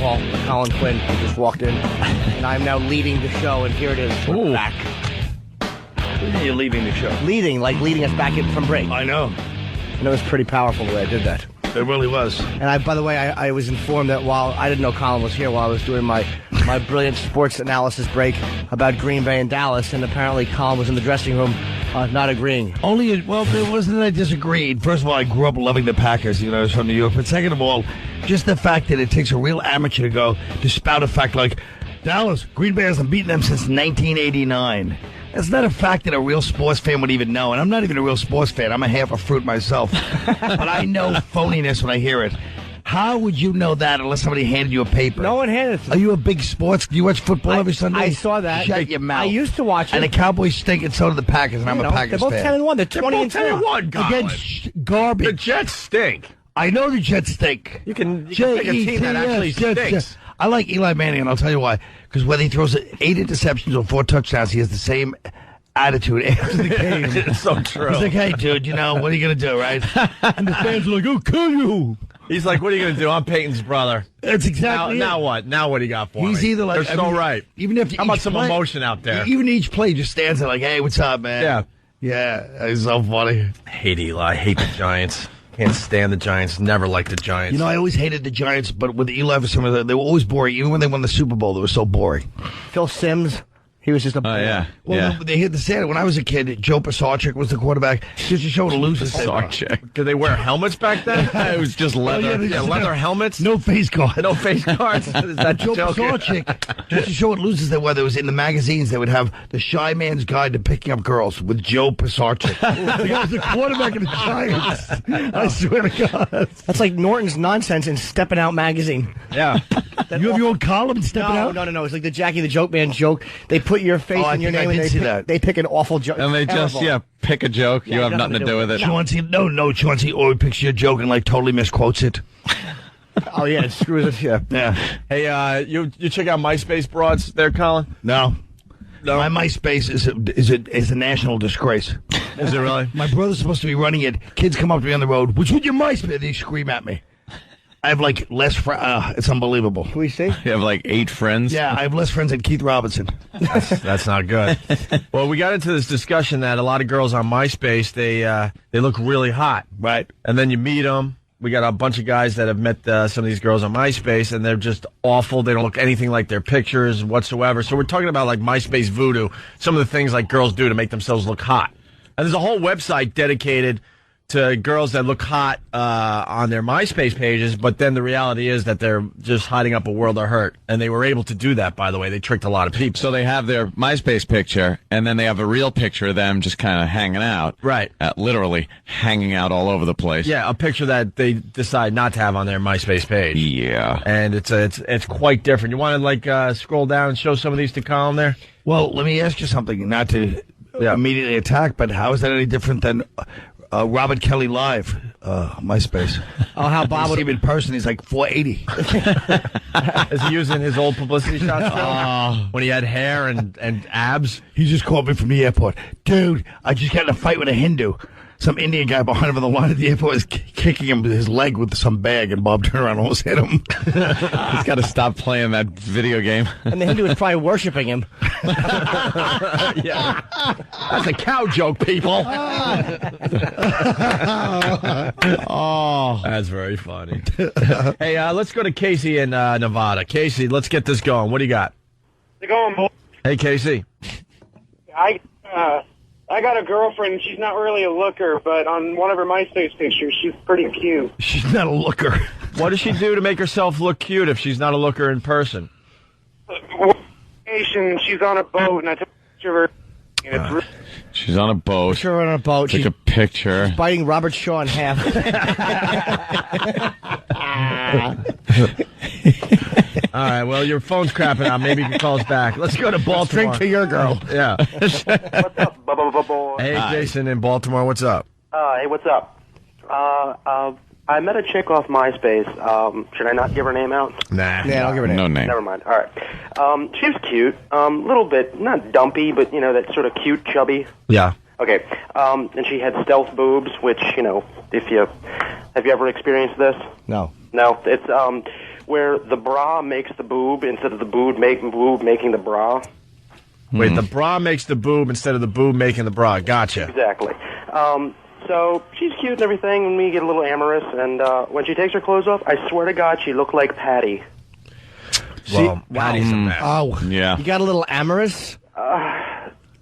call. Colin Quinn just walked in, and I'm now leading the show, and here it is. We're back. You're leaving the show. Leading us back in from break. I know. And it was pretty powerful the way I did that. It really was. And by the way, I was informed that while I didn't know Colin was here while I was doing my brilliant sports analysis break about Green Bay and Dallas, and apparently Colin was in the dressing room not agreeing. It wasn't that I disagreed. First of all, I grew up loving the Packers, I was from New York. But second of all, just the fact that it takes a real amateur to spout a fact like, Dallas, Green Bay hasn't beaten them since 1989. That's not a fact that a real sports fan would even know. And I'm not even a real sports fan. I'm a half a fruit myself. But I know phoniness when I hear it. How would you know that unless somebody handed you a paper? No one handed it to me. Are you a big sports? Do you watch football every Sunday? I saw that. Shut your mouth. I used to watch it. And the Cowboys stink, and so do the Packers, and I'm a Packers fan. They're both 10-1. They're 20-1, Colin. Against garbage. The Jets stink. I know the Jets stink. You can pick a team that actually stinks. I like Eli Manning, and I'll tell you why. Because whether he throws 8 interceptions or 4 touchdowns, he has the same attitude after the game. It's so true. He's like, hey, dude, what are you going to do, right? And the fans are like, oh, kill you. He's like, what are you going to do? I'm Peyton's brother. That's exactly Now what? Now what do you got for me? He's either like... They're right. Even if How about some emotion out there? Even each play just stands there like, hey, what's up, man? Yeah. Yeah, it's so funny. I hate Eli. I hate the Giants. Can't stand the Giants. Never liked the Giants. I always hated the Giants, but with Eli for some reason, they were always boring. Even when they won the Super Bowl, they were so boring. Phil Simms. He was just a... Oh, yeah. Well, they hit the Santa. When I was a kid, Joe Pisarcik was the quarterback. Just to show the losers. Pisarcik. Did they wear helmets back then? It was just leather. Leather helmets? No face guard. No face guards? Is that Joe Pisarcik, just to show what losers they were, there was in the magazines, they would have the Shy Man's Guide to Picking Up Girls with Joe Pisarcik. The guy was the quarterback of the Giants. I swear to God. That's like Norton's Nonsense in Steppin' Out magazine. Yeah. You have your own column, Steppin' Out? No. It's like the Jackie the Joke Man joke. They put your face in your name and they pick an awful joke. And they just, pick a joke. You have nothing to do with it. Chauncey always picks your joke and totally misquotes it. Oh, yeah, it screws it. Yeah. Hey, you check out MySpace broads there, Colin? No. My MySpace is a national disgrace. Is it really? My brother's supposed to be running it. Kids come up to me on the road. What's with your MySpace? They scream at me. I have less friends. It's unbelievable. Can we see? You have 8 friends? Yeah, I have less friends than Keith Robinson. That's not good. Well, we got into this discussion that a lot of girls on MySpace, they look really hot. Right. And then you meet them. We got a bunch of guys that have met some of these girls on MySpace, and they're just awful. They don't look anything like their pictures whatsoever. So we're talking about MySpace voodoo, some of the things girls do to make themselves look hot. And there's a whole website dedicated to girls that look hot on their MySpace pages, but then the reality is that they're just hiding up a world of hurt. And they were able to do that, by the way. They tricked a lot of people. So they have their MySpace picture, and then they have a real picture of them just kind of hanging out. Right. Literally hanging out all over the place. Yeah, a picture that they decide not to have on their MySpace page. Yeah. And it's quite different. You want to, scroll down and show some of these to Colin there? Well, let me ask you something, not to immediately attack, but how is that any different than... Robert Kelly Live, MySpace. Oh, how Bob would... see him in person, he's 480. Is he using his old publicity shots still? When he had hair and abs? He just called me from the airport. Dude, I just got in a fight with a Hindu. Some Indian guy behind him on the line at the airport was kicking him with his leg with some bag, and Bob turned around and almost hit him. He's got to stop playing that video game. And the Hindu was probably worshiping him. Yeah. That's a cow joke, people. Oh, that's very funny. Hey, let's go to Casey in Nevada. Casey, let's get this going. What do you got? How's it going, boy? Hey, Casey. I got a girlfriend. She's not really a looker, but on one of her MySpace pictures, she's pretty cute. She's not a looker. What does she do to make herself look cute if she's not a looker in person? She's on a boat, and I took a picture of her. She's on a boat. Sure, on a boat. Take a picture. She's biting Robert Shaw in half. All right, well, your phone's crapping out. Maybe you can call us back. Let's go to Baltimore. Drink to your girl. Yeah. What's up, boy? Hey, Jason in Baltimore, what's up? Hey, what's up? I met a chick off MySpace. Should I not give her name out? Nah. Yeah, I'll give her a name. No name. Never mind. All right. She was cute. Little bit, not dumpy, but, that sort of cute, chubby. Yeah. Okay. And she had stealth boobs, which, have you ever experienced this? No. No. It's, where the bra makes the boob instead of the boob making the bra. Wait, the bra makes the boob instead of the boob making the bra. Gotcha. Exactly. So she's cute and everything, and we get a little amorous, and when she takes her clothes off, I swear to God, she looked like Patty. Well, Patty's a mess. Oh, Yeah. You got a little amorous?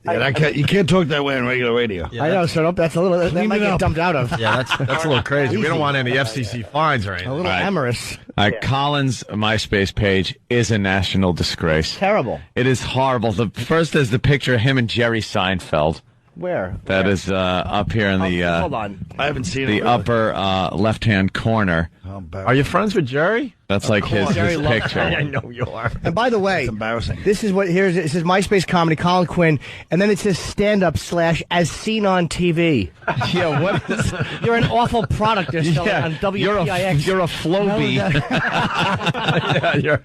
you can't talk that way on regular radio. I know, so that's a little, that Clean might it get up. dumped out of. Yeah, that's a little crazy. We don't want any FCC fines or A anything. little amorous. Colin's MySpace page is a national disgrace. Terrible. It is horrible. The first is the picture of him and Jerry Seinfeld. Where? That is up here in the Hold on. I haven't seen the it. upper left-hand corner. Are you friends with Jerry? That's like his Jerry loves picture. I know you are. And by the way, It's embarrassing. this is what it says MySpace comedy, Colin Quinn, and then it says stand up / as seen on TV. Yeah, what is... You're an awful product they're selling on WPIX. You're a Floby. Yeah, you're...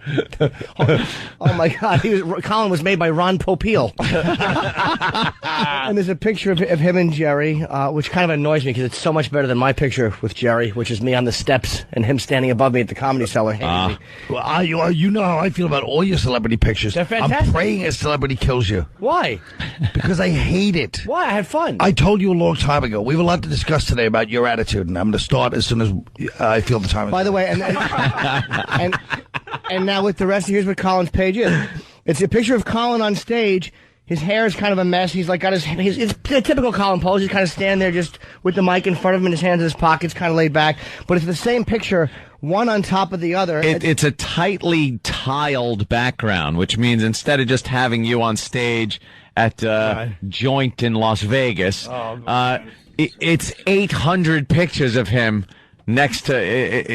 Oh my God! Colin was made by Ron Popeil. And there's a picture of him and Jerry, which kind of annoys me because it's so much better than my picture with Jerry, which is me on the steps and him standing above me at the Comedy Cellar. hating me. Well, you know how I feel about all your celebrity pictures. They're fantastic. I'm praying a celebrity kills you Why? because I hate it. Why? I had fun. I told you a long time ago. We have a lot to discuss today about your attitude, and I'm going to start as soon as I feel the time. By the way, and now with the rest, here's what Colin's page is. It's a picture of Colin on stage. His hair is kind of a mess. He's like got his it's a typical Colin pose. He's kind of standing there just with the mic in front of him and his hands in his pockets, kind of laid back. But it's the same picture, one on top of the other. It's a tightly tiled background, which means instead of just having you on stage at Joint in Las Vegas, it's 800 pictures of him next to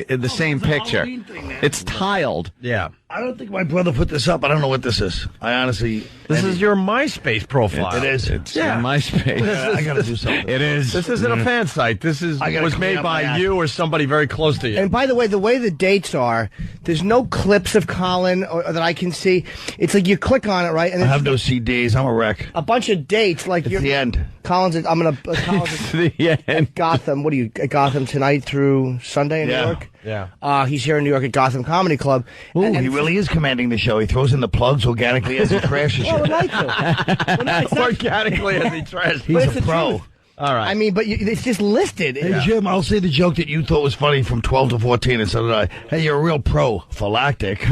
the same picture. It's tiled. Yeah. I don't think my brother put this up. I don't know what this is. I honestly... This is your MySpace profile. It is. It's Yeah. MySpace. I got to do something. It is. This isn't a fan site. This is I gotta was clean made up my by act. you or somebody very close to you. And by the way the dates are, there's no clips of Colin or that I can see. It's like you click on it, right? And I it's have no CDs. I'm a wreck. a bunch of dates. Like It's the end. Colin's Colin's Yeah. at Gotham. What are you at Gotham tonight through Sunday in Yeah. New York? Yeah. He's here in New York at Gotham Comedy Club. Ooh, And he really is commanding the show. He throws in the plugs organically as he crashes Well, I would you. like to. Well, no, it's not- Organically as he tries. He's but it's a the pro. truth. All right. I mean, but it's just listed. Hey, Jim, I'll say the joke that you thought was funny from 12 to 14, and so did I. Hey, you're a real pro. Phylactic.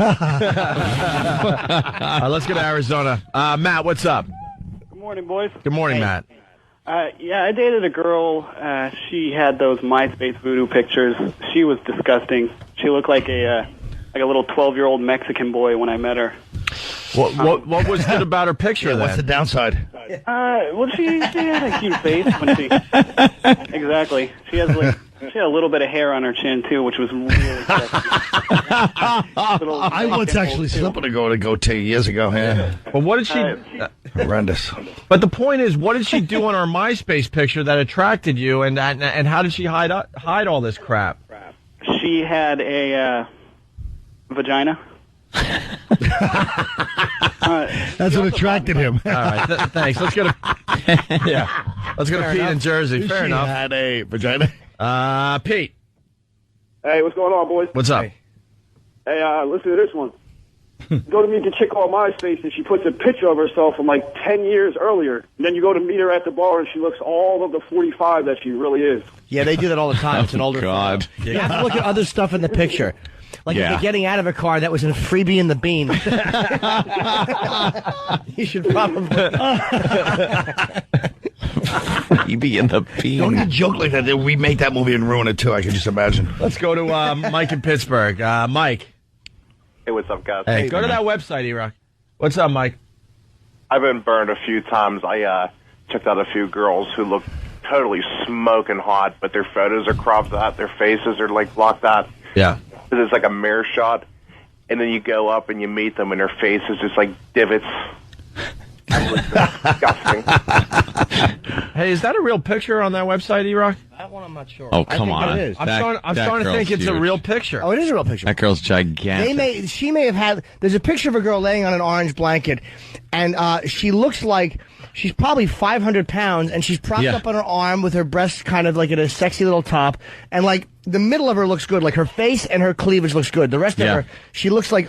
Let's go to Arizona. Matt, what's up? Good morning, boys. Good morning, Matt. Yeah, I dated a girl. She had those MySpace voodoo pictures. She was disgusting. She looked like a little 12-year-old Mexican boy when I met her. What was good about her picture What's the then? downside? Well, she had a cute face when she. Exactly. She had a little bit of hair on her chin too, which was really sexy. I once actually slept with a girl with a goatee years ago. Yeah. But what did she? Horrendous. But the point is, what did she do on her MySpace picture that attracted you, and how did she hide all this crap? She had a vagina. That's what attracted him. All right, thanks. Let's go to Let's go to Pete in Jersey. Fair She enough. had a vagina. Pete, Hey, what's going on, boys? what's up? Hey, listen to this one. Go to meet the chick on MySpace, and she puts a picture of herself from like 10 years earlier. And then you go to meet her at the bar, and she looks all of the 45 that she really is. Yeah, they do that all the time. It's an older God. photo. You have to look at other stuff in the picture. Like if Yeah. you're getting out of a car that was in Freebie in the Bean. You should probably. Be in the Don't bean. get a joke like that. They'll remake that movie and ruin it too. I can just imagine. Let's go to Mike in Pittsburgh. Mike, Hey, what's up, guys? hey, go to that website, E-Rock. What's up, Mike? I've been burned a few times. I checked out a few girls who look totally smoking hot, but their photos are cropped out, their faces are like blocked out. Yeah. It's like a mirror shot, and then you go up and you meet them, and their face is just like divots. Disgusting. Hey, is that a real picture on that website, E-Rock? That one I'm not sure. Oh, I come think on. It is. I'm That starting to girl's think it's a huge. real picture. Oh, it is a real picture. That girl's gigantic. She may have had. There's a picture of a girl laying on an orange blanket, and she looks like she's probably 500 pounds, and she's propped Yeah. up on her arm with her breasts kind of like in a sexy little top, and like the middle of her looks good. Like her face and her cleavage looks good. The rest of her, she looks like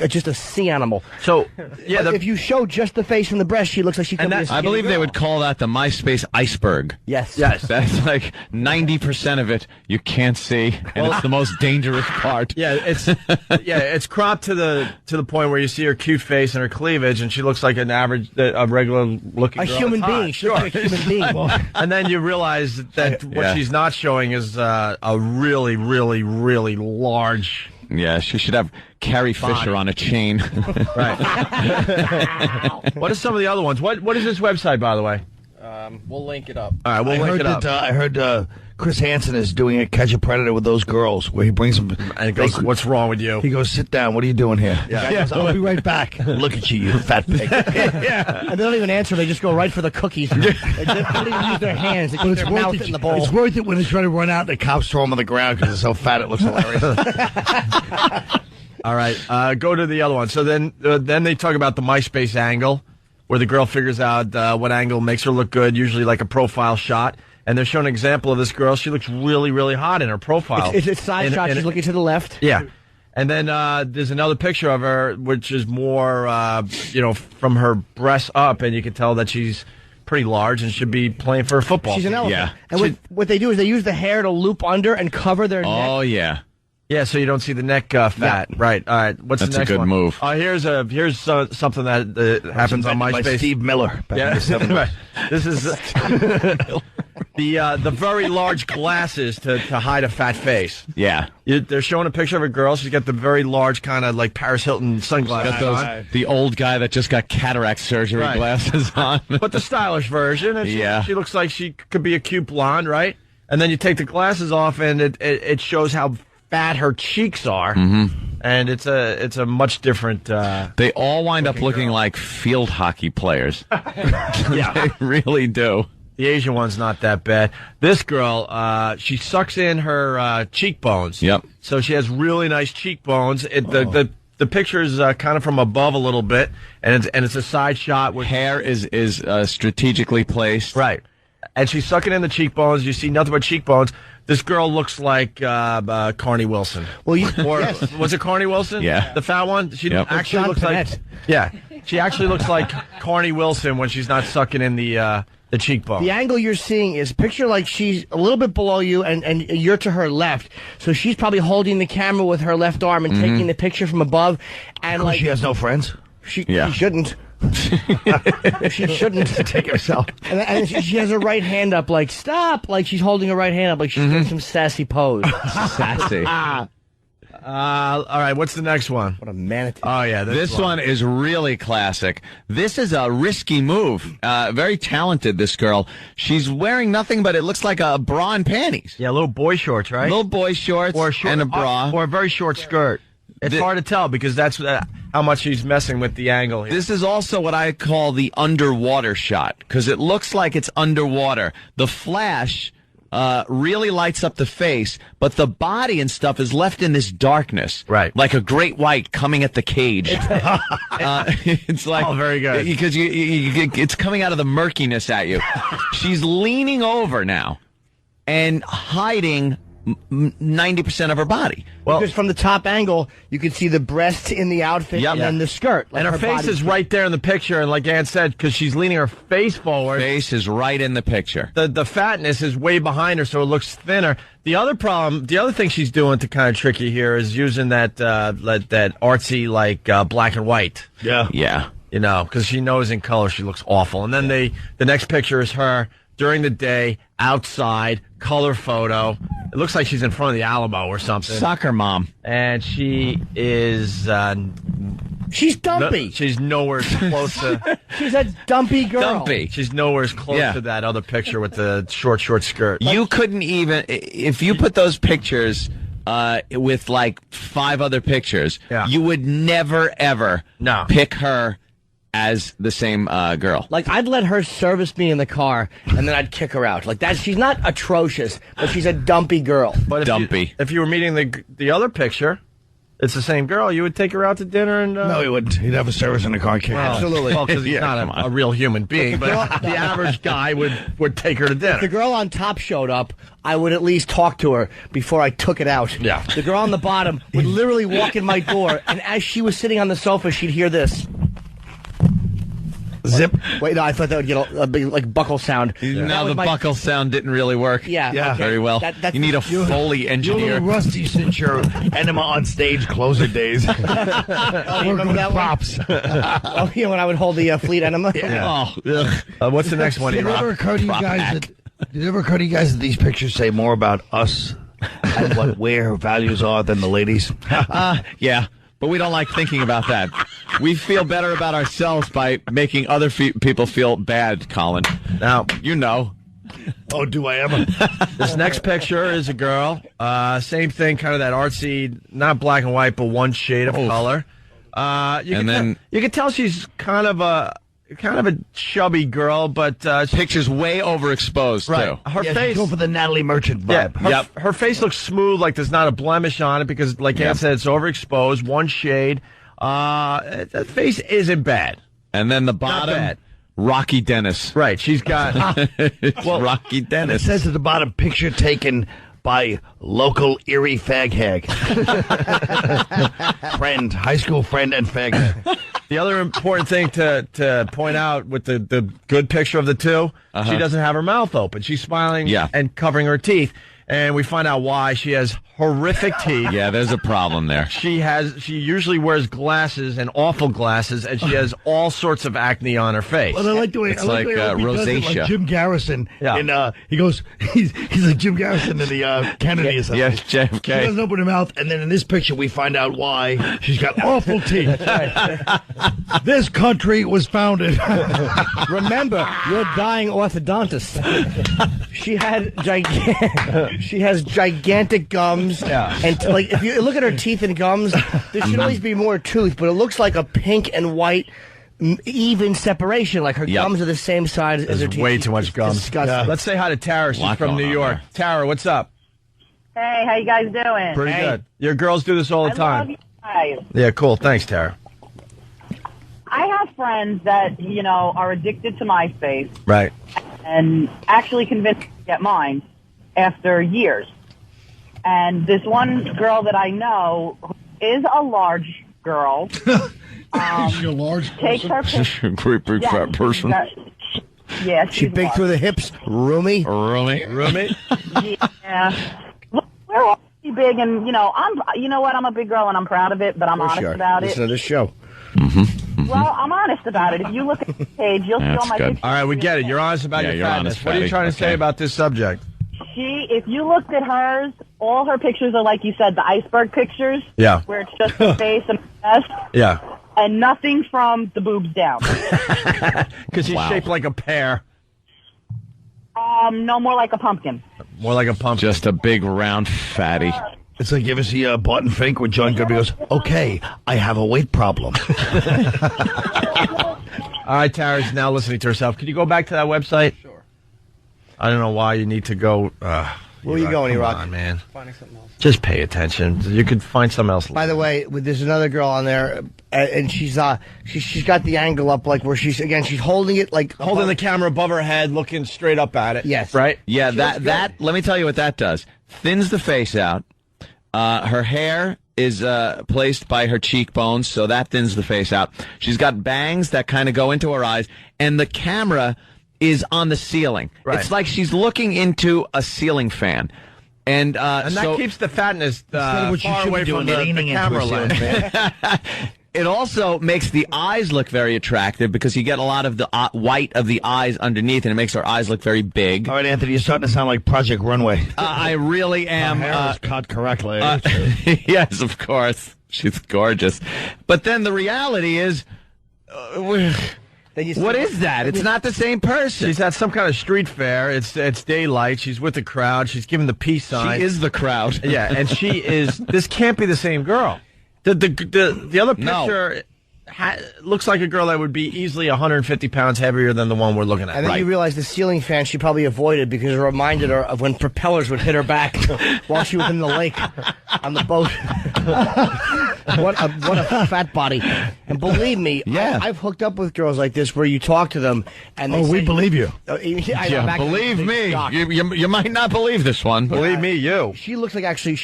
just a sea animal. So, yeah, if you show just the face and the breast, she looks like she could be a skinny I believe girl. they would call that the MySpace iceberg. Yes. That's like 90% of it you can't see, and it's the most dangerous part. Yeah, it's cropped to the point where you see her cute face and her cleavage, and she looks like a regular looking girl. Human being. She looks like a human being. And then you realize that what she's not showing is a really, really, really large. Yeah, she should have Carrie Fisher on a chain. Right. What are some of the other ones? What is this website, by the way? We'll link it up. All right, we'll link it up. I heard Chris Hansen is doing a Catch a Predator with those girls, where he brings them and it goes, "What's wrong with you?" He goes, "Sit down. What are you doing here?" Yeah. I'll be right back. Look at you, you fat pig. And they don't even answer. They just go right for the cookies. They don't even use their hands. They keep their mouth in the bowl. It's worth it when they try to run out and the cops throw them on the ground because it's so fat it looks hilarious. All right, go to the other one. So then they talk about the MySpace angle, where the girl figures out what angle makes her look good, usually like a profile shot. And they're showing an example of this girl. She looks really, really hot in her profile. It's a side shot. She's looking to the left. Yeah. And then there's another picture of her, which is more, from her breasts up, and you can tell that she's pretty large and should be playing for a football She's an team. elephant. Yeah. And what they do is they use the hair to loop under and cover their neck. Oh, yeah. Yeah, so you don't see the neck fat. Yeah. Right. All right. What's That's the next a good one? move. Here's something that happens on By MySpace. Steve Miller. Back in Yeah, the 70s. right. This is the very large glasses to hide a fat face. Yeah. They're showing a picture of a girl. She's got the very large kind of like Paris Hilton sunglasses. Got the old guy that just got cataract surgery Right. glasses on. But the stylish version. And she looks like she could be a cute blonde, right? And then you take the glasses off, and it shows how fat her cheeks are. Mm-hmm. And it's a much different. They all wind up looking like field hockey players. Yeah, they really do. The Asian one's not that bad. This girl, she sucks in her cheekbones. Yep. So she has really nice cheekbones. The picture is kind of from above a little bit, and it's a side shot with Hair is strategically placed. right. And she's sucking in the cheekbones. You see nothing but cheekbones. This girl looks like Carney Wilson. Well, Or was it Carney Wilson? Yeah. The fat one? She Yep. actually John looks like Panette. Yeah. She actually looks like Carney Wilson when she's not sucking in the cheekbone. the angle you're seeing is picture like she's a little bit below you and you're to her left. So she's probably holding the camera with her left arm and taking the picture from above. And like She has no friends. she Yeah. shouldn't. She shouldn't take herself. And she has her right hand up like, stop! Like she's holding her right hand up like she's doing some sassy pose. Sassy. All right, what's the next one? What a manatee. Oh, yeah. This one is really classic. This is a risky move. Very talented, this girl. She's wearing nothing but it looks like a bra and panties. Yeah, little boy shorts, right? Little boy shorts and a bra. Or a very short skirt. It's hard to tell because that's how much she's messing with the angle here. This is also what I call the underwater shot because it looks like it's underwater. The flash really lights up the face, but the body and stuff is left in this darkness. Right. Like a great white coming at the cage. It's like, Oh, very good. Because it's coming out of the murkiness at you. She's leaning over now and hiding 90% of her body. Because from the top angle, you can see the breasts in the outfit Yep. and then the skirt. Like And her face body- is right there in the picture, and like Ann said, because she's leaning her face forward, Face is right in the picture. the fatness is way behind her, so it looks thinner. The other thing she's doing to kind of trick you here is using that artsy black and white. Yeah. Yeah. You know, because she knows in color she looks awful. And then the next picture is her during the day, outside, color photo. It looks like she's in front of the Alamo or something. Soccer mom. And she is... She's dumpy. she's nowhere close to... She's a dumpy girl. Dumpy. She's nowhere as close Yeah. to that other picture with the short skirt. You couldn't even, if you put those pictures with like 5 other pictures, Yeah. you would never, ever No. pick her as the same girl. Like, I'd let her service me in the car, and then I'd kick her out. Like, she's not atrocious, but she's a dumpy girl. But Dumpy. if you were meeting the other picture, it's the same girl, you would take her out to dinner and... No, he wouldn't. He'd have a service in the car and kick her out. Absolutely. Well, because he's Yeah, come not on. a real human being, but the average guy would take her to dinner. If the girl on top showed up, I would at least talk to her before I took it out. Yeah. The girl on the bottom would literally walk in my door, and as she was sitting on the sofa, she'd hear this. Zip. Wait, no, I thought that would get a big, like, buckle sound. Now That the was my- buckle sound didn't really work. Yeah. Yeah. okay. Very well. That's you need a the- Foley You're a engineer. little rusty since your enema on stage closer days. Oh, you Working remember with that one? props. Oh, yeah, when I would hold the fleet enema. Oh, ugh. What's the next one, Did it ever E-Rock? occur to you Prop guys hack. did it ever occur to you guys that these pictures say more about us and what where values are than the ladies? Yeah, but we don't like thinking about that. We feel better about ourselves by making other people feel bad, Colin. Now, You know. Oh, do I ever? this next picture is a girl. Same thing, kind of that artsy, not black and white, but one shade of color. You can tell she's kind of a chubby girl, but Picture's way overexposed, right. too. Her Yeah, face. go for the Natalie Merchant Yeah, vibe. her face looks smooth, like there's not a blemish on it because, like Ann said, it's overexposed, one shade. That face isn't bad. And then the Not bottom, bad. Rocky Dennis. Right, she's got... It's Rocky It Dennis. says at the bottom, picture taken by local Erie fag hag. Friend, high school friend and fag hag. The other important thing to point out with the good picture of the two, she doesn't have her mouth open. She's smiling and covering her teeth. And we find out why. She has horrific teeth. Yeah, there's a problem there. She usually wears glasses and awful glasses, and she has all sorts of acne on her face. Well, I like the way It's I like the way like, Opie does it, rosacea. like Jim Garrison. Yeah. And he goes, he's like Jim Garrison in the Kennedy or something. Yeah, She JFK. doesn't open her mouth, and then in this picture we find out why she's got awful teeth. This country was founded. Remember, you're a dying orthodontist. She has gigantic gums. Yeah. And like, if you look at her teeth and gums, there should always be more tooth, but it looks like a pink and white even separation. Like her gums are the same size as her teeth. Way too much It's gum. disgusting. Let's say hi to Tara. She's Lot from going New on York. there. Tara, what's up? Hey, how you guys doing? Pretty good. Your girls do this all the I time. love you guys. Yeah, cool. Thanks, Tara. I have friends that, are addicted to MySpace Right. and actually convinced me to get mine after years. And this one girl that I know is a large girl. She's a large Takes her picture. Great big fat person. Yeah, She big through the hips, roomy. Roommate? Yeah. Look, we're all pretty big, and I'm a big girl, and I'm proud of it. But I'm honest about it. Listen to this show. Well, I'm honest about it. If you look at the page, you'll see all That's my good. pictures. All right, we get it. You're honest about your you're fatness. honest, What are you fatty. trying to say Okay. about this subject? If you looked at hers, all her pictures are like you said, the iceberg pictures. Yeah. Where it's just the face and the chest, Yeah. and nothing from the boobs down. Because she's shaped like a pear. No, more like a pumpkin. More like a pumpkin. Just a big round fatty. It's like you ever see Barton Fink where John Goodby goes, okay, I have a weight problem. All right, Tara's now listening to herself. Can you go back to that website? Sure. I don't know why you need to go. Where are you going, Come E-Rock? on, man. Finding something else. Just pay attention. You could find something else. By the way, there's another girl on there, and she's got the angle up like where she's holding it like holding the camera above her head, looking straight up at it. Yes. Right? Yeah, that let me tell you what that does. Thins the face out. Her hair is placed by her cheekbones, so that thins the face out. She's got bangs that kind of go into her eyes, and the camera is on the ceiling. Right. It's like she's looking into a ceiling fan. And that so keeps the fatness what you far should away be from doing, the leaning into camera a ceiling lens. it also makes the eyes look very attractive because you get a lot of the white of the eyes underneath, and it makes her eyes look very big. All right, Anthony, you're starting to sound like Project Runway. I really am. Her hair is cut correctly. Yes, of course. She's gorgeous. But then the reality is, what is that? It's not the same person. She's at some kind of street fair. It's daylight. She's with the crowd. She's giving the peace sign. She is the crowd. Yeah, and she is. This can't be the same girl. The other No. picture looks like a girl that would be easily 150 pounds heavier than the one we're looking at. And then you realize the ceiling fan she probably avoided because it reminded her of when propellers would hit her back while she was in the lake on the boat. What a fat body. And believe me, Yeah. I've hooked up with girls like this where you talk to them and they Oh, we say- believe you. Yeah, believe me. You might not believe this one. Believe me, you. She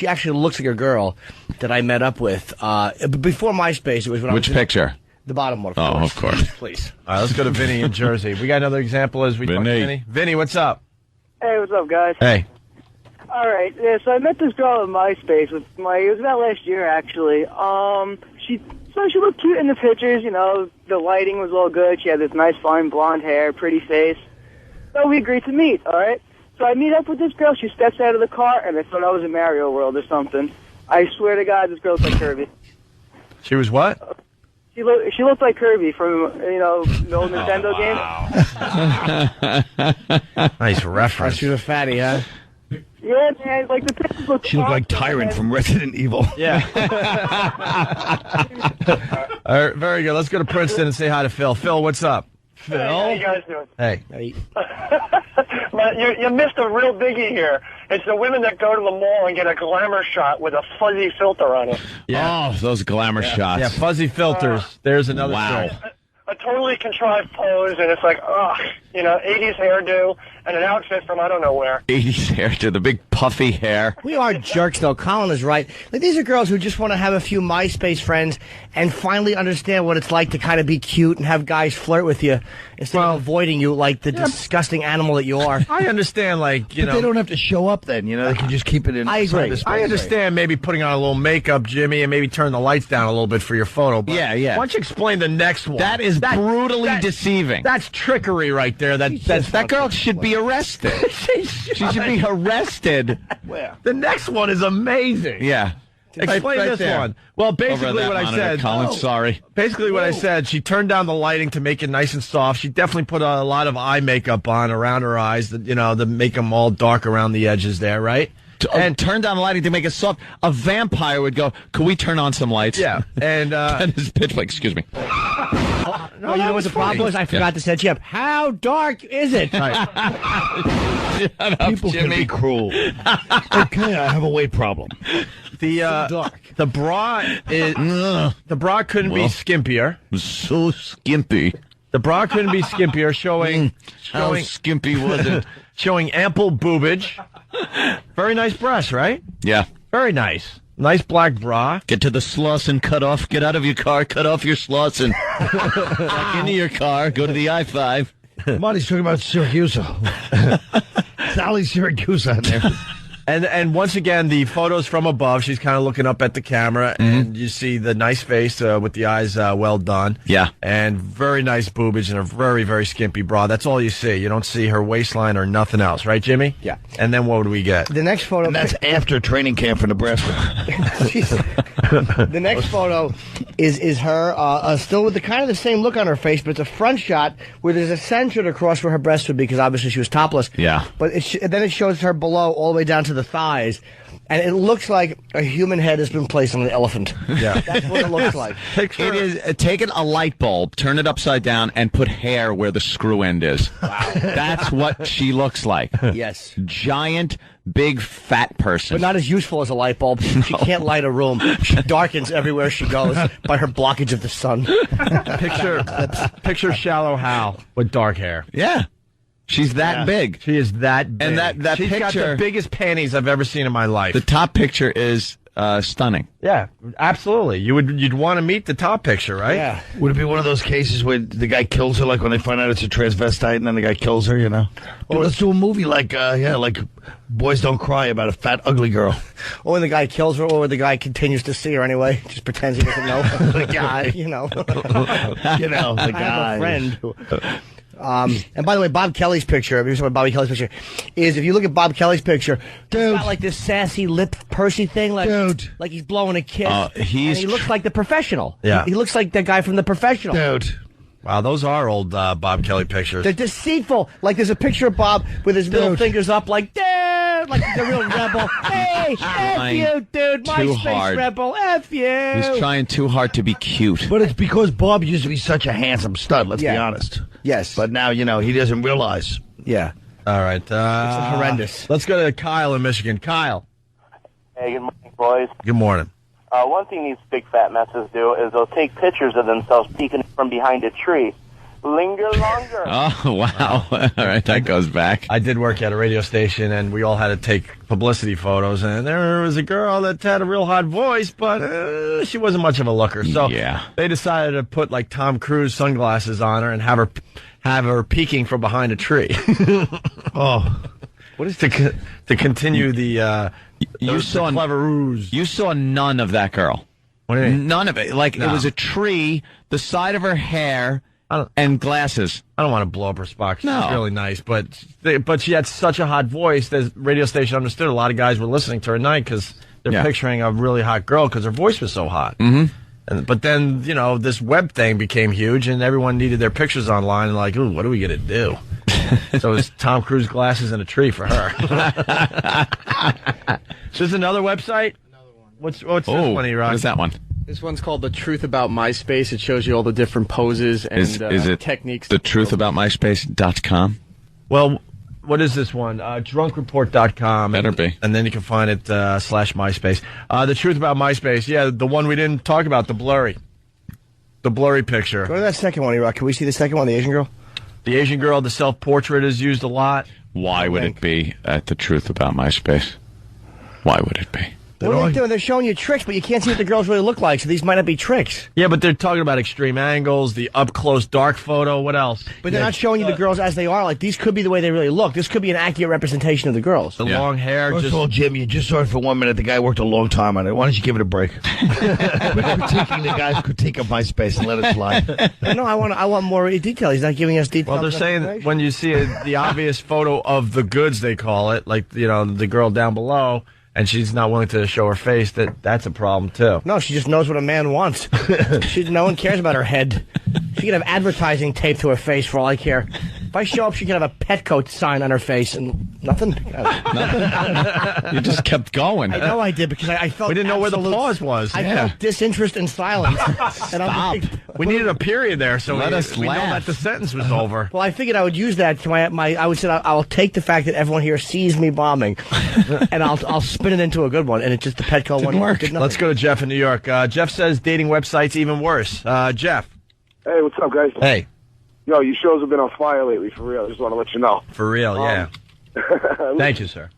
actually looks like a girl that I met up with before MySpace. It was when Which picture? The bottom one. Oh, of course. Please. All right, let's go to Vinny in Jersey. We got another example as we talk to Vinny. Vinny. Vinny, what's up? Hey, what's up, guys? Hey. All right, yeah, so I met this girl on MySpace. It was about last year, actually. She looked cute in the pictures, you know, the lighting was all good. She had this nice, fine blonde hair, pretty face. So we agreed to meet, all right? So I meet up with this girl. She steps out of the car, and I thought I was in Mario World or something. I swear to God, this girl's like Kirby. She was what? She looked like Kirby from, you know, the old Nintendo game. Nice reference. She was a fatty, huh? Yeah, man, like the pictures look She looked like awesome, Tyrant man. from Resident Evil. Yeah. All right, very good. Let's go to Princeton and say hi to Phil. Phil, what's up? Phil? Hey, how you guys doing? Hey. You missed a real biggie here. It's the women that go to the mall and get a glamour shot with a fuzzy filter on it. Yeah. Oh, those glamour shots. Yeah, fuzzy filters. There's another Wow. trick. A totally contrived pose, and it's like, ugh, you know, 80s hairdo and an outfit from I don't know where. 80s hair to the big puffy hair. We are jerks, though. Colin is right. Like, these are girls who just want to have a few MySpace friends and finally understand what it's like to kind of be cute and have guys flirt with you instead of avoiding you like the disgusting animal that you are. I understand, like, you But know. they don't have to show up then, you know. They can just keep it in. I agree. I understand maybe putting on a little makeup, Jimmy, and maybe turn the lights down a little bit for your photo. But Yeah, yeah. Why don't you explain the next one? That is brutally deceiving. That's trickery right there. That girl should be arrested. She should be arrested. The next one is amazing. Yeah. Explain right this there. one. Well, Over basically that what I monitor, said. Colin, sorry. Basically what I said, she turned down the lighting to make it nice and soft. She definitely put a lot of eye makeup on around her eyes, that, you know, to make them all dark around the edges there, right? And turn down the lighting to make it soft. A vampire would go, could we turn on some lights? Yeah. And And his pitch black, excuse me. No, you know what the problem was? I forgot to set you up. How dark is it? People can be cruel. Okay, I have a weight problem. the bra is the bra couldn't be skimpier. So skimpy. The bra couldn't be skimpier, showing How skimpy was it? showing ample boobage. Very nice breasts, right? Yeah. Very nice. Nice black bra. Get to the sluss and cut off. Get out of your car. Cut off your sluss and back into your car. Go to the I-5. Marty's talking about Syracuse. Sally Syracuse on there. And once again, the photos from above. She's kind of looking up at the camera, and you see the nice face with the eyes well done. Yeah. And very nice boobage and a very, very skimpy bra. That's all you see. You don't see her waistline or nothing else, right, Jimmy? Yeah. And then what would we get? The next photo. And that's after training camp for Nebraska. The next photo is her still with the kind of the same look on her face, but it's a front shot where there's a censored across where her breasts would be because obviously she was topless. Yeah. But then it shows her below all the way down to the thighs, and it looks like a human head has been placed on an elephant. Yeah. That's what it looks like. It is taking a light bulb, turn it upside down, and put hair where the screw end is. Wow. That's what she looks like. Yes. Giant, big, fat person. But not as useful as a light bulb. She can't light a room. She darkens everywhere she goes by her blockage of the sun. Picture shallow Hal with dark hair. Yeah. She's that big. She is that big. And that She's got the picture- biggest panties I've ever seen in my life. The top picture is stunning. Yeah, absolutely. You'd want to meet the top picture, right? Yeah. Would it be one of those cases where the guy kills her, like when they find out it's a transvestite and then the guy kills her, you know? Or let's do a movie like Boys Don't Cry about a fat, ugly girl. Or when the guy kills her, or when the guy continues to see her anyway, just pretends he doesn't know. The guy, you know. You know, the I guy. have a friend who... and by the way, Bob Kelly's picture, if you're talking about Bobby Kelly's picture, is if you look at Bob Kelly's picture, he's got like this sassy lip pursy thing, like he's blowing a kiss. And he looks like the professional. Yeah. He looks like the guy from The Professional. Dude. Wow, those are old Bob Kelly pictures. They're deceitful. Like there's a picture of Bob with his middle fingers up, like, dude, like he's a real rebel. Hey, F you, dude, too MySpace hard. rebel, F you. He's trying too hard to be cute. But it's because Bob used to be such a handsome stud, let's be honest. Yes. But now, you know, he doesn't realize. Yeah. All right. It's horrendous. Let's go to Kyle in Michigan. Kyle. Hey, good morning, boys. Good morning. One thing these big fat messes do is they'll take pictures of themselves peeking from behind a tree. Linger longer. Oh, wow. All right, that goes back. I did work at a radio station, and we all had to take publicity photos, and there was a girl that had a real hot voice, but she wasn't much of a looker. So they decided to put, like, Tom Cruise sunglasses on her and have her peeking from behind a tree. What is to continue the clever ruse? You saw none of that girl. What do you mean? None of it. Like, it was a tree, the side of her hair, and glasses. I don't want to blow up her spot. She's really nice, but she had such a hot voice. The radio station understood a lot of guys were listening to her at night because they're picturing a really hot girl because her voice was so hot. Mm-hmm. But then, this web thing became huge, and everyone needed their pictures online. And like, ooh, what are we gonna do? So it's Tom Cruise glasses and a tree for her. So there's another website. What's this one, E-Rock? What is that one? This one's called The Truth About MySpace. It shows you all the different poses and is it techniques. TheTruthAboutMySpace.com? Well, what is this one? DrunkReport.com. Better be. And then you can find it /MySpace. The Truth About MySpace. Yeah, the one we didn't talk about, the blurry picture. Go to that second one, E-Rock. Can we see the second one, the Asian girl? The Asian girl, the self-portrait is used a lot. Why would it be at The Truth About MySpace? Why would it be? What are they doing? They're showing you tricks, but you can't see what the girls really look like, so these might not be tricks. Yeah, but they're talking about extreme angles, the up-close dark photo, what else? But they're not showing you the girls as they are. Like, these could be the way they really look. This could be an accurate representation of the girls. The long hair. First of all, Jim, you just saw it for 1 minute. The guy worked a long time on it. Why don't you give it a break? Quit critiquing the guy's critique of MySpace and let it slide. No, I want more detail. He's not giving us details. Well, they're saying that when you see the obvious photo of the goods, they call it, like, the girl down below, and she's not willing to show her face, that's a problem, too. No, she just knows what a man wants. No one cares about her head. She can have advertising taped to her face for all I care. If I show up, she can have a Petco sign on her face and nothing. Nothing. You just kept going. I know I did because I felt we didn't know where the pause was. I felt disinterest and silence. Stop. We needed a period there, so Let us we know laugh. that the sentence was over. Well, I figured I would use that to I would say I'll take the fact that everyone here sees me bombing, and I'll spin it into a good one, and it's just the Petco one. work. Let's go to Jeff in New York. Jeff says dating websites even worse. Jeff. Hey, what's up, guys? Hey. Yo, your shows have been on fire lately, for real. I just want to let you know. For real, yeah. Thank you, sir.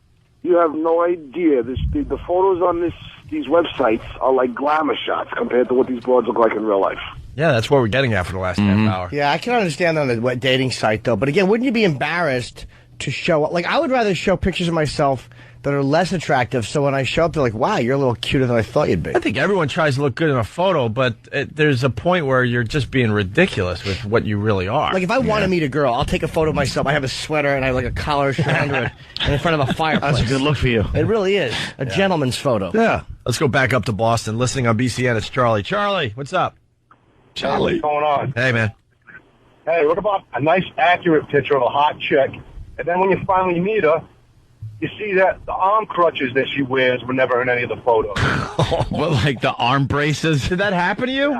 You have no idea. The photos on these websites are like glamour shots compared to what these broads look like in real life. Yeah, that's what we're getting at for the last half hour. Yeah, I can understand that on the dating site, though. But again, wouldn't you be embarrassed to show up? Like, I would rather show pictures of myself that are less attractive, so when I show up, they're like, wow, you're a little cuter than I thought you'd be. I think everyone tries to look good in a photo, but there's a point where you're just being ridiculous with what you really are. Like, if I want to meet a girl, I'll take a photo of myself. I have a sweater and I have like a collar shirt under it and in front of a fireplace. That's a good look for you. It really is. A gentleman's photo. Yeah. Let's go back up to Boston. Listening on BCN, it's Charlie. Charlie, what's up? What's going on? Hey, man. Hey, what about a nice, accurate picture of a hot chick, and then when you finally meet her, you see that the arm crutches that she wears were never in any of the photos. What, like the arm braces? Did that happen to you?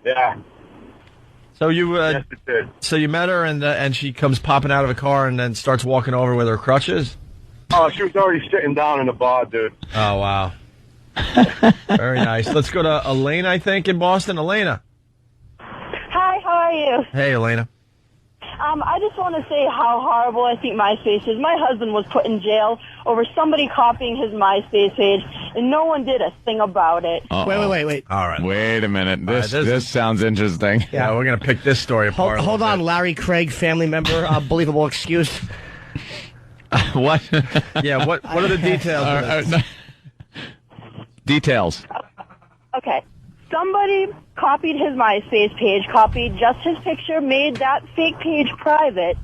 Yeah. So you Yes, it did. so you met her and she comes popping out of a car and then starts walking over with her crutches? Oh, she was already sitting down in the bar, dude. Oh, wow. Very nice. Let's go to Elaine, I think, in Boston. Elena. Hi, how are you? Hey, Elena. I just want to say how horrible I think MySpace is. My husband was put in jail over somebody copying his MySpace page, and no one did a thing about it. Wait. All right. Wait a minute. This this sounds interesting. Yeah, we're going to pick this story apart. Hold on, Larry Craig, family member, believable excuse. What? Yeah, what are the details of this? Details. Okay. Somebody copied his MySpace page, copied just his picture, made that fake page private,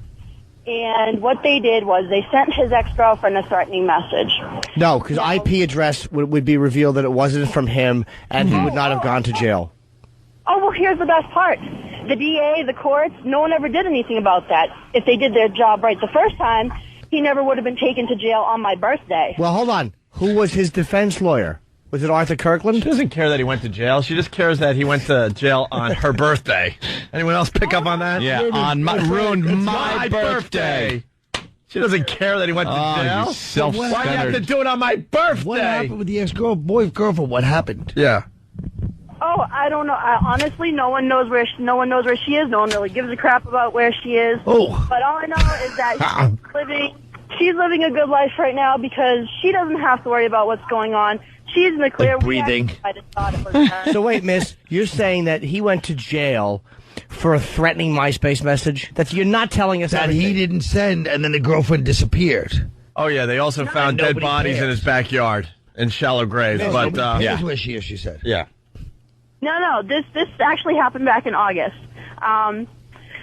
and what they did was they sent his ex-girlfriend a threatening message. No, because IP address would be revealed that it wasn't from him, and he would not have gone to jail. Oh, well, here's the best part. The DA, the courts, no one ever did anything about that. If they did their job right the first time, he never would have been taken to jail on my birthday. Well, hold on. Who was his defense lawyer? Was it Arthur Kirkland? She doesn't care that he went to jail. She just cares that he went to jail on her birthday. Anyone else pick up on that? Yeah, ruined my birthday. She doesn't care that he went to jail. You self-centered. Why do you have to do it on my birthday? What happened with the ex-girlfriend? What happened? Yeah. Oh, I don't know. Honestly, no one knows where she is. No one really gives a crap about where she is. Oh. But all I know is that she's living a good life right now because she doesn't have to worry about what's going on. She's in the clear. Breathing. I just thought it was her. So wait, miss, you're saying that he went to jail for a threatening MySpace message? You're not telling us that everything. he didn't send, and then the girlfriend disappeared. Oh, yeah, they also found dead bodies in his backyard in shallow graves. But Here's where she is, she said. Yeah. No, this actually happened back in August.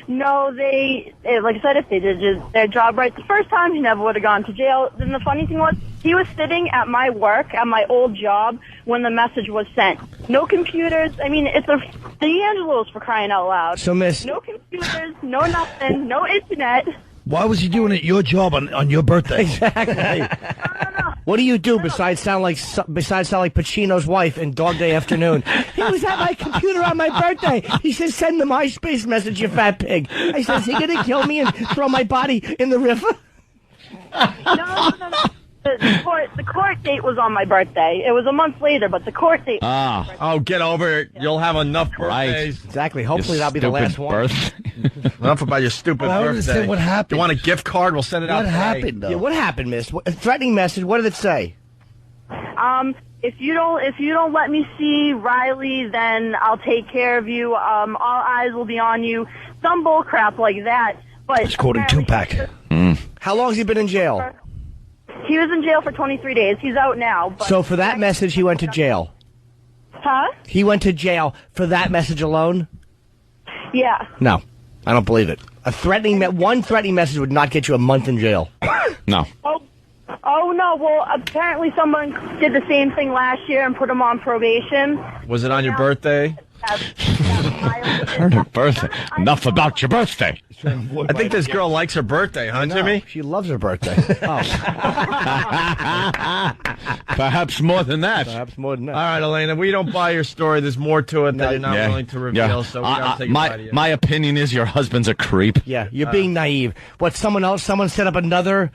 No, like I said, if they did their job right the first time, he never would have gone to jail. Then the funny thing was, he was sitting at my work, at my old job, when the message was sent. No computers. I mean, it's the Angelos, for crying out loud. So, miss. No computers, no nothing, no internet. Why was he doing it at your job on your birthday? Exactly. What do you do besides sound like Pacino's wife in Dog Day Afternoon? He was at my computer on my birthday. He says, "Send the MySpace message, you fat pig." I says, "He gonna kill me and throw my body in the river?" No. The court date was on my birthday. It was a month later, but the court date. Oh, get over it. You'll have enough birthdays. Exactly. Hopefully that'll be the last one. Enough about your stupid birthday. What happened? You want a gift card? We'll send it out. What today. happened, though? Yeah, what happened, miss? A threatening message. What did it say? If you don't let me see Riley, then I'll take care of you. All eyes will be on you. Some bull crap like that. But it's quoting Tupac. How long has he been in jail? He was in jail for 23 days. He's out now. But So for that message, he went to jail. Huh? He went to jail for that message alone? Yeah. No, I don't believe it. One threatening message would not get you a month in jail. No. Oh no. Well, apparently someone did the same thing last year and put him on probation. Was it on your birthday? Her birthday. Enough about your birthday. I think this girl likes her birthday, huh, Jimmy? She loves her birthday. Perhaps more than that. All right, Elena, we don't buy your story. There's more to it that you're not willing to reveal, so we gotta take it by you. My opinion is your husband's a creep. Yeah, you're being naive. What, someone set up another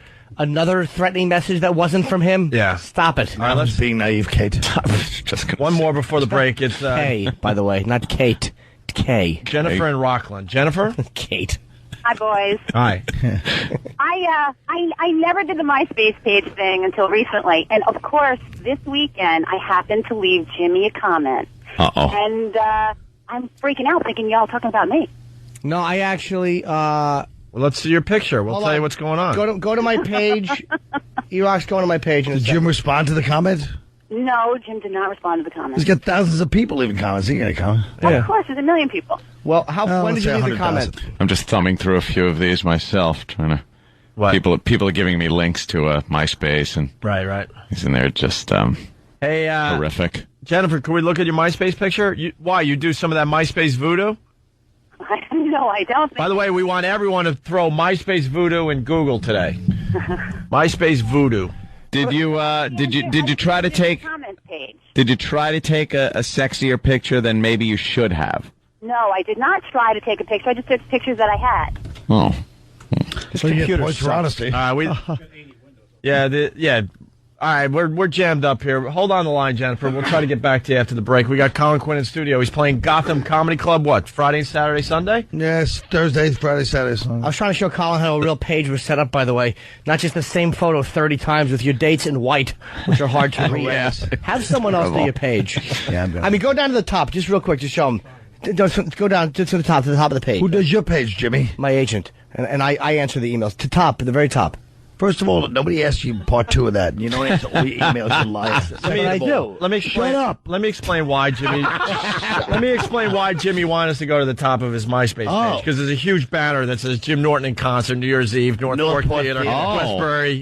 threatening message that wasn't from him? Yeah. Stop it. All right, let's being naive, Kate. One more before the break. It's K, by the way, not Kate. K. Jennifer and Rockland. Jennifer? Kate. Hi, boys. Hi. I never did the MySpace page thing until recently, and of course, this weekend I happened to leave Jimmy a comment. And I'm freaking out, thinking y'all talking about me. No, I actually. Well, let's see your picture. We'll tell you what's going on. Go to my page. E-Rock's going to my page. Did Jim respond to the comment? No, Jim did not respond to the comment. He's got thousands of people leaving comments. He ain't gonna comment. Of course, there's a million people. Well, when did you leave the comment? I'm just thumbing through a few of these myself, trying to. People are giving me links to MySpace, and right. He's in there just hey, horrific. Jennifer, can we look at your MySpace picture? Why you do some of that MySpace voodoo? No, I don't. By the way, we want everyone to throw MySpace voodoo in Google today. MySpace voodoo. Did you try to take? Did you try to take a sexier picture than maybe you should have? No, I did not try to take a picture. I just took pictures that I had. Oh. So you get points for honesty. Yeah. All right, we're jammed up here. Hold on the line, Jennifer. We'll try to get back to you after the break. We got Colin Quinn in studio. He's playing Gotham Comedy Club, what, Friday, Saturday, Sunday? Yes, Thursday, Friday, Saturday, Sunday. I was trying to show Colin how a real page was set up, by the way. Not just the same photo 30 times with your dates in white, which are hard to read. Yes. Have someone else do your page. Yeah, I'm good. I mean, go down to the top, just real quick, just show them. Go down to the top of the page. Who does your page, Jimmy? My agent. And I answer the emails. To the very top. First of all, nobody asked you part two of that. You don't answer all your emails and lies. I do. Let me explain. Shut up. Let me explain why Jimmy. Let me explain why Jimmy wanted us to go to the top of his MySpace page, because there's a huge banner that says Jim Norton in concert, New Year's Eve, Northport Theater, Westbury.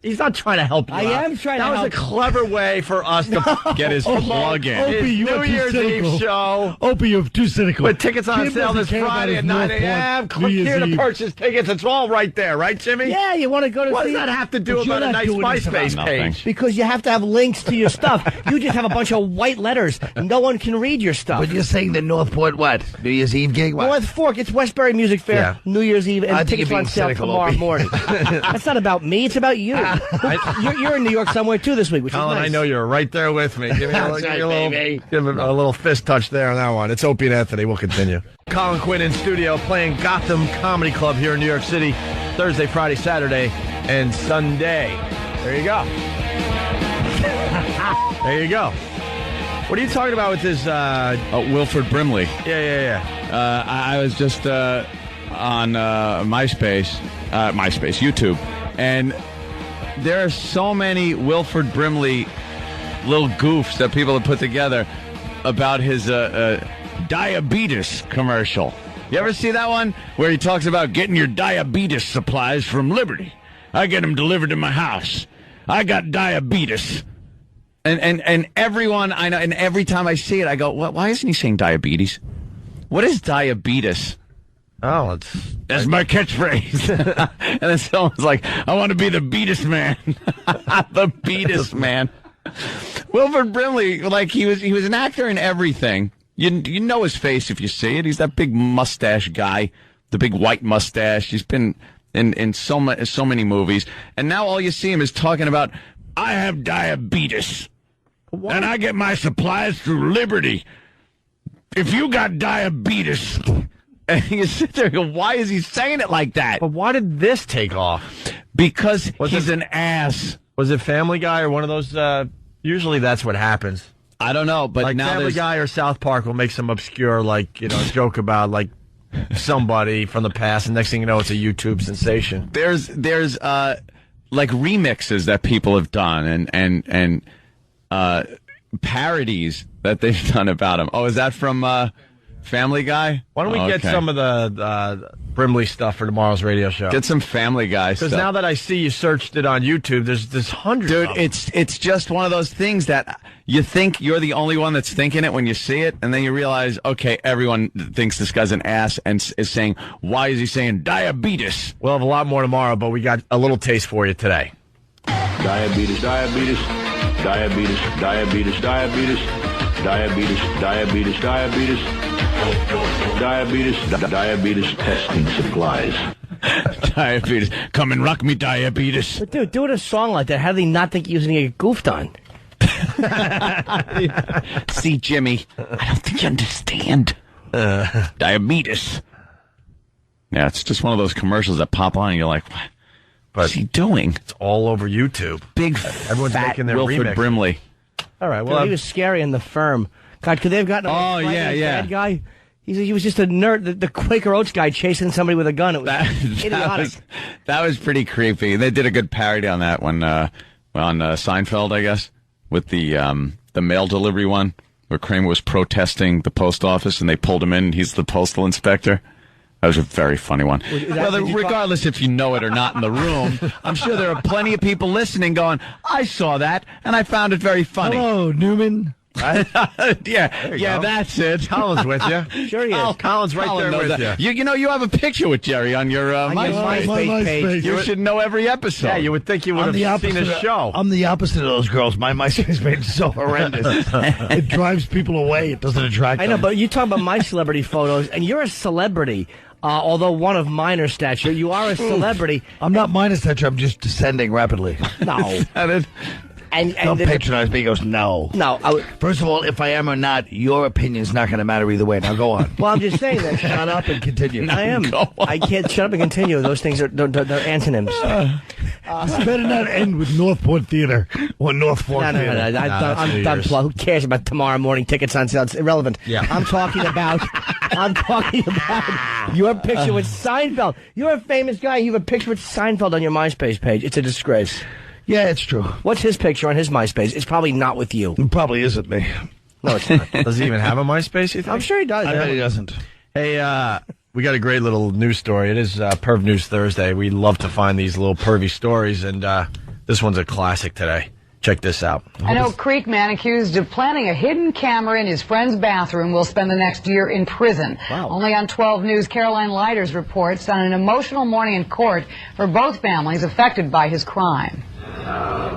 He's not too help you. I am trying to help. That was a clever way for us to get his plug in. Opie, you New Year's Eve show. Opie, you're too cynical. With tickets on sale this Friday at 9 a.m. Click here to purchase tickets. It's all right there, right, Jimmy? Yeah, you want to go to What does feed? that have to do But you're about a not nice doing this about MySpace nothing. page? Because you have to have links to your stuff. You just have a bunch of white letters. No one can read your stuff. But you're saying the Northport what? New Year's Eve gig? What? North Fork, it's Westbury Music Fair, Yeah. New Year's Eve, I and think tickets you're are on being sale cynical, tomorrow Opie. morning. That's not about me, it's about you. You're in New York somewhere, too, this week, which Colin, is nice. I know you're right there with me. Give me That's right, baby. give him a little fist touch there on that one. It's Opie and Anthony. We'll continue. Colin Quinn in studio playing Gotham Comedy Club here in New York City, Thursday, Friday, Saturday, and Sunday. There you go. There you go. What are you talking about with this? Wilford Brimley. Yeah. I was just on YouTube, and there are so many Wilford Brimley little goofs that people have put together about his diabetes commercial. You ever see that one where he talks about getting your diabetes supplies from Liberty? I get them delivered to my house. I got diabetes. And everyone I know, and every time I see it, I go, why isn't he saying diabetes? What is diabetes? Oh, That's my catchphrase. And then someone's like, I want to be the beatus man. The beatus man. Wilford Brimley, like he was an actor in everything. You know his face if you see it. He's that big mustache guy, the big white mustache. He's been in so many movies. And now all you see him is talking about, I have diabetes. And I get my supplies through Liberty. If you got diabetes, and you sit there and go, why is he saying it like that? But why did this take off? Because he's an ass. Was it Family Guy or one of those? Usually that's what happens. I don't know, but like now Family Guy or South Park will make some obscure, joke about somebody from the past, and next thing you know, it's a YouTube sensation. There's like remixes that people have done and parodies that they've done about him. Oh, is that from Family Guy? Why don't we get some of the Brimley stuff for tomorrow's radio show? Get some Family Guy stuff. Because now that I see you searched it on YouTube, there's hundreds. Dude, of them. it's just one of those things that you think you're the only one that's thinking it when you see it, and then you realize, okay, everyone thinks this guy's an ass and is saying, why is he saying diabetes? We'll have a lot more tomorrow, but we got a little taste for you today. Diabetes, diabetes, diabetes, diabetes, diabetes, diabetes, diabetes, diabetes, diabetes testing supplies. Diabetes. Come and rock me, diabetes. But dude, doing a song like that, how do they not think you're using it goofed on? See, Jimmy, I don't think you understand. Diabetes. Yeah, it's just one of those commercials that pop on and you're like, what's he doing? It's all over YouTube. Big Everyone's fat making their Wilford remix. Brimley. All right, Dude, he was scary in The Firm. God, could they have gotten Oh, a yeah. bad guy? He was just a nerd, the Quaker Oats guy chasing somebody with a gun. It was idiotic. That was pretty creepy. They did a good parody on that one, on Seinfeld, I guess, with the mail delivery one, where Kramer was protesting the post office and they pulled him in. He's the postal inspector. That was a very funny one. Well, regardless if you know it or not in the room, I'm sure there are plenty of people listening going, I saw that, and I found it very funny. Hello, Newman. Right? Yeah, that's it. Colin's with you. Sure he is. Colin's right Colin there knows with that. you. You have a picture with Jerry on your MySpace page. You should know every episode. Yeah, you would think you would have seen his show. I'm the opposite of those girls. My MySpace page is so horrendous. It drives people away. It doesn't attract I know, them. but you talk about my celebrity photos, and you're a celebrity. Although one of minor stature, you are a celebrity. I'm not minor stature. I'm just descending rapidly. No. And Don't patronize me. He goes, no. No. First of all, if I am or not, your opinion's not going to matter either way. Now go on. Well, I'm just saying that. Shut up and continue. I am. I can't shut up and continue. Those things are they're antonyms. This better not end with Northport Theater or North Fork Theater. No. I'm done. Who cares about tomorrow morning tickets on sale? It's irrelevant. Yeah. I'm talking about your picture with Seinfeld. You're a famous guy. You have a picture with Seinfeld on your MySpace page. It's a disgrace. Yeah, it's true. What's his picture on his MySpace? It's probably not with you. It probably isn't me. No, it's not. Does he even have a MySpace, you think? I'm sure he does. I bet he doesn't. Hey, we got a great little news story. It is Perv News Thursday. We love to find these little pervy stories, and this one's a classic today. Check this out. An Oak Creek man accused of planting a hidden camera in his friend's bathroom will spend the next year in prison. Wow. Only on 12 News, Caroline Leiders reports on an emotional morning in court for both families affected by his crime.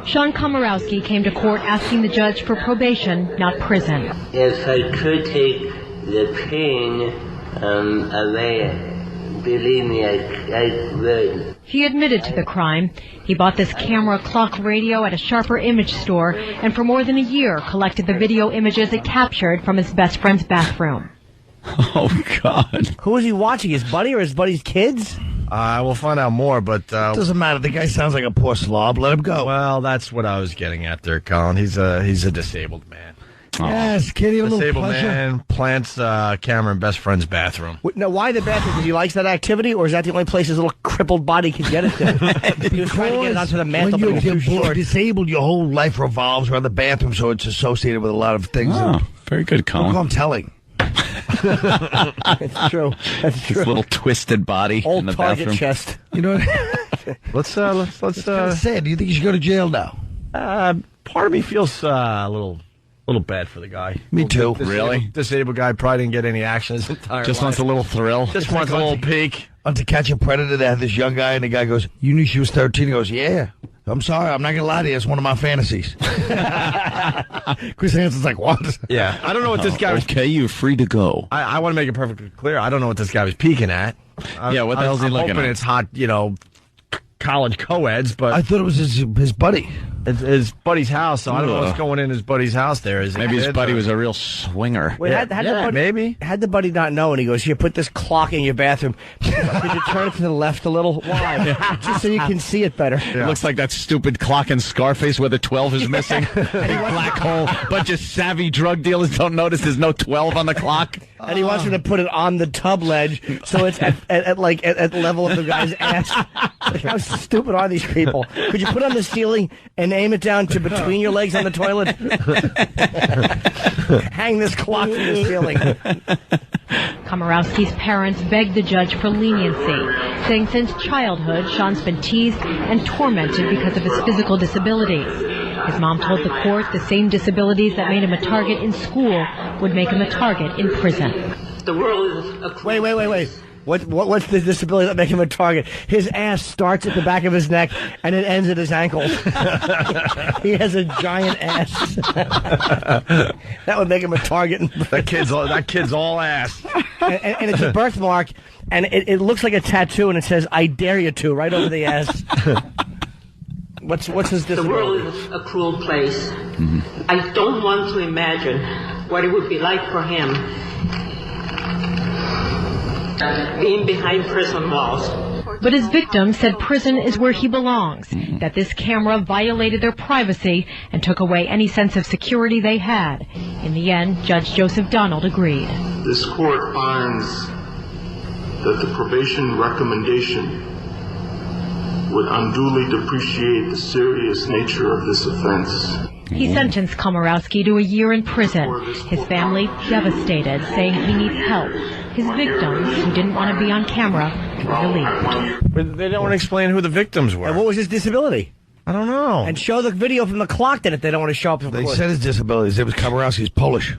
Sean Komorowski came to court asking the judge for probation, not prison. If I could take the pain away, believe me, I would. He admitted to the crime. He bought this camera clock radio at a Sharper Image store and for more than a year collected the video images it captured from his best friend's bathroom. Oh, God. Who is he watching? His buddy or his buddy's kids? We'll find out more, but... doesn't matter. The guy sounds like a poor slob. Let him go. Well, that's what I was getting at there, Colin. He's a disabled man. Yes, can't even Disabled little pleasure. man plants camera in best friend's bathroom. Now, why the bathroom? Because he likes that activity, or is that the only place his little crippled body could get it to? He was trying to get it onto the mantle, but When it you're was too short. disabled, your whole life revolves around the bathroom, so it's associated with a lot of things. Oh, very good, Colin. Look, I'm telling. It's true. That's true. His little twisted body Old in the target bathroom. chest. You know what? Let's Sad. Do you think you should go to jail now? part of me feels a little bad for the guy. Me too. Really? Disabled guy probably didn't get any action his entire Just life. wants a little thrill. Just wants a little peek. On To Catch a Predator, they had this young guy, and the guy goes, "You knew she was 13?" He goes, "Yeah. I'm sorry, I'm not going to lie to you. It's one of my fantasies." Chris Hansen's like, "What?" Yeah. I don't know what this guy was... Okay, you're free to go. I want to make it perfectly clear. I don't know what this guy was peeking at. Yeah, what the hell's he I'm looking hoping at? it's hot, college co-eds, but... I thought it was his buddy. It's his buddy's house, so I don't know what's going in his buddy's house there. Is it Maybe his kids buddy or- was a real swinger. Wait, had the buddy, maybe. Had the buddy not know, and he goes, "Here, put this clock in your bathroom. Could you turn it to the left a little? Why? Just so you can see it better." It looks like that stupid clock in Scarface where the 12 is missing. Big black hole. Bunch of savvy drug dealers don't notice there's no 12 on the clock. And he wants him to put it on the tub ledge, so it's at the level of the guy's ass. Like, how stupid are these people? Could you put it on the ceiling and aim it down to between your legs on the toilet? Hang this clock from the ceiling. Komorowski's parents begged the judge for leniency, saying since childhood, Sean's been teased and tormented because of his physical disabilities. His mom told the court the same disabilities that made him a target in school would make him a target in prison. The world is a Wait. What's the disability that makes him a target? His ass starts at the back of his neck and it ends at his ankles. He has a giant ass. That would make him a target. That kid's all ass. And it's a birthmark, and it looks like a tattoo, and it says "I dare you to" right over the ass. What's his The disability? world is a cruel place. I don't want to imagine what it would be like for him being behind prison walls. But his victim said prison is where he belongs, that this camera violated their privacy and took away any sense of security they had. In the end, Judge Joseph Donald agreed. This court finds that the probation recommendation would unduly depreciate the serious nature of this offense. He sentenced Komorowski to a year in prison, his family devastated, saying he needs help. His victims, who didn't want to be on camera, were relieved. But they don't want to explain who the victims were. And what was his disability? I don't know. And show the video from the clock then if they don't want to show up. They said his disabilities. It was Komorowski's Polish.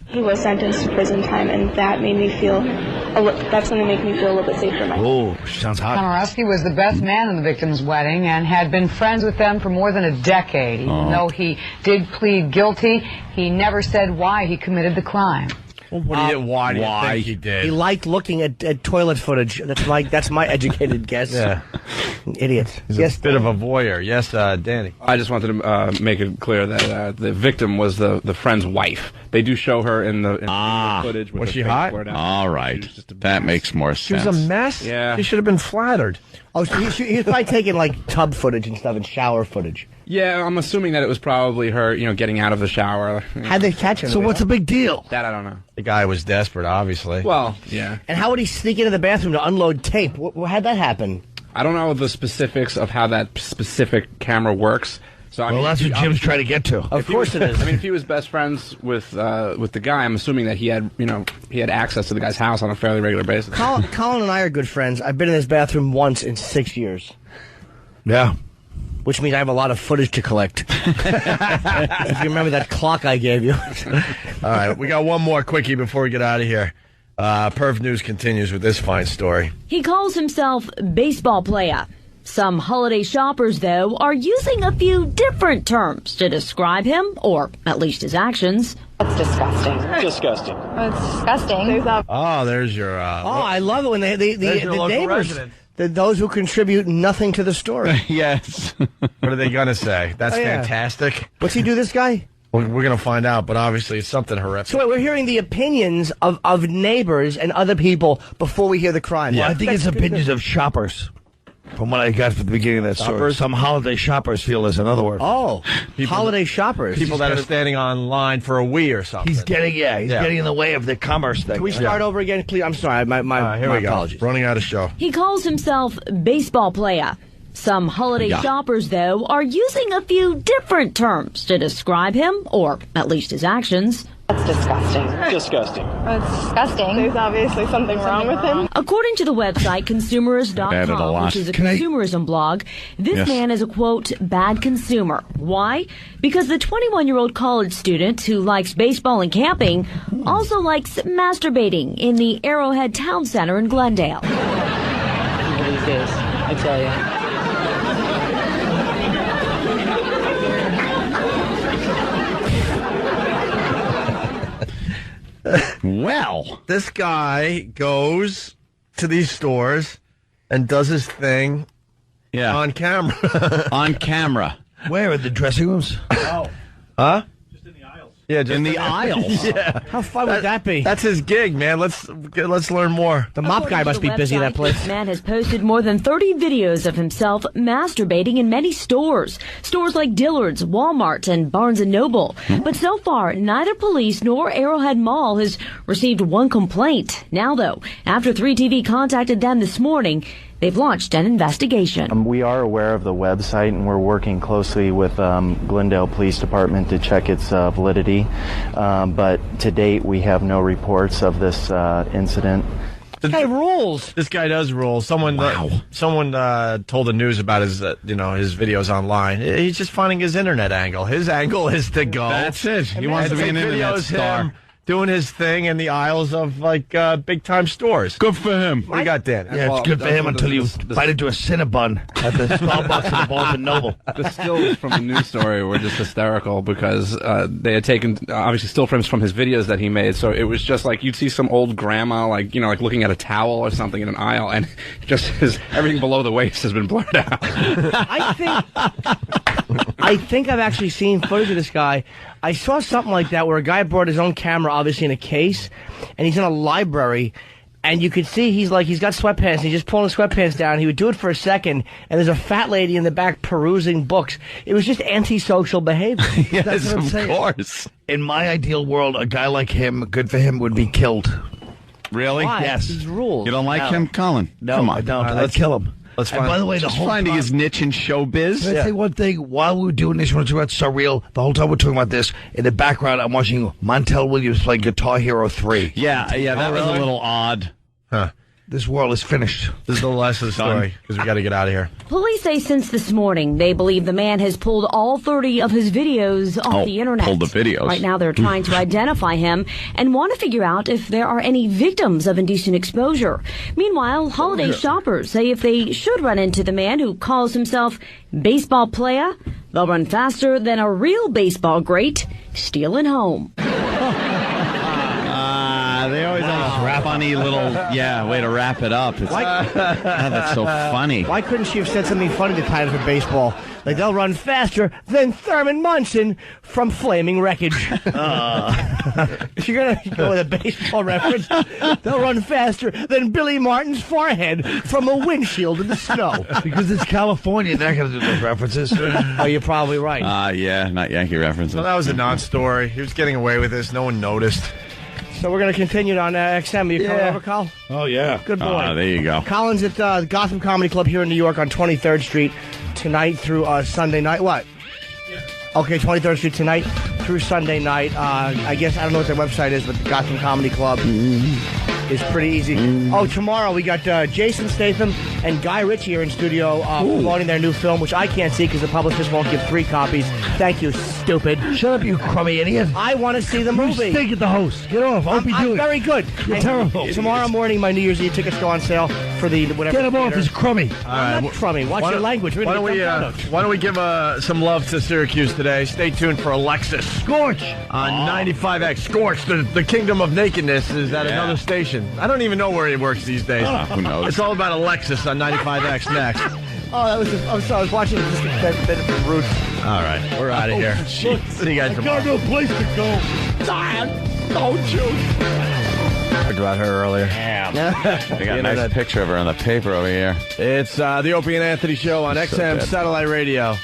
He was sentenced to prison time, and that made me feel. That's going to make me feel a little bit safer. Oh, sounds hot. Komorowski was the best man in the victim's wedding and had been friends with them for more than a decade. Even though he did plead guilty, he never said why he committed the crime. Why do you think he did? He liked looking at toilet footage. That's my educated guess. Yeah. Idiots. He's a bit of a voyeur. Yes, Danny. I just wanted to make it clear that the victim was the friend's wife. They do show her in the footage. With Was her she face hot? blurred out. All right. That makes more She sense. was a mess? Yeah. She should have been flattered. Oh, so he was probably taking like tub footage and stuff and shower footage. Yeah, I'm assuming that it was probably her, getting out of the shower. How'd they catch him? So what's the big deal? That I don't know. The guy was desperate, obviously. Well, yeah. And how would he sneak into the bathroom to unload tape? How'd that happen? I don't know the specifics of how that specific camera works. So I mean, That's what Jim's trying to get to. Of course it is. I mean, if he was best friends with the guy, I'm assuming that he had access to the guy's house on a fairly regular basis. Colin and I are good friends. I've been in his bathroom once in 6 years. Yeah. which means I have a lot of footage to collect. If you remember that clock I gave you. All right, we got one more quickie before we get out of here. Perv News continues with this fine story. He calls himself baseball player. Some holiday shoppers, though, are using a few different terms to describe him, or at least his actions. That's disgusting. Disgusting. It's disgusting. Oh, there's your... I love it when the local neighbors, resident. those who contribute nothing to the story. Yes. What are they going to say? That's yeah. fantastic. What's he do, this guy? We're going to find out, but obviously it's something horrific. So wait, we're hearing the opinions of neighbors and other people before we hear the crime. Well, I think it's opinions of shoppers. From what I got from the beginning of that story. Shoppers? Some holiday shoppers feel there's another word. Oh, holiday shoppers. People that are standing online for a Wii or something. He's getting in the way of the commerce thing. Can we start over again, please? I'm sorry, my Here we go. apologies. Running out of show. He calls himself baseball player. Some holiday shoppers, though, are using a few different terms to describe him, or at least his actions. That's disgusting. Disgusting. It's disgusting. There's obviously something wrong with him. According to the website Added a consumerist.com, lot. which is a consumerism blog, this man is a, quote, bad consumer. Why? Because the 21-year-old college student who likes baseball and camping also likes masturbating in the Arrowhead Town Center in Glendale. These days, I tell you. Well, this guy goes to these stores and does his thing on camera. On camera. Where? In the dressing rooms? Huh? Yeah, just in the aisles. Yeah. How fun would that be? That's his gig, man. Let's learn more. The mop guy must be busy in that place. This man has posted more than 30 videos of himself masturbating in many stores. Stores like Dillard's, Walmart, and Barnes & Noble. But so far, neither police nor Arrowhead Mall has received one complaint. Now, though, after 3TV contacted them this morning, they've launched an investigation. We are aware of the website, and we're working closely with Glendale Police Department to check its validity. But to date, we have no reports of this incident. This guy rules. This guy does rule. Someone told the news about his his videos online. He's just finding his internet angle. His angle is to go. That's it. He wants to be an internet star. Him doing his thing in the aisles of big time stores. Good for him. What do you got, Dan? Yeah, it's good for him until you bite into a Cinnabon at the Starbucks and Barnes & Noble. The stills from the news story were just hysterical because they had taken obviously still frames from his videos that he made. So it was just like you'd see some old grandma like looking at a towel or something in an aisle, and just everything below the waist has been blurred out. I think I've actually seen footage of this guy. I saw something like that where a guy brought his own camera, obviously in a case, and he's in a library, and you could see he's got sweatpants, and he's just pulling the sweatpants down. He would do it for a second, and there's a fat lady in the back perusing books. It was just antisocial behavior. Yes, of course. In my ideal world, a guy like him, good for him, would be killed. Really? Why? Yes. He's ruled. You don't like him, Colin? No, Come on. I don't. I'd kill him. Let's and by the way, just finding his niche in showbiz. Can I say one thing? While we were doing this, when it's about surreal, the whole time we're talking about this, in the background, I'm watching Montel Williams play Guitar Hero 3. Yeah, that was a little odd. Huh. This world is finished. This is the last of the story, because we got to get out of here. Police say since this morning, they believe the man has pulled all 30 of his videos off the internet. Pulled the videos. Right now, they're trying to identify him and want to figure out if there are any victims of indecent exposure. Meanwhile, holiday shoppers say if they should run into the man who calls himself baseball player, they'll run faster than a real baseball great stealing home. They always have a funny little, way to wrap it up. That's so funny. Why couldn't she have said something funny to tie it for baseball? Like, they'll run faster than Thurman Munson from Flaming Wreckage. If you're going to go with a baseball reference, they'll run faster than Billy Martin's forehead from a windshield in the snow. Because it's California, they're not going to do those references. Oh, you're probably right. Not Yankee references. So that was a non-story. He was getting away with this. No one noticed. So we're going to continue on XM. Are you coming over, Col? Oh, yeah. Good boy. There you go. Colin's at Gotham Comedy Club here in New York on 23rd Street tonight through Sunday night. What? Okay, 23rd Street tonight through Sunday night. I guess, I don't know what their website is, but Gotham Comedy Club. is pretty easy. Oh, tomorrow we got Jason Statham and Guy Ritchie are in studio promoting their new film, which I can't see because the publishers won't give 3 copies. Thank you, stupid. Shut up, you crummy idiot. I want to see the movie. You stink at the host. Get off. Opie, do it. I'm very good. You're terrible. Tomorrow morning, my New Year's Eve tickets go on sale for the whatever. Get him off. He's crummy. I'm not crummy. Watch your language. Why don't we give some love to Syracuse today? Stay tuned for Alexis Scorch on 95X. Scorch, the Kingdom of Nakedness, is at another station. I don't even know where he works these days. Who knows? It's all about Alexis on 95X next. Oh, that was just, I'm sorry. I was watching just a bit of Roots. All right, we're out of here. See you guys tomorrow. I got no place to go. Dad, don't you? Talked about her earlier. They got a nice picture of her on the paper over here. It's the Opie and Anthony show on XM good. Satellite Radio.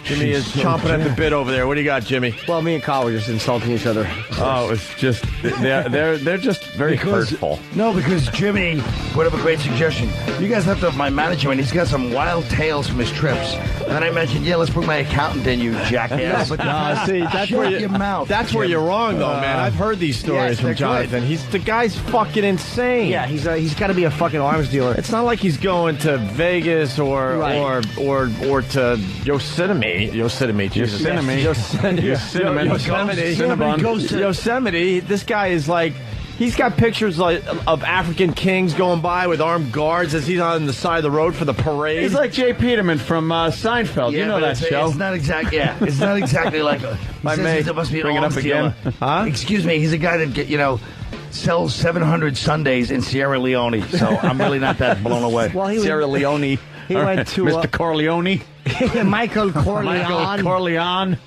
Jimmy is chomping at the bit over there. What do you got, Jimmy? Well, me and Colin were just insulting each other. Oh, it's just they're just very hurtful. No, because Jimmy would have a great suggestion. You guys have to have my manager, and he's got some wild tales from his trips. And then I mentioned, let's bring my accountant in, you jackass. No, see, that's where your mouth. That's where you're wrong, though, man. I've heard these stories from Jonathan. The guy's fucking insane. Yeah, he's got to be a fucking arms dealer. It's not like he's going to Vegas or to Yosemite. Yosemite. This guy is like, he's got pictures of African kings going by with armed guards as he's on the side of the road for the parade. He's like Jay Peterman from Seinfeld. Yeah, you know that show. It's not exactly. Yeah, it's not exactly like. My mate, there must be bring it up again. Huh? Excuse me. He's a guy that sells 700 Sundays in Sierra Leone. So I'm really not that blown away. Well, Sierra Leone. He went to Mr. Corleone. Michael Corleone. Michael Corleone.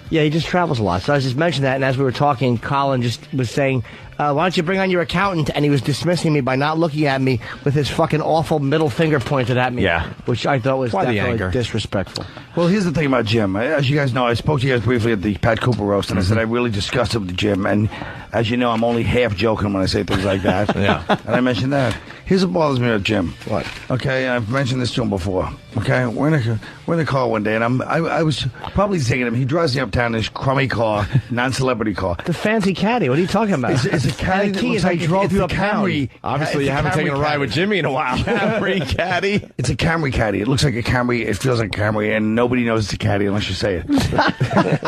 He just travels a lot. So I was just mentioning that, and as we were talking, Colin just was saying, why don't you bring on your accountant? And he was dismissing me by not looking at me with his fucking awful middle finger pointed at me. Yeah. Which I thought was Why the definitely anger? disrespectful. Well, here's the thing about Jim. As you guys know, I spoke to you guys briefly at the Pat Cooper roast, and I said I really discussed it with Jim. And as you know, I'm only half joking when I say things like that. Yeah. And I mentioned that. Here's what bothers me about Jim. What? Okay, I've mentioned this to him before. Okay, we're in a car one day, and I was probably thinking him. He drives me uptown in his crummy car, non-celebrity car. The fancy caddy. What are you talking about? It's a caddy. The key is I drove you uptown. Obviously, you haven't taken a ride with Jimmy in a while. Camry caddy. It's a Camry caddy. It looks like a Camry. It feels like a Camry, and nobody knows it's a caddy unless you say it.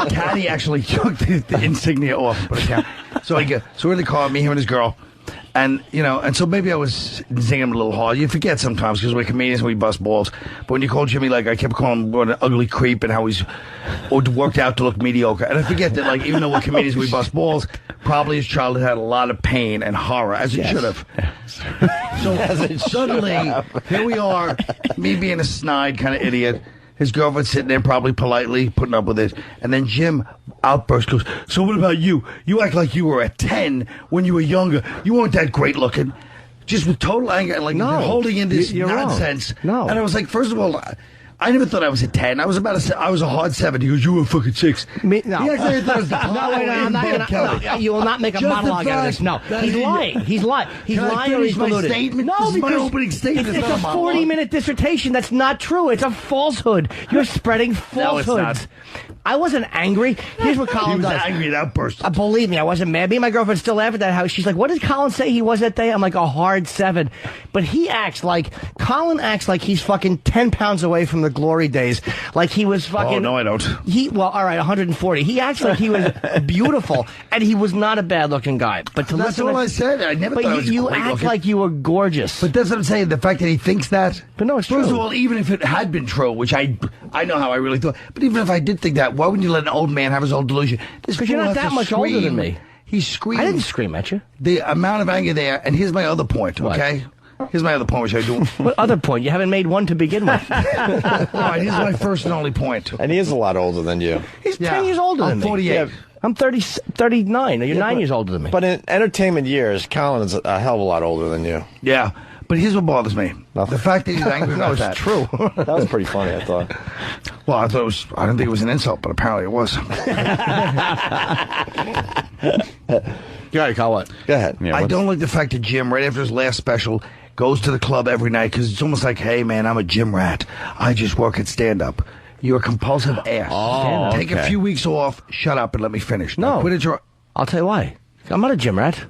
Caddy actually took the insignia off. So we're in the car, me, him, and his girl. And, so maybe I was singing him a little hard. You forget sometimes because we're comedians and we bust balls. But when you call Jimmy, I kept calling him an ugly creep and how he's worked out to look mediocre. And I forget that, even though we're comedians, we bust balls, probably his childhood had a lot of pain and horror, as it should have. So suddenly, here we are, me being a snide kind of idiot. His girlfriend sitting there probably politely putting up with it. And then Jim outbursts, goes, so what about you? You act like you were at 10 when you were younger. You weren't that great looking. Just with total anger and holding in this nonsense. Wrong. No. And I was like, first of all, I never thought I was a 10. I was a hard 7. He goes, you were fucking 6. No. He actually thought I was the I'm not gonna, you will not make a monologue out of this. No. He's lying. He's lying. He's lying or he's deluded. Statement? No, this is my opening statement. It's a 40-minute dissertation. That's not true. It's a falsehood. You're spreading falsehoods. No, it's not. I wasn't angry. Here's what Colin does. He was angry at outburst. Believe me, I wasn't mad. Me and my girlfriend still laugh at that house. She's like, what did Colin say he was that day? I'm like, a hard 7. But Colin acts like he's fucking 10 pounds away from the glory days. Like he was fucking... Oh, no, I don't. All right, 140. He acts like he was beautiful, and he was not a bad-looking guy. But that's all I said. I never thought I was you act like you were gorgeous. But that's what I'm saying. The fact that he thinks that... But no, it's true. First of all, even if it had been true, which I know how I really thought, but even if I did think that, why wouldn't you let an old man have his old delusion? Because you're not that much older than me. He screamed. I didn't scream at you. The amount of anger there, and here's my other point, okay? Here's my other point, which I do. What other point? You haven't made one to begin with. All right, here's my first and only point. And he is a lot older than you. He's 10 years older than me. I'm 48. Yeah. I'm 39. You're 9 years older than me. But in entertainment years, Colin is a hell of a lot older than you. Yeah. But here's what bothers me. The fact that he's angry about that. It's true. That was pretty funny, I thought. Well, I didn't think it was an insult, but apparently it was. Go ahead, Colin. Go ahead. Yeah, I don't like the fact that Jim, right after his last special, goes to the club every night because it's almost like, hey, man, I'm a gym rat. I just work at stand-up. You're a compulsive ass. Oh, Take a few weeks off, shut up, and let me finish. No. Now, quit it. I'll tell you why. I'm not a gym rat.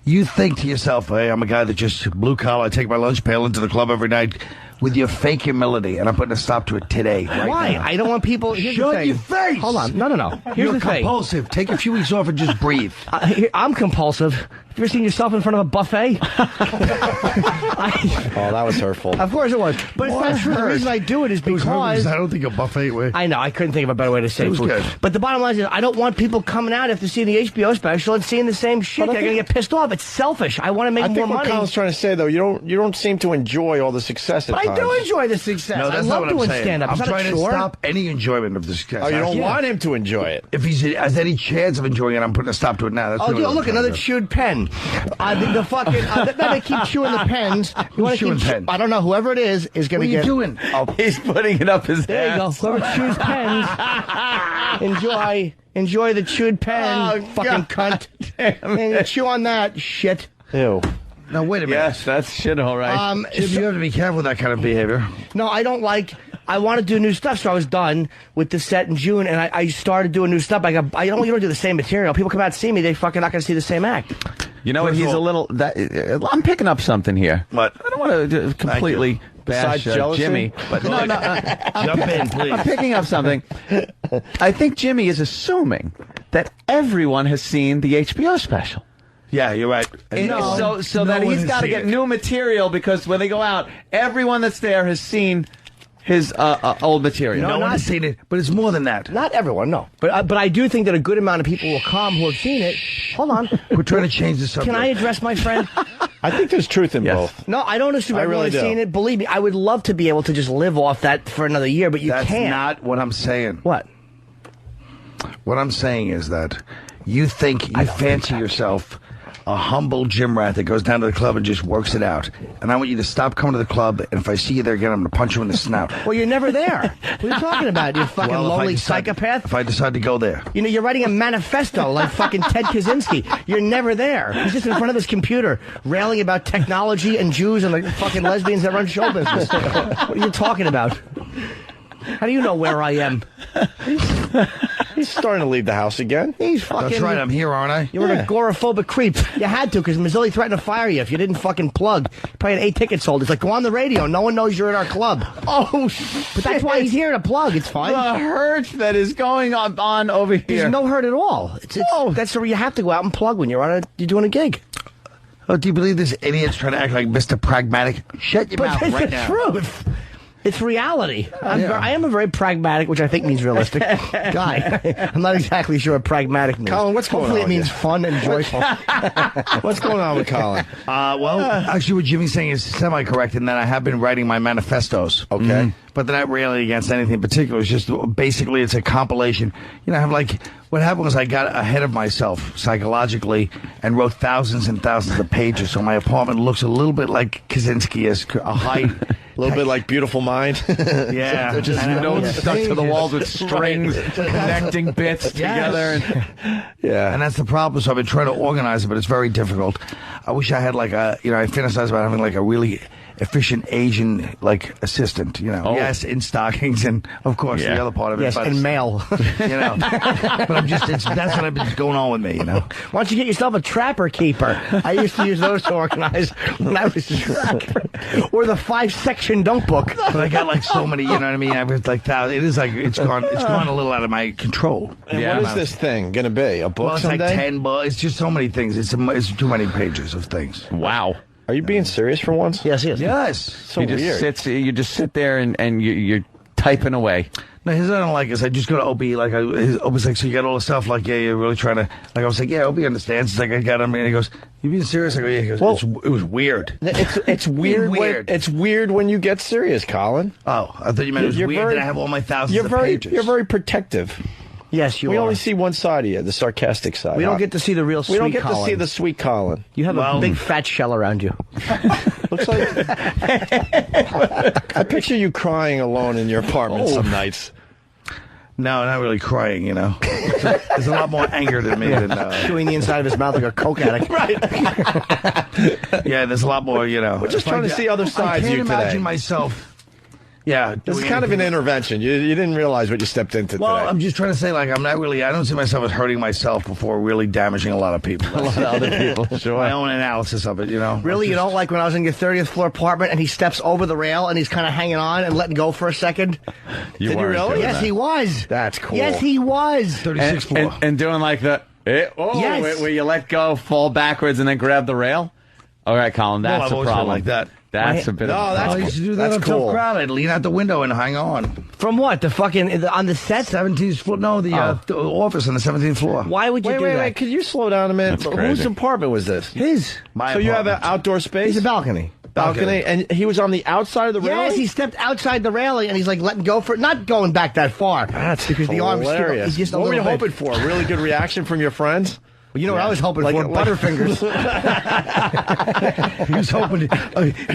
You think to yourself, hey, I'm a guy that just blue collar, I take my lunch pail into the club every night with your fake humility, and I'm putting a stop to it today. Right Why? now. I don't want people. Here's the Shut thing. your face! Hold on. No. Here's You're the thing. compulsive. Take a few weeks off and just breathe. I'm compulsive. Have you ever seen yourself in front of a buffet? Oh, that was hurtful. Of course it was. But it's not true. The reason I do it is because... I don't think a buffet way. I know. I couldn't think of a better way to say It was food. good. But the bottom line is I don't want people coming out after seeing the HBO special and seeing the same shit. They're going to get pissed off. It's selfish. I want to make I more think what money. Colin's trying to say, though, you don't seem to enjoy all the success at But I times. do enjoy the success. No, that's I not love what I'm doing saying. stand-up. I'm Is that a trying to chore? stop any enjoyment of the success. Oh, you don't Yeah. want him to enjoy it. If he has any chance of enjoying it, I'm putting a stop to it now. That's Oh, really dude, what I'm look, trying another to do. chewed pen. The fucking... then they keep chewing the pens. You want to Chewing keep... pen? I don't know. Whoever it is going What to are you get... doing? Oh, He's putting it up his there you go. ass. Whoever chews pens, enjoy the chewed pen, fucking cunt. And chew on that shit. Ew. Now, wait a minute. Yes, that's shit, all right. Jim, you have to be careful with that kind of behavior. No, I don't like... I want to do new stuff, so I was done with the set in June, and I started doing new stuff. You don't do the same material. People come out and see me, they fucking not going to see the same act. You know what? He's a little. I'm picking up something here. What? I don't want to completely bash Besides jealousy? Jimmy, but no. Jump in, please. I'm picking up something. I think Jimmy is assuming that everyone has seen the HBO special. Yeah, you're right. So that he's got to get new material because when they go out, everyone that's there has seen his old material. No one has seen it, but it's more than that. Not everyone, no. But I do think that a good amount of people will come who have seen it. Hold on. We're trying to change the subject. Can I address my friend? I think there's truth in both. No, I don't assume I everyone really has do. seen it. Believe me, I would love to be able to just live off that for another year, but you That's can't. not what I'm saying. What? What I'm saying is that you think you fancy yourself a humble gym rat that goes down to the club and just works it out. And I want you to stop coming to the club, and if I see you there again, I'm going to punch you in the snout. Well, you're never there. What are you talking about, you fucking Well, if I lonely decide- psychopath? If I decide to go there. You know, you're writing a manifesto like fucking Ted Kaczynski. You're never there. He's just in front of his computer railing about technology and Jews and the fucking lesbians that run show business. What are you talking about? How do you know where I am? He's starting to leave the house again. He's fucking... That's right, I'm here, aren't I? You were an agoraphobic creep. You had to, because Mazzilli threatened to fire you if you didn't fucking plug. You probably had 8 tickets sold. It's like, go on the radio. No one knows you're at our club. Oh, But that's why he's here to plug. It's fine. The hurt that is going on over here. There's no hurt at all. That's where you have to go out and plug when you're doing a gig. Oh, do you believe this idiot's trying to act like Mr. Pragmatic? Shut your mouth But it's right the now. truth. It's reality. I am a very pragmatic, which I think means realistic guy. I'm not exactly sure what pragmatic means. Colin, what's going Hopefully on it means here? fun and joyful. What's going on with Colin? Actually, what Jimmy's saying is semi-correct in that I have been writing my manifestos. Okay. But they're not really against anything in particular. It's just basically it's a compilation. You know, I have like, what happened was I got ahead of myself psychologically and wrote thousands and thousands of pages. So my apartment looks a little bit like Kaczynski-esque, a high... A little bit like Beautiful Mind. Yeah. Just notes stuck to the walls with strings, connecting bits together. Yeah. And that's the problem. So I've been trying to organize it, but it's very difficult. I wish I had like I fantasize about having like a really efficient Asian like assistant, yes, in stockings and of course the other part of it. Yes, but and mail. but I'm just, that's what I've been going on with me, Why don't you get yourself a trapper keeper? I used to use those to organize when I was a trapper. Or the 5-section notebook. But I got like so many, you know what I mean? I was like thousands. It is like, it's gone a little out of my control. And what is this thing going to be? A book Well, it's someday? like 10 books. It's just so many things. It's too many pages of things. Wow. Are you being serious for once? Yes, yes. Yes. So You just weird. you just sit there and you're typing away. No, his I don't like is I just go to Opie, like, Opie's like, so you got all the stuff, like, yeah, you're really trying to, like, I was like, yeah, Opie understands. It's like, I got him, and he goes, you being serious? I go, yeah, he goes, Well, it was weird. It's weird. It's weird when you get serious, Colin. Oh, I thought you meant it was weird that I have all my thousands of pages. You're very protective. Yes, you We are. only see one side of you, the sarcastic side. We don't get to see the real sweet We don't get Colin. to see the sweet Colin. You have a big fat shell around you. Looks like I picture you crying alone in your apartment some nights. No, not really crying, There's a lot more anger than me than... Chewing the inside of his mouth like a coke addict. Right. Yeah, there's a lot more, We're just trying to see other sides I of you can't today. imagine myself Yeah. This is kind of an intervention. You didn't realize what you stepped into Well, today. I'm just trying to say, like, I don't see myself as hurting myself before really damaging a lot of people. A lot of other people, sure. My own analysis of it, you know. Really, you don't like when I was in your 30th floor apartment and he steps over the rail and he's kind of hanging on and letting go for a second? You Did you weren't really? doing Yes, that. he was. That's cool. Yes, he was. 36th floor. And doing like the, Yes. where you let go, fall backwards, and then grab the rail? All right, Colin, Well, that's I've a always been problem. like that. That's a bit of a I problem. used to do that That's on cool. Tough Crowd. I'd lean out the window and hang on. From what? The fucking, on the set? 17th floor. No, the office on the 17th floor. Why would you Wait, do wait, that? wait. Could you slow down a minute? That's crazy. Whose apartment was this? His. My So you have an apartment. outdoor space? It's a balcony. balcony, and he was on the outside of the railing? Yes, he stepped outside the railing and he's like letting go for not going back that far. That's because the arms hilarious. is just a What were you little bit. hoping for? A really good reaction from your friends? Well, you know what I was hoping for? Butterfingers. he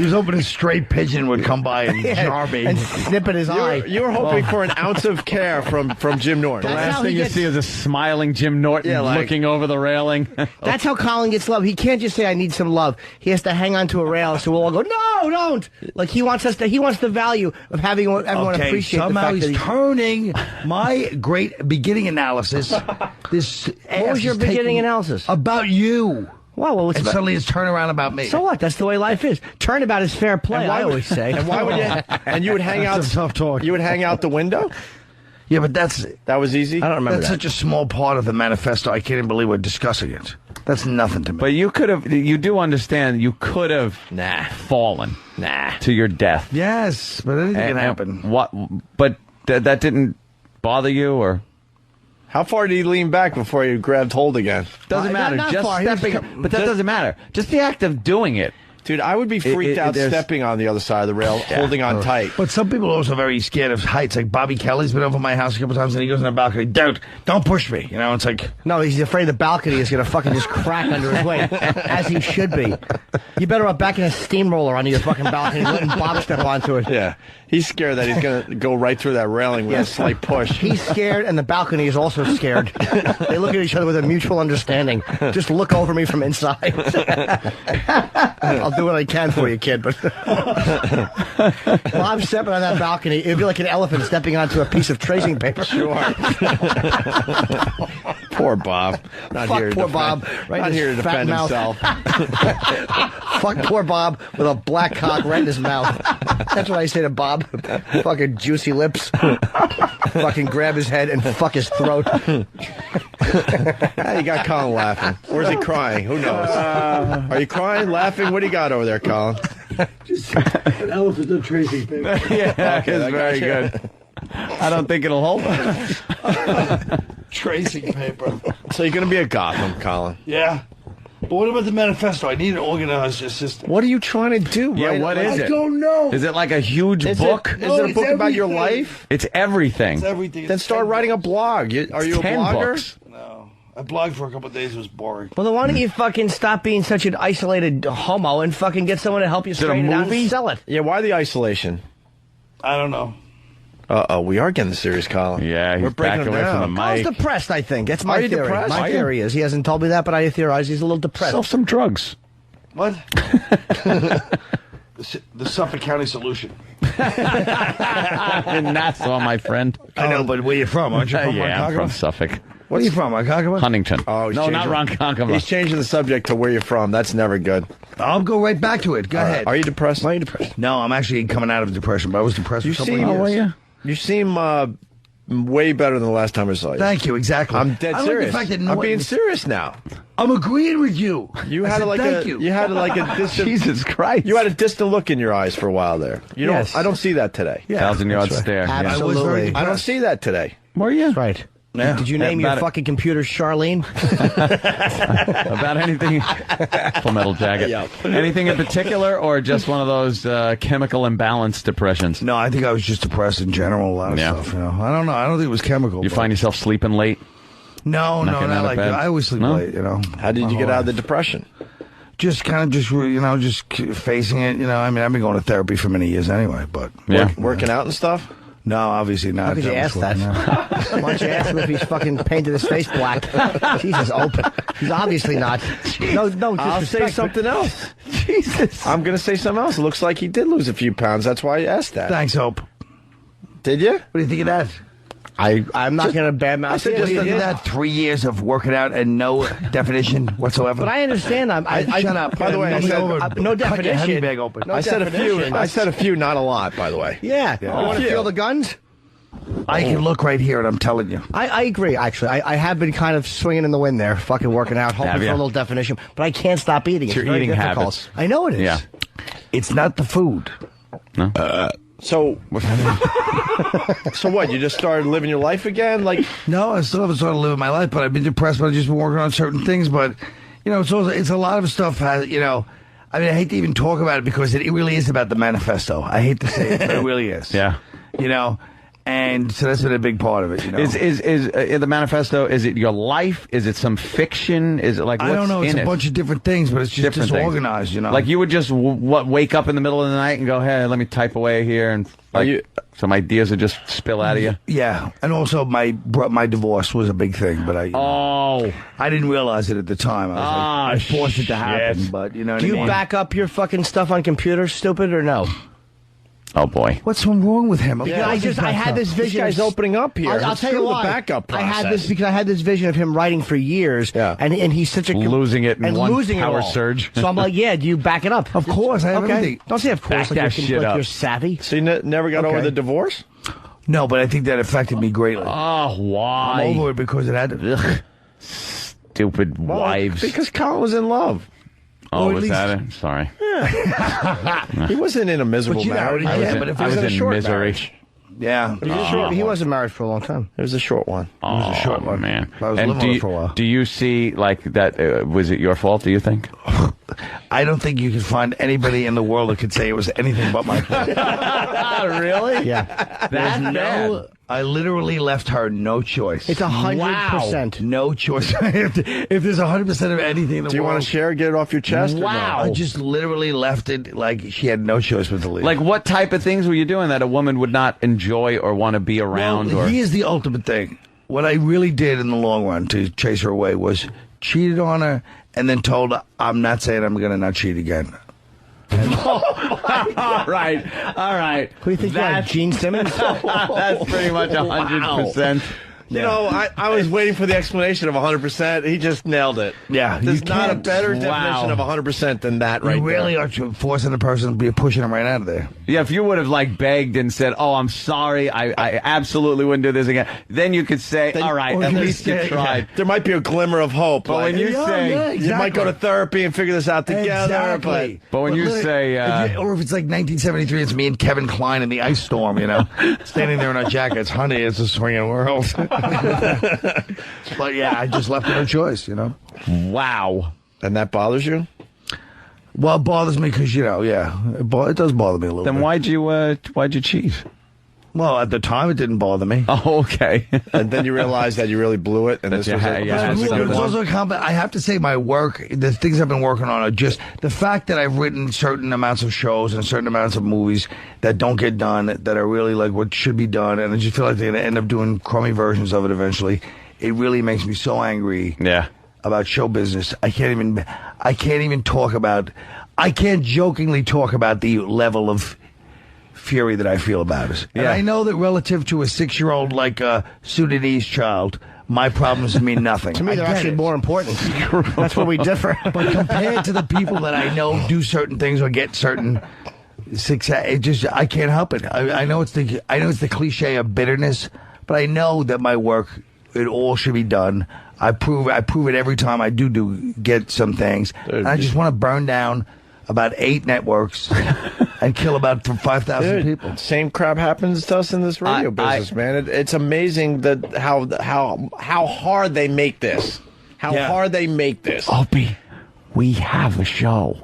was hoping a stray pigeon would come by and jar me and snip at his eye. You were hoping for an ounce of care from Jim Norton. The last thing you see is a smiling Jim Norton looking over the railing. That's how Colin gets love. He can't just say, I need some love. He has to hang on to a rail, so we'll all go, no, don't. Like, he wants the value of having everyone appreciate the somehow fact that he's turning my great beginning analysis. What was your beginning analysis? About you. Well, and suddenly it's turn around about me. So what? That's the way life is. Turnabout is fair play, I always say. And why would you? And you would hang out. That's tough talk. You would hang out the window. Yeah, but that was easy. I don't remember That's such a small part of the manifesto. I can't even believe we're discussing it. That's nothing to me. But you could have. You do understand. You could have fallen to your death. Yes, but anything can happen. What? But that didn't bother you, or? How far did he lean back before he grabbed hold again? Doesn't matter. Just stepping. But that doesn't matter. Just the act of doing it. Dude, I would be freaked out stepping on the other side of the rail, holding on tight. But some people are also very scared of heights. Like Bobby Kelly's been over my house a couple times, and he goes on the balcony. Don't push me. You know, it's like no, he's afraid the balcony is going to fucking just crack under his weight, as he should be. You better up back in a steamroller onto your fucking balcony, letting Bob step onto it. Yeah, he's scared that he's going to go right through that railing with a slight push. He's scared, and the balcony is also scared. They look at each other with a mutual understanding. Just look over me from inside. I'll do what I can for you, kid, but Bob stepping on that balcony, it'd be like an elephant stepping onto a piece of tracing paper. Sure. Poor Bob. Not Fuck here to poor defend, Bob. Right not in his here to fat defend mouth. himself. Fuck poor Bob with a black cock right in his mouth. That's what I say to Bob. Fucking juicy lips. Fucking grab his head and fuck his throat. You got Colin laughing. Or is he crying? Who knows? Are you crying, laughing? What do you got over there, Colin? Just an elephant of tracing paper. Yeah, Okay, it's I very got good. I don't think it'll hold. Tracing paper. So you're going to be a Gotham, Colin. Yeah. But what about the manifesto? I need an organized system. What are you trying to do? Yeah, right? what is it? I don't know. Is it like a huge book? Is it a book about your life? It's everything. It's everything. Then start writing a blog. Are you a 10 blogger? books. No. I blogged for a couple of days. It was boring. Well, then why don't you fucking stop being such an isolated homo and fucking get someone to help you Is it a straighten it out movie? and sell it? Yeah, why the isolation? I don't know. Uh-oh, we are getting serious, Colin. Yeah, he's We're breaking back him away down. from the Colin's mic. depressed, I think. That's my Are you theory. depressed? My Are you? theory is he hasn't told me that, but I theorize he's a little depressed. Self some drugs. What? the Suffolk County solution. In Nassau, my friend. I know, but where you from? Aren't you from Yeah, I'm Ronkonkoma? from Suffolk. Where are you from, Ronkonkoma? Huntington. Oh, he's no, not changing- Ronkonkoma. He's changing the subject to where you're from. That's never good. I'll go right back to it. Go ahead. Are you depressed? Why are you depressed? No, I'm actually coming out of depression, but I was depressed for a couple of years. You seem way better than the last time I saw you. Thank you, exactly. I'm dead I like the serious. fact that I'm being serious now. I'm agreeing with you. You I had said, like thank a you. you had like a distant Jesus Christ. You had a distant look in your eyes for a while there. You don't. Yes. I don't see that today. Yeah, 1,000-yard that's right. stare. Yeah. I was very Absolutely. depressed. I don't see that today. Were you? Right. Yeah. Did you name your About it. fucking computer Charlene? About anything? Full Metal Jacket. Yeah. Anything in particular, or just one of those chemical imbalance depressions? No, I think I was just depressed in general. A lot of stuff. You know, I don't know. I don't think it was chemical. You but- find yourself sleeping late? No, Knocking not out of like bed? that. I always sleep No? late. You know. How did My you get whole out of the life. depression? Just kind of just facing it. You know, I mean, I've been going to therapy for many years anyway, but Yeah. Working out and stuff. no, obviously not. How could you ask that? Why don't you ask him if he's fucking painted his face black? Jesus, open. He's obviously not. No, I'll say disrespect, something else. Jesus. I'm going to say something else. It looks like he did lose a few pounds. That's why I asked that. Thanks, Hope. Did you? What do you think of that? I'm not going to badmouth. I said just look at that 3 years of working out and no definition whatsoever. But I understand. Shut up. By the way, I said no cut your heavy definition. bag open. No I said a few. definition. I said a few, not a lot. By the way. Yeah. You want to feel the guns? I can look right here, and I'm telling you. I agree, actually. I have been kind of swinging in the wind there, fucking working out, hoping for a little definition, but I can't stop eating. It's your very eating difficult. habits. I know it is. Yeah. It's not the food. No? So what? You just started living your life again? Like, no, I still haven't started living my life, but I've been depressed. But I've just been working on certain things. But it's a lot of stuff. I hate to even talk about it because it really is about the manifesto. I hate to say it, but it really is. Yeah. And so that's been a big part of it. Is the manifesto? Is it your life? Is it some fiction? Is it like what's I don't know. It's in a bunch of different things, but it's just Different things. disorganized. Like you would just wake up in the middle of the night and go, "Hey, let me type away here," and some ideas would just spill out of you. Yeah, and also my divorce was a big thing, but I didn't realize it at the time. I forced it to happen, but you know. Do you back up your fucking stuff on computers, stupid, or no? Oh boy, what's wrong with him? Because I had this vision. This guy's opening up here. I'll tell you why. The backup process. I had this because I had this vision of him writing for years, and he's such a losing it in one losing power it all. surge. So I'm like, yeah, do you back it up? Of course, I have everything. Don't say of course. Back that shit up. You're savvy. So you never got over the divorce? No, but I think that affected me greatly. Oh, why? I'm over it because it had to. Stupid wives. Because Colin was in love. Oh, was that it? Sorry. He wasn't in a miserable marriage. I was in misery. Marriage. Yeah. He wasn't married for a long time. It was a short one. Oh, it was a short one, man. I was living with it for a while. Do you see like that? Was it your fault? Do you think? I don't think you can find anybody in the world that could say it was anything but my fault. Really? Yeah. That's bad. I literally left her no choice. It's 100%. No choice. If there's 100% of anything in the world. Do you want to share? Get it off your chest? Wow. Or no? I just literally left it like she had no choice but to leave. Like what type of things were you doing that a woman would not enjoy or want to be around? Well, or here's the ultimate thing. What I really did in the long run to chase her away was cheated on her and then told her, I'm not saying I'm going to not cheat again. All right. Who do you think you are, Gene Simmons? That's pretty much 100%. You know, I was waiting for the explanation of 100%. He just nailed it. Yeah. There's you not a can't. better definition of 100% than that right You really there. are forcing a person to be pushing them right out of there. Yeah, if you would have like begged and said, "Oh, I'm sorry, I absolutely wouldn't do this again," then you could say, "All right, at least you tried." There might be a glimmer of hope. But when you say you might go to therapy and figure this out together, Exactly. But when you say, or if it's like 1973, it's me and Kevin Kline in the ice storm, standing there in our jackets. Honey, it's a swinging world. But yeah, I just left her no choice, Wow. And that bothers you? Well, it bothers me because, it does bother me a little bit. Then why'd you cheat? Well, at the time, it didn't bother me. Oh, okay. And then you realize that you really blew it, and this was It's also a compliment. I have to say, my work, the things I've been working on are just the fact that I've written certain amounts of shows and certain amounts of movies that don't get done, that are really like what should be done, and I just feel like they're going to end up doing crummy versions of it eventually. It really makes me so angry. Yeah. About show business. I can't jokingly talk about the level of fury that I feel about it. And I know that relative to a 6-year-old like a Sudanese child, my problems mean nothing. To me, they're actually more important. That's where we differ. But compared to the people that I know do certain things or get certain success, I can't help it. I know it's the cliche of bitterness, but I know that my work, it all should be done. I prove it every time I do get some things. And I just want to burn down about 8 networks and kill about 5,000 people. Same crap happens to us in this radio business, man. It's amazing that how hard they make this. Hard they make this. Opie, we have a show.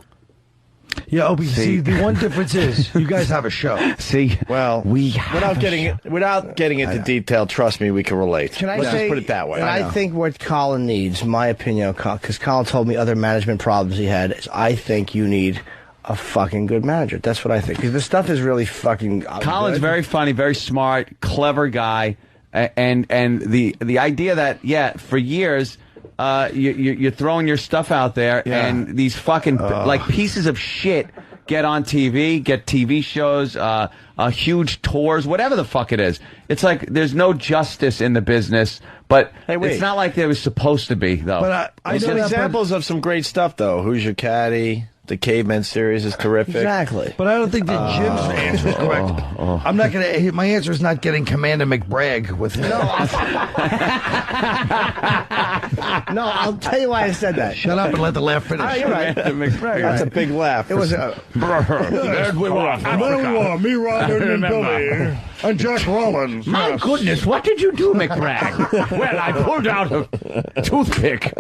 Yeah, Opie, see, the one difference is you guys have a show. See, well, without getting into detail, trust me, we can relate. Let's just put it that way. And I think what Colin needs, my opinion, because Colin told me other management problems he had, is I think you need a fucking good manager. That's what I think. Because the stuff is really fucking Colin's good. very funny, very smart, clever guy, and the idea that for years. You're throwing your stuff out there, and these fucking like pieces of shit get on TV, get TV shows, huge tours, whatever the fuck it is. It's like there's no justice in the business, but it's not like there was supposed to be, though. But I know examples of some great stuff, though. Who's Your Caddy? The Caveman series is terrific. Exactly. But I don't think that Jim's answer is correct. I'm not going to. My answer is not getting Commander McBragg with him. No, I'll tell you why I said that. Shut up and let the laugh finish. You're right. That's a big laugh. It was there we were. Me, Robert, and Billy, and Jack Rollins. My goodness, what did you do, McBragg? Well, I pulled out a toothpick.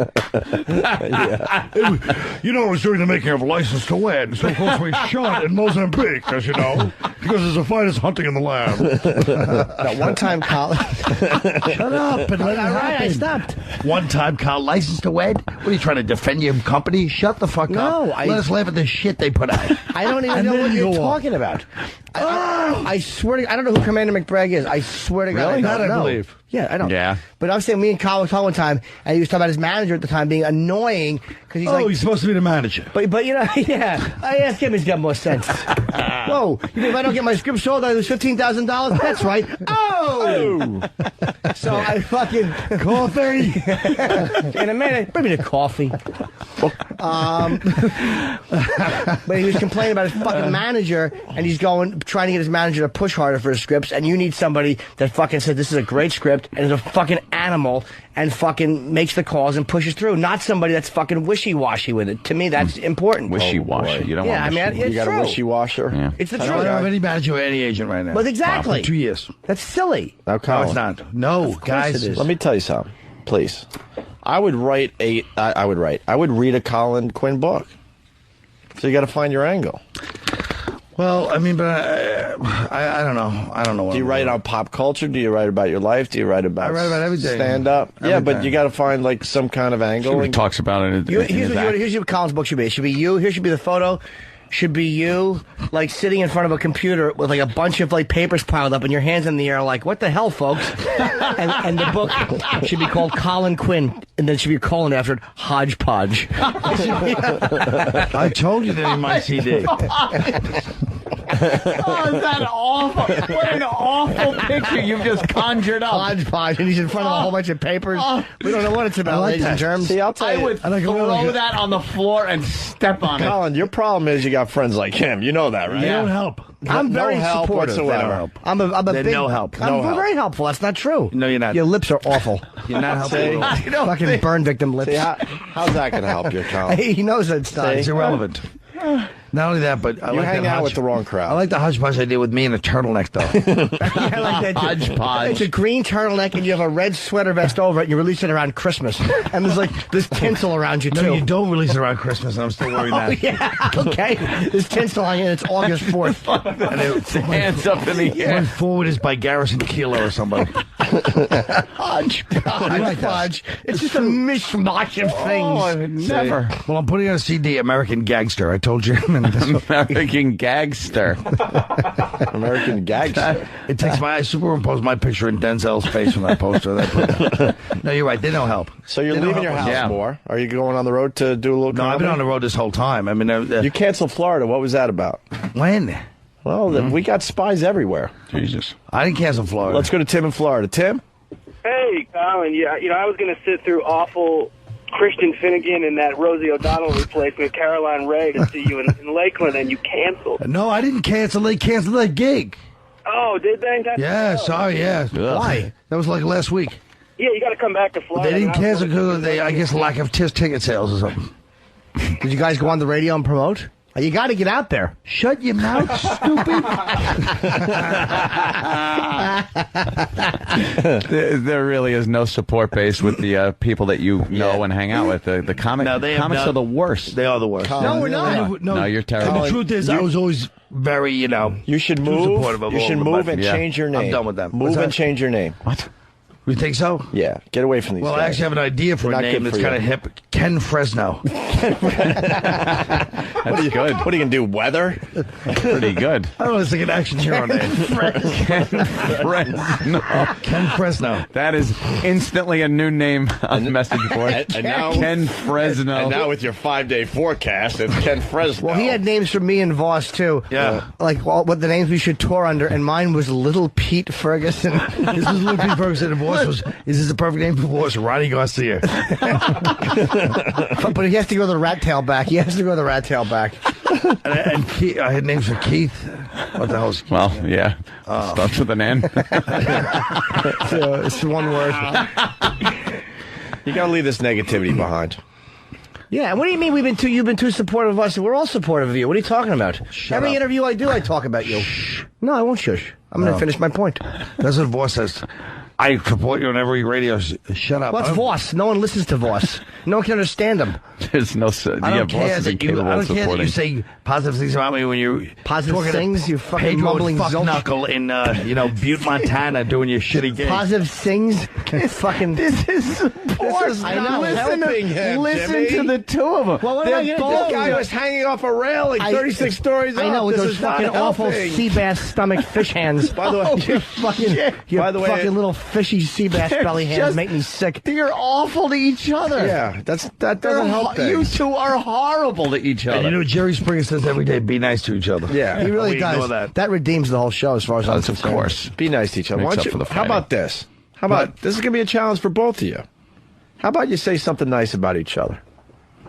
You know, it was during the making of License to Wed, so of course we shot in Mozambique, as you know, because it's the finest hunting in the land. That one time, Colin. Shut up and let it happen. I stopped. One time, Colin, License to Wed? What are you trying to defend your company? Shut the fuck up. Let us laugh at the shit they put out. I don't even know what you're talking about. I swear to I don't know who Commander McBragg is. I swear to God. Really? I don't know. I believe. Yeah, I don't. Yeah. But I was saying, me and Colin talked one time, and he was talking about his manager at the time being annoying because he's like, he's supposed to be the manager. But you know, yeah. I asked him, he's got more sense. Whoa, you mean if I don't get my script sold, I lose $15,000? That's right. Oh! So I fucking coffee. In a minute, bring me the coffee. But he was complaining about his fucking manager, and he's trying to get his manager to push harder for his scripts, and you need somebody that fucking said this is a great script and is a fucking animal and fucking makes the calls and pushes through, not somebody that's fucking wishy-washy with it. To me, that's important. Wishy-washy. You don't want it's you got true. a wishy-washer? Yeah. It's the I truth. don't have any manager or any agent right now. But exactly. For 2 years. That's silly. Now, No, Colin, it's not. No, guys. it is. let me tell you something, please. I would read a Colin Quinn book. So you got to find your angle. Well, I mean, but I don't know. I don't know. Do you write on pop culture? Do you write about your life? Do you write about? I write about everything. Stand up. Yeah, but Everything. you got to find like some kind of angle. He talks about it. Here's what Colin's book should be. It should be you. Here should be the photo. Should be you, like, sitting in front of a computer with, like, a bunch of, like, papers piled up and your hands in the air, like, what the hell, folks? and the book should be called Colin Quinn, and then should be a colon after it, Hodgepodge. I told you that in my CD. Oh, is that awful? What an awful picture you've just conjured up. Hodgepodge, and he's in front of a whole bunch of papers. We don't know what it's about, ladies and germs. See, I'll tell you. I would throw that on the floor and step on it. Colin, your problem is you got friends like him. You know that, right? They don't help. I'm very no help supportive. whatsoever. I'm a They're big no help. I'm No help. very helpful. That's not true. No, you're not. Your lips are awful. You're not helping. Fucking burn victim lips. See, how's that going to help you, Colin? He knows it's not. It's irrelevant. Not only that, but I You like hang that out with the wrong crowd. I like the hodgepodge idea with me in a turtleneck, though. I like that too. Hodgepodge. It's a green turtleneck, and you have a red sweater vest over it, and you release it around Christmas. And there's like this tinsel around you, too. No, you don't release it around Christmas, and I'm still worried that. Yeah, okay. There's tinsel on it, and it's August 4th. And Hands up in the air. Went forward is by Garrison Keillor or somebody. Hodgepodge. It's just a mishmash of things. Oh, I would never. Well, I'm putting on a CD, American Gangster. I told you. American Gangster. American Gangster. It takes I superimpose my picture in Denzel's face from that poster. No, you're right. They don't help. So you're They don't leaving your help us. house more? Are you going on the road to do a little No, I've been comedy? on the road this whole time. I mean, You canceled Florida. What was that about? when? Well, we got spies everywhere. Jesus. I didn't cancel Florida. Let's go to Tim in Florida. Tim? Hey, Colin. Yeah, I was going to sit through awful Christian Finnegan and that Rosie O'Donnell replacement, Caroline Ray, to see you in Lakeland, and you canceled. No, I didn't cancel. They canceled that gig. Oh, did they? Yeah, sorry, yeah. Why? That was like last week. Yeah, you got to come back to Florida. They didn't cancel because of, I guess, lack of ticket sales or something. Did you guys go on the radio and promote? You got to get out there. Shut your mouth, stupid. There really is no support base with the people that you know and hang out with. The comics are the worst. They are the worst. No, we're not. No, you're terrible. And the truth is, I was always very, You should too move. supportive of You all should of move my- and Yeah. change your name. I'm done with them. Move What's and that? change your name. What? You think so? Yeah, get away from these Well, guys. I actually have an idea for They're a not name good that's for kind of you. hip. Ken Fresno. That's good. What are you going to do, weather? Pretty good. I was like an action hero name. Ken Fresno. That is instantly a new name on the message board. And now, Ken Fresno. And now with your 5-day forecast, it's Ken Fresno. Well, he had names for me and Voss, too. Yeah. Like what the names we should tour under, and mine was Little Pete Ferguson. This was Little Pete Ferguson. And Voss was, is this the perfect name for Voss? Ronnie Garcia. But he has to go to the rat tail back. He has to go to the rat tail back. And Keith, I had names for Keith. What the hell is Keith? Well, yeah. Starts with an N. It's one word. You got to leave this negativity behind. Yeah, what do you mean you've been too supportive of us? We're all supportive of you. What are you talking about? Every up. interview I do, I talk about you. No, I won't shush. I'm going to finish my point. That's what Voss says. I support you on every radio. Shut up. What's Voss? No one listens to Voss. No one can understand him. There's no... I don't care that you say positive things about me when you... Positive things? You fucking Pedro mumbling fuck zilch. knuckle in, Butte, Montana doing your shitty game. Positive things? Fucking... This is support. I know. Listen to the two of them. Well, what am I The going to do? guy was hanging off a railing 36 stories up. I know, with This those is not fucking awful helping. sea bass stomach fish hands. By the way, By the way, little fishy sea bass belly hands make me sick. You're awful to each other. Yeah, that doesn't help You things. two are horrible to each other. And you know, Jerry Springer says every day, be nice to each other. Yeah, He really We does. ignore that. That redeems the whole show as far as I'm Of concerned. course. Be nice to each other. Makes Why up don't for the you, how fighting. about this? How about this is going to be a challenge for both of you. How about you say something nice about each other?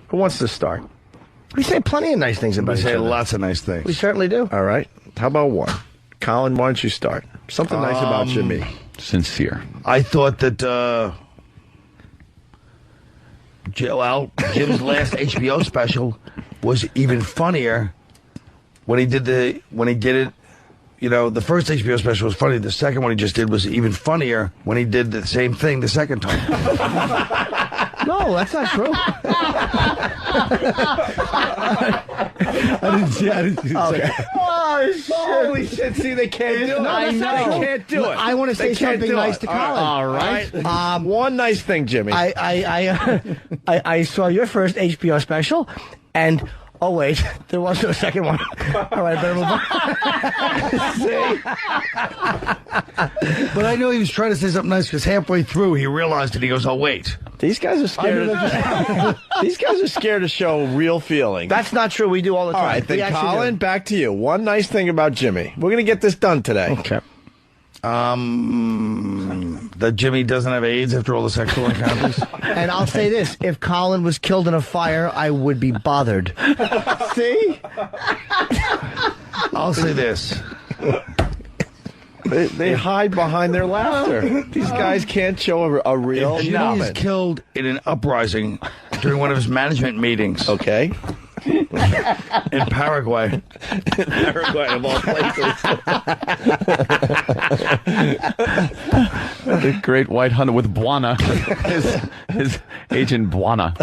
Who wants to start? We say plenty of nice things about We each say other. lots of nice things. We certainly do. All right. How about one? Colin, why don't you start? Something nice about Jimmy. Sincere. I thought that Jim's last HBO special was even funnier when he did it. You know, the first HBO special was funny. The second one he just did was even funnier when he did the same thing the second time. No, that's not true. I didn't see Okay. Oh, shit. Holy shit. See, they can't do it. No, I that's not true. They can't do it. I want to say They can't something do nice it. to Colin. All right. One nice thing, Jimmy. I saw your first HBO special, and oh wait, there was no second one. All right, I better move on. But I know he was trying to say something nice because halfway through he realized it. He goes, "Oh wait, These guys are scared. These guys are scared to show real feeling. That's not true. We do all the time. All right, We then, actually Colin, do. back to you. One nice thing about Jimmy. We're going to get this done today. Okay. that Jimmy doesn't have AIDS after all the sexual encounters." And I'll say this: if Colin was killed in a fire, I would be bothered. See? I'll say this. They hide behind their laughter. These guys can't show a real If Jimmy is comment. killed in an uprising during one of his management meetings Okay. in Paraguay, Paraguay, of all places. The great white hunter with Buana. his agent Buana.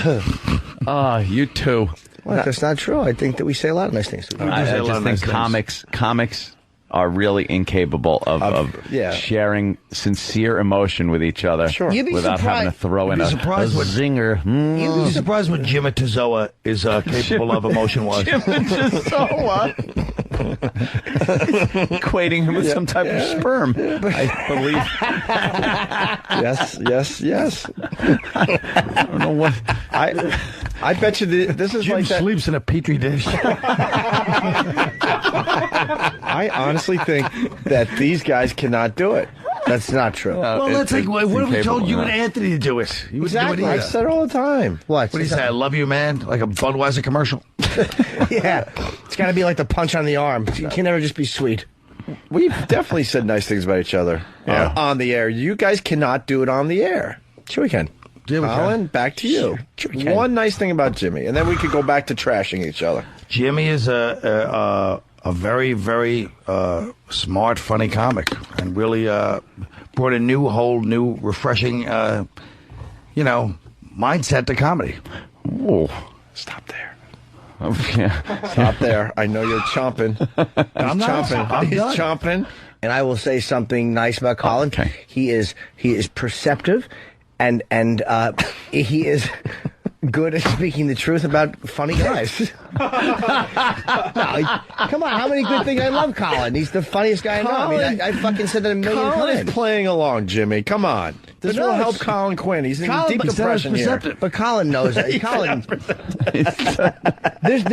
You two. Well, that's not true. I think that we say a lot of nice things. I say a lot just of think nice things. comics are really incapable of yeah. sharing sincere emotion with each other You'd be without having to throw in a surprised what- zinger. You'd be surprised what Jim Tazoa is capable of emotion-wise. Equating him with some type of sperm, I believe. Yes. I don't know what. I bet you this is Jim like that. sleeps in a petri dish. I honestly think that these guys cannot do it. That's not true. Well, that's like, what if we told you and Anthony? Anthony to do it? You wouldn't Exactly. do it I either. said it all the time. What? What do you say? I love you, man? Like a Budweiser commercial? Yeah. It's got to be like the punch on the arm. It can never just be sweet. We've definitely said nice things about each other on the air. You guys cannot do it on the air. Sure we can. Yeah, we can. Colin, back to you. Sure we can. One nice thing about Jimmy, and then we could go back to trashing each other. Jimmy is a very, very smart, funny comic, and really brought a whole new, refreshing, mindset to comedy. Whoa. Stop there. Oh, yeah. Stop there. I know you're chomping. I'm not. I'm He's done. chomping. And I will say something nice about Colin. Okay. He is perceptive, and he is good at speaking the truth about funny guys. No, come on, how many good things? I love Colin. He's the funniest guy I know. I mean, I fucking said that a million Colin times. is playing along, Jimmy. Come on. This will help Colin Quinn. He's in deep depression here. But Colin knows that. Colin, there's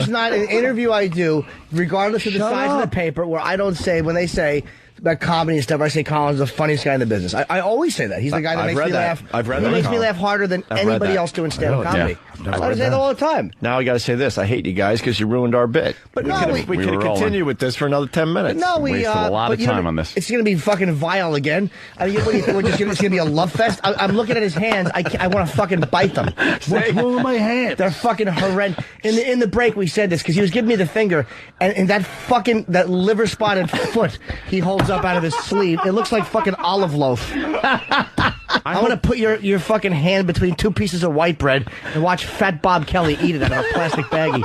not an interview I do, regardless of the size of the paper, where I don't say, when they say about comedy and stuff, I say Colin's the funniest guy in the business. I always say that. He's the guy that makes me laugh. I've read he that. makes me laugh harder than anybody else doing stand-up comedy. I say that all the time. Now I got to say this. I hate you guys because you ruined our bit. But we could have continued with this for another 10 minutes. No, we wasted a lot of time on this. It's going to be fucking vile again. I mean, what do you think? It's going to be a love fest? I'm looking at his hands. I want to fucking bite them. What's wrong with my hands? They're fucking horrendous. In the break, we said this because he was giving me the finger, and that liver spotted foot he holds up out of his sleeve. It looks like fucking olive loaf. I want to put your fucking hand between two pieces of white bread and watch Fat Bob Kelly eat it out of a plastic baggie.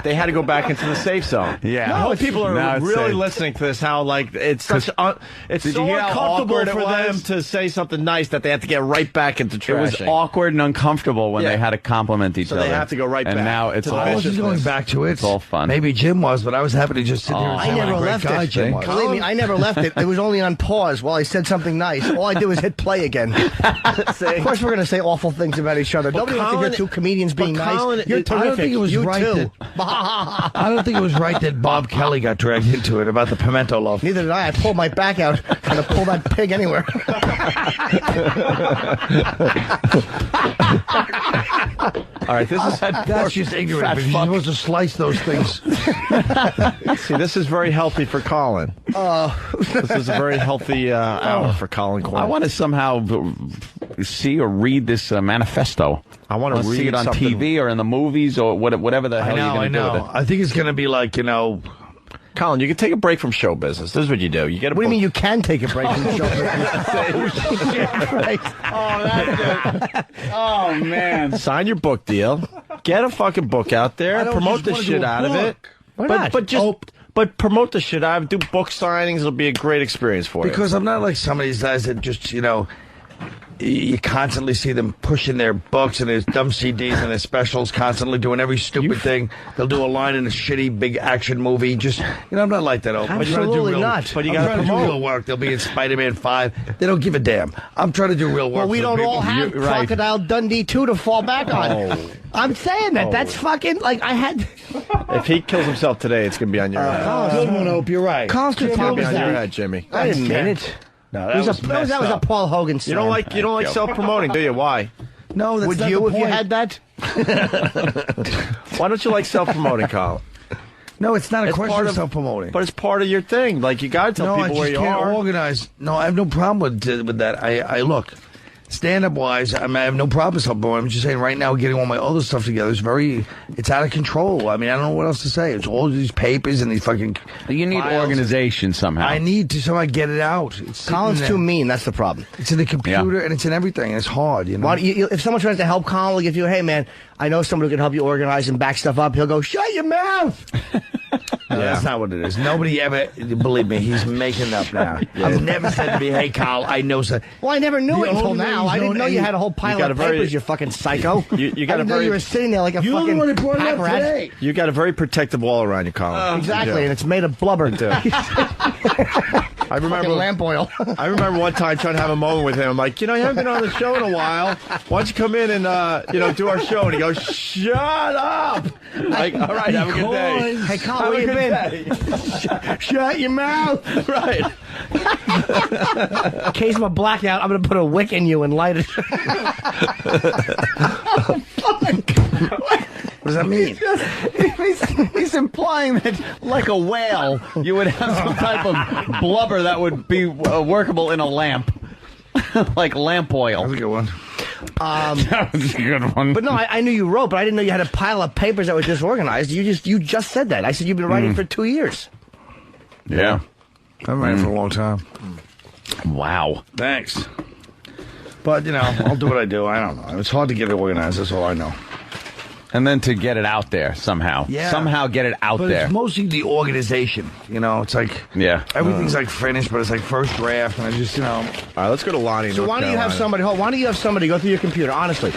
They had to go back into the safe zone. Yeah. No, people are really listening to this. How it's so uncomfortable for them to say something nice that they have to get right back into trashing. It was awkward and uncomfortable when they had to compliment each other. So they have to go right back. And now it's all I wasn't going back to it. It's all fun. Maybe Jim was, but I was happy to just sit here and say I never left it. Believe me, I never left it. It was only on pause while I said something nice. All I did was hit play again. Of course, we're going to say awful things about each other. Nobody wants to hear two comedians being nice. You're terrific. I don't think it was I don't think it was right that Bob Kelly got dragged into it about the pimento loaf. Neither did I. I pulled my back out trying to pull that pig anywhere. All right, that's just ignorant. Because you're supposed to slice those things. See, this is very healthy for Colin. This is a very healthy hour for Colin Quinn. I want to somehow see or read this manifesto. I want to see it on TV or in the movies or whatever the hell you're going to do with it. I think it's going to be like, Colin, you can take a break from show business. This is what you do. You get a What do you mean you can take a break from show business? Oh, man. Sign your book deal. Get a fucking book out there. Promote the shit out of it. Why not? But promote the shit out of it. Do book signings. It'll be a great experience for you. Because I'm not like some of these guys that just, you constantly see them pushing their books and their dumb CDs and their specials, constantly doing every stupid thing. They'll do a line in a shitty big action movie. Just, I'm not like that. Absolutely not. But you got to do real work. They'll be in Spider-Man 5. They don't give a damn. I'm trying to do real work. Well, we don't all have Crocodile Dundee 2 to fall back on. I'm saying that. That's fucking, I had... If he kills himself today, it's going to be on your head. Good one, Opie. You're right. Constant It's going to be on your head, Jimmy. I didn't mean it. No, that was a Paul Hogan song. You don't like self-promoting, do you? Why? No, that's Would not you the if you point. had that? Why don't you like self-promoting, Colin? No, it's not a It's question part of of- self-promoting. But it's part of your thing. You got to tell No, I people where just you can't are. organize. No, I have no problem with that. I look, stand-up wise, I have no problem self-promoting. I'm just saying right now, getting all my other stuff together is it's out of control. I mean, I don't know what else to say. It's all these papers and these fucking You need files. organization somehow. I need to somehow get it out. It's Colin's sitting too there. mean. That's the problem. It's in the computer and it's in everything. It's hard, Why do if someone tries to help Colin, if you, hey man, I know somebody who can help you organize and back stuff up, he'll go, shut your mouth. No, that's not what it is. Nobody ever, believe me, he's making it up now. I've never said to me, hey, Carl, I know something. Well, I never knew The it until only way now. he's I didn't known know you any- had a whole pile got of a very- papers, you fucking psycho. You I got a didn't know very. you were sitting there like a You're the fucking one who brought it up pack rat. today. You got a very protective wall around you, Colin. Exactly, and it's made of blubber. I remember Fucking lamp oil. I remember one time trying to have a moment with him. I'm like, you haven't been on the show in a while. Why don't you come in and do our show? And he goes, shut up. Like, all right, have a good day. Hey, Colin, where you been? Shut your mouth. Right. In case of a blackout, I'm going to put a wick in you and light it. What does that mean? He's implying that, like a whale, you would have some type of blubber that would be workable in a lamp. Like lamp oil. That's a good one. That was a good one. But no, I knew you wrote, but I didn't know you had a pile of papers that were disorganized. You just said that. I said you've been writing for 2 years. Yeah. I've been writing for a long time. Wow. Thanks. But, I'll do what I do. I don't know. It's hard to get it organized. That's all I know. And then to get it out there somehow. Yeah. Somehow get it out But there. it's mostly the organization. You know, it's like everything's like finished, but it's like first draft, and I just, All right, let's go to Lonnie. So why don't you have somebody? Why don't you have somebody go through your computer? Honestly,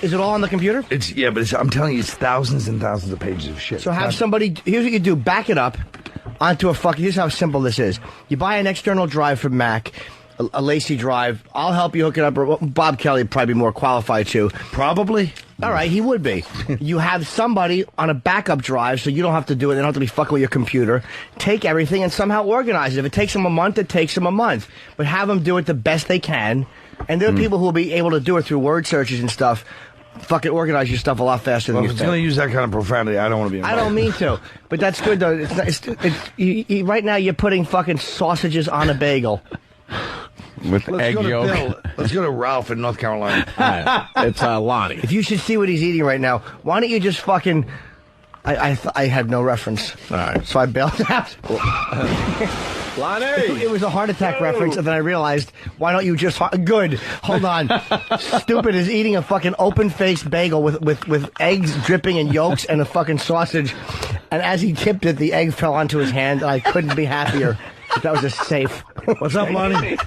is it all on the computer? But I'm telling you, it's thousands and thousands of pages of shit. So have somebody. Here's what you do: back it up onto a fucking. Here's how simple this is: you buy an external drive from Mac. A Lacey drive. I'll help you hook it up. Or Bob Kelly would probably be more qualified to. Probably. All right, he would be. You have somebody on a backup drive, so you don't have to do it. They don't have to be fucking with your computer. Take everything and somehow organize it. If it takes them a month, it takes them a month. But have them do it the best they can. And there are people who will be able to do it through word searches and stuff. Fucking organize your stuff a lot faster than Well, you if it's think. going to use that kind of profanity, I don't want to be involved. I don't mean to, but that's good though. Right now, you're putting fucking sausages on a bagel. With egg yolk. Bill. Let's go to Ralph in North Carolina. It's Lonnie. If you should see what he's eating right now, why don't you just fucking... I had no reference. All right. So I bailed out. Lonnie! It was a heart attack reference, and then I realized, why don't you just... Good. Hold on. Stupid is eating a fucking open-faced bagel with eggs dripping and yolks and a fucking sausage. And as he tipped it, the egg fell onto his hand, and I couldn't be happier. That was just safe. What's up, Lonnie?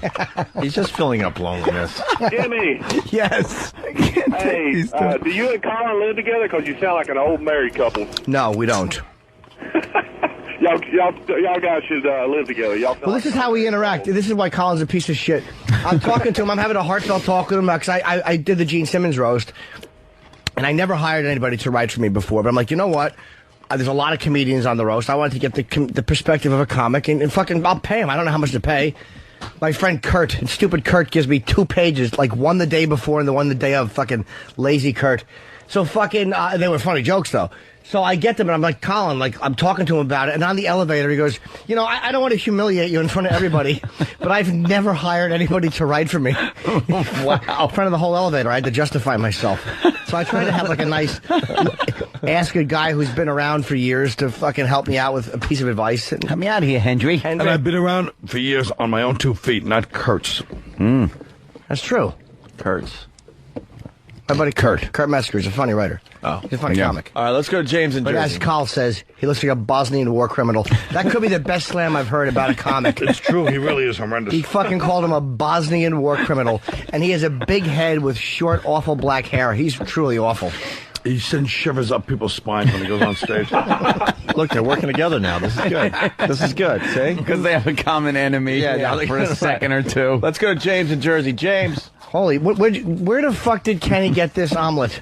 He's just filling up loneliness. Jimmy. Yes. Hey, do you and Colin live together? Because you sound like an old married couple. No, we don't. Y'all guys should live together. Well, this is how we interact. This is why Colin's a piece of shit. I'm talking to him. I'm having a heartfelt talk with him because I did the Gene Simmons roast, and I never hired anybody to write for me before. But I'm like, you know what? There's a lot of comedians on the roast. I wanted to get the perspective of a comic, and fucking I'll pay him. I don't know how much to pay. My friend Kurt, and stupid Kurt, gives me 2 pages, like one the day before and the one the day of. Fucking lazy Kurt. So fucking, they were funny jokes though. So I get them, and I'm like, Colin, like, I'm talking to him about it, and on the elevator, he goes, you know, I don't want to humiliate you in front of everybody, but I've never hired anybody to write for me. Wow. In front of the whole elevator, I had to justify myself. So I try to have, like, a nice, ask a guy who's been around for years to fucking help me out with a piece of advice. Help me out here, Hendry. And I've been around for years on my own 2 feet, not Kurt's. That's true. Kurt's. My buddy Kurt Metzger is a funny writer. Oh. He's a funny comic. All right, let's go to James and But Jersey. as Carl says, he looks like a Bosnian war criminal. That could be the best slam I've heard about a comic. It's true. He really is horrendous. He fucking called him a Bosnian war criminal. And he has a big head with short, awful black hair. He's truly awful. He sends shivers up people's spines when he goes on stage. Look, they're working together now. This is good. This is good. See? Because they have a common enemy for a second or two. Let's go to James in Jersey. James. Holy, where the fuck did Kenny get this omelet?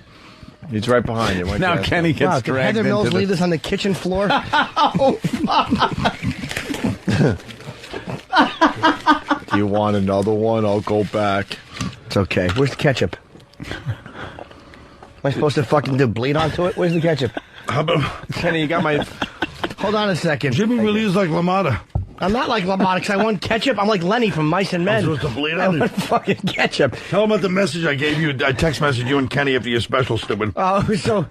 He's right behind you. Now Kenny gets Did dragged Heather Mills into leave this on the kitchen floor? Oh, fuck. Do you want another one? I'll go back. It's okay. Where's the ketchup? Am I supposed to fucking do bleed onto it? Where's the ketchup? How about Kenny, you got my... Hold on a second. Jimmy really is like LaMotta. I'm not like LaMotta because I want ketchup. I'm like Lenny from Mice and Men. I'm supposed to bleed I on want it. fucking ketchup. Tell him about the message I gave you. I text messaged you and Kenny after your special, stupid. Oh, so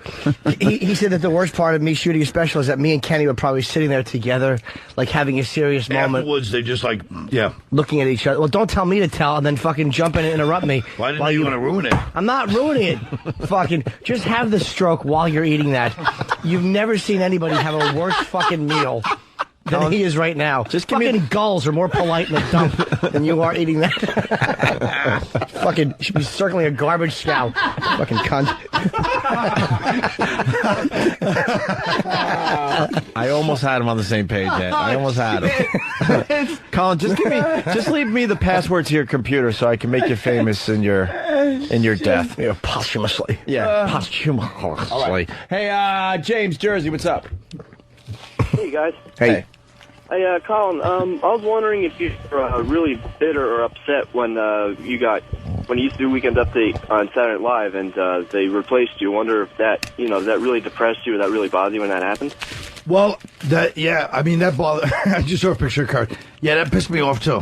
he said that the worst part of me shooting a special is that me and Kenny were probably sitting there together, like having a serious moment. Afterwards, they just like, yeah. Looking at each other. Well, don't tell me to tell and then fucking jump in and interrupt me. Why didn't you want to ruin it? I'm not ruining it. Fucking just have the stroke while you're eating that. You've never seen anybody have a worse fucking meal than he is right now. Just fucking gulls are more polite in the dump than you are eating that. Fucking should be circling a garbage scow. Fucking cunt. I almost had him on the same page, Ed. I almost had him. Colin, just leave me the password to your computer so I can make you famous in your death. Yeah, posthumously. Yeah, posthumously. Hey, James, Jersey, what's up? Hey, guys. Hey. Hey, Colin, I was wondering if you were really bitter or upset when you used to do Weekend Update on Saturday Night Live and they replaced you. I wonder if that really depressed you or that really bothered you when that happened? Well, that bothered. I just saw a picture of Kurt. Yeah, that pissed me off too.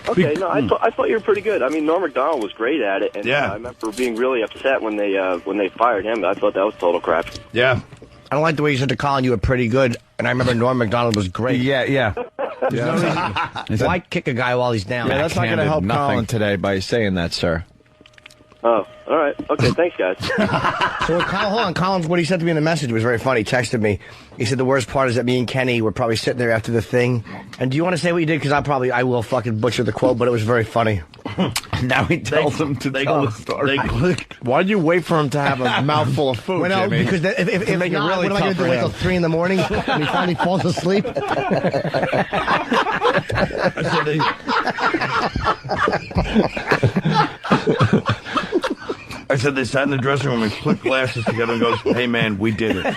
Okay, no, I thought you were pretty good. I mean, Norm Macdonald was great at it, and Yeah. I remember being really upset when they fired him. I thought that was total crap. Yeah. I don't like the way you said to Colin you were pretty good, and I remember Norm Macdonald was great. Yeah. Why kick a guy while he's down? Yeah, that's not going to help nothing. Colin today by saying that, sir. Oh, all right. Okay, thanks, guys. So hold on, Colin's what he said to me in the message was very funny. He texted me. He said the worst part is that me and Kenny were probably sitting there after the thing. And do you want to say what you did? Because I will fucking butcher the quote, but it was very funny. Now he tells him to tell the story. Why'd you wait for him to have a mouthful of food, Well, no, Jimmy? because if make it not, really what am I going tough to do? for Wait till him. 3 in the morning when he finally falls asleep? I said they sat in the dressing room and clicked glasses together and goes, "Hey man, we did it."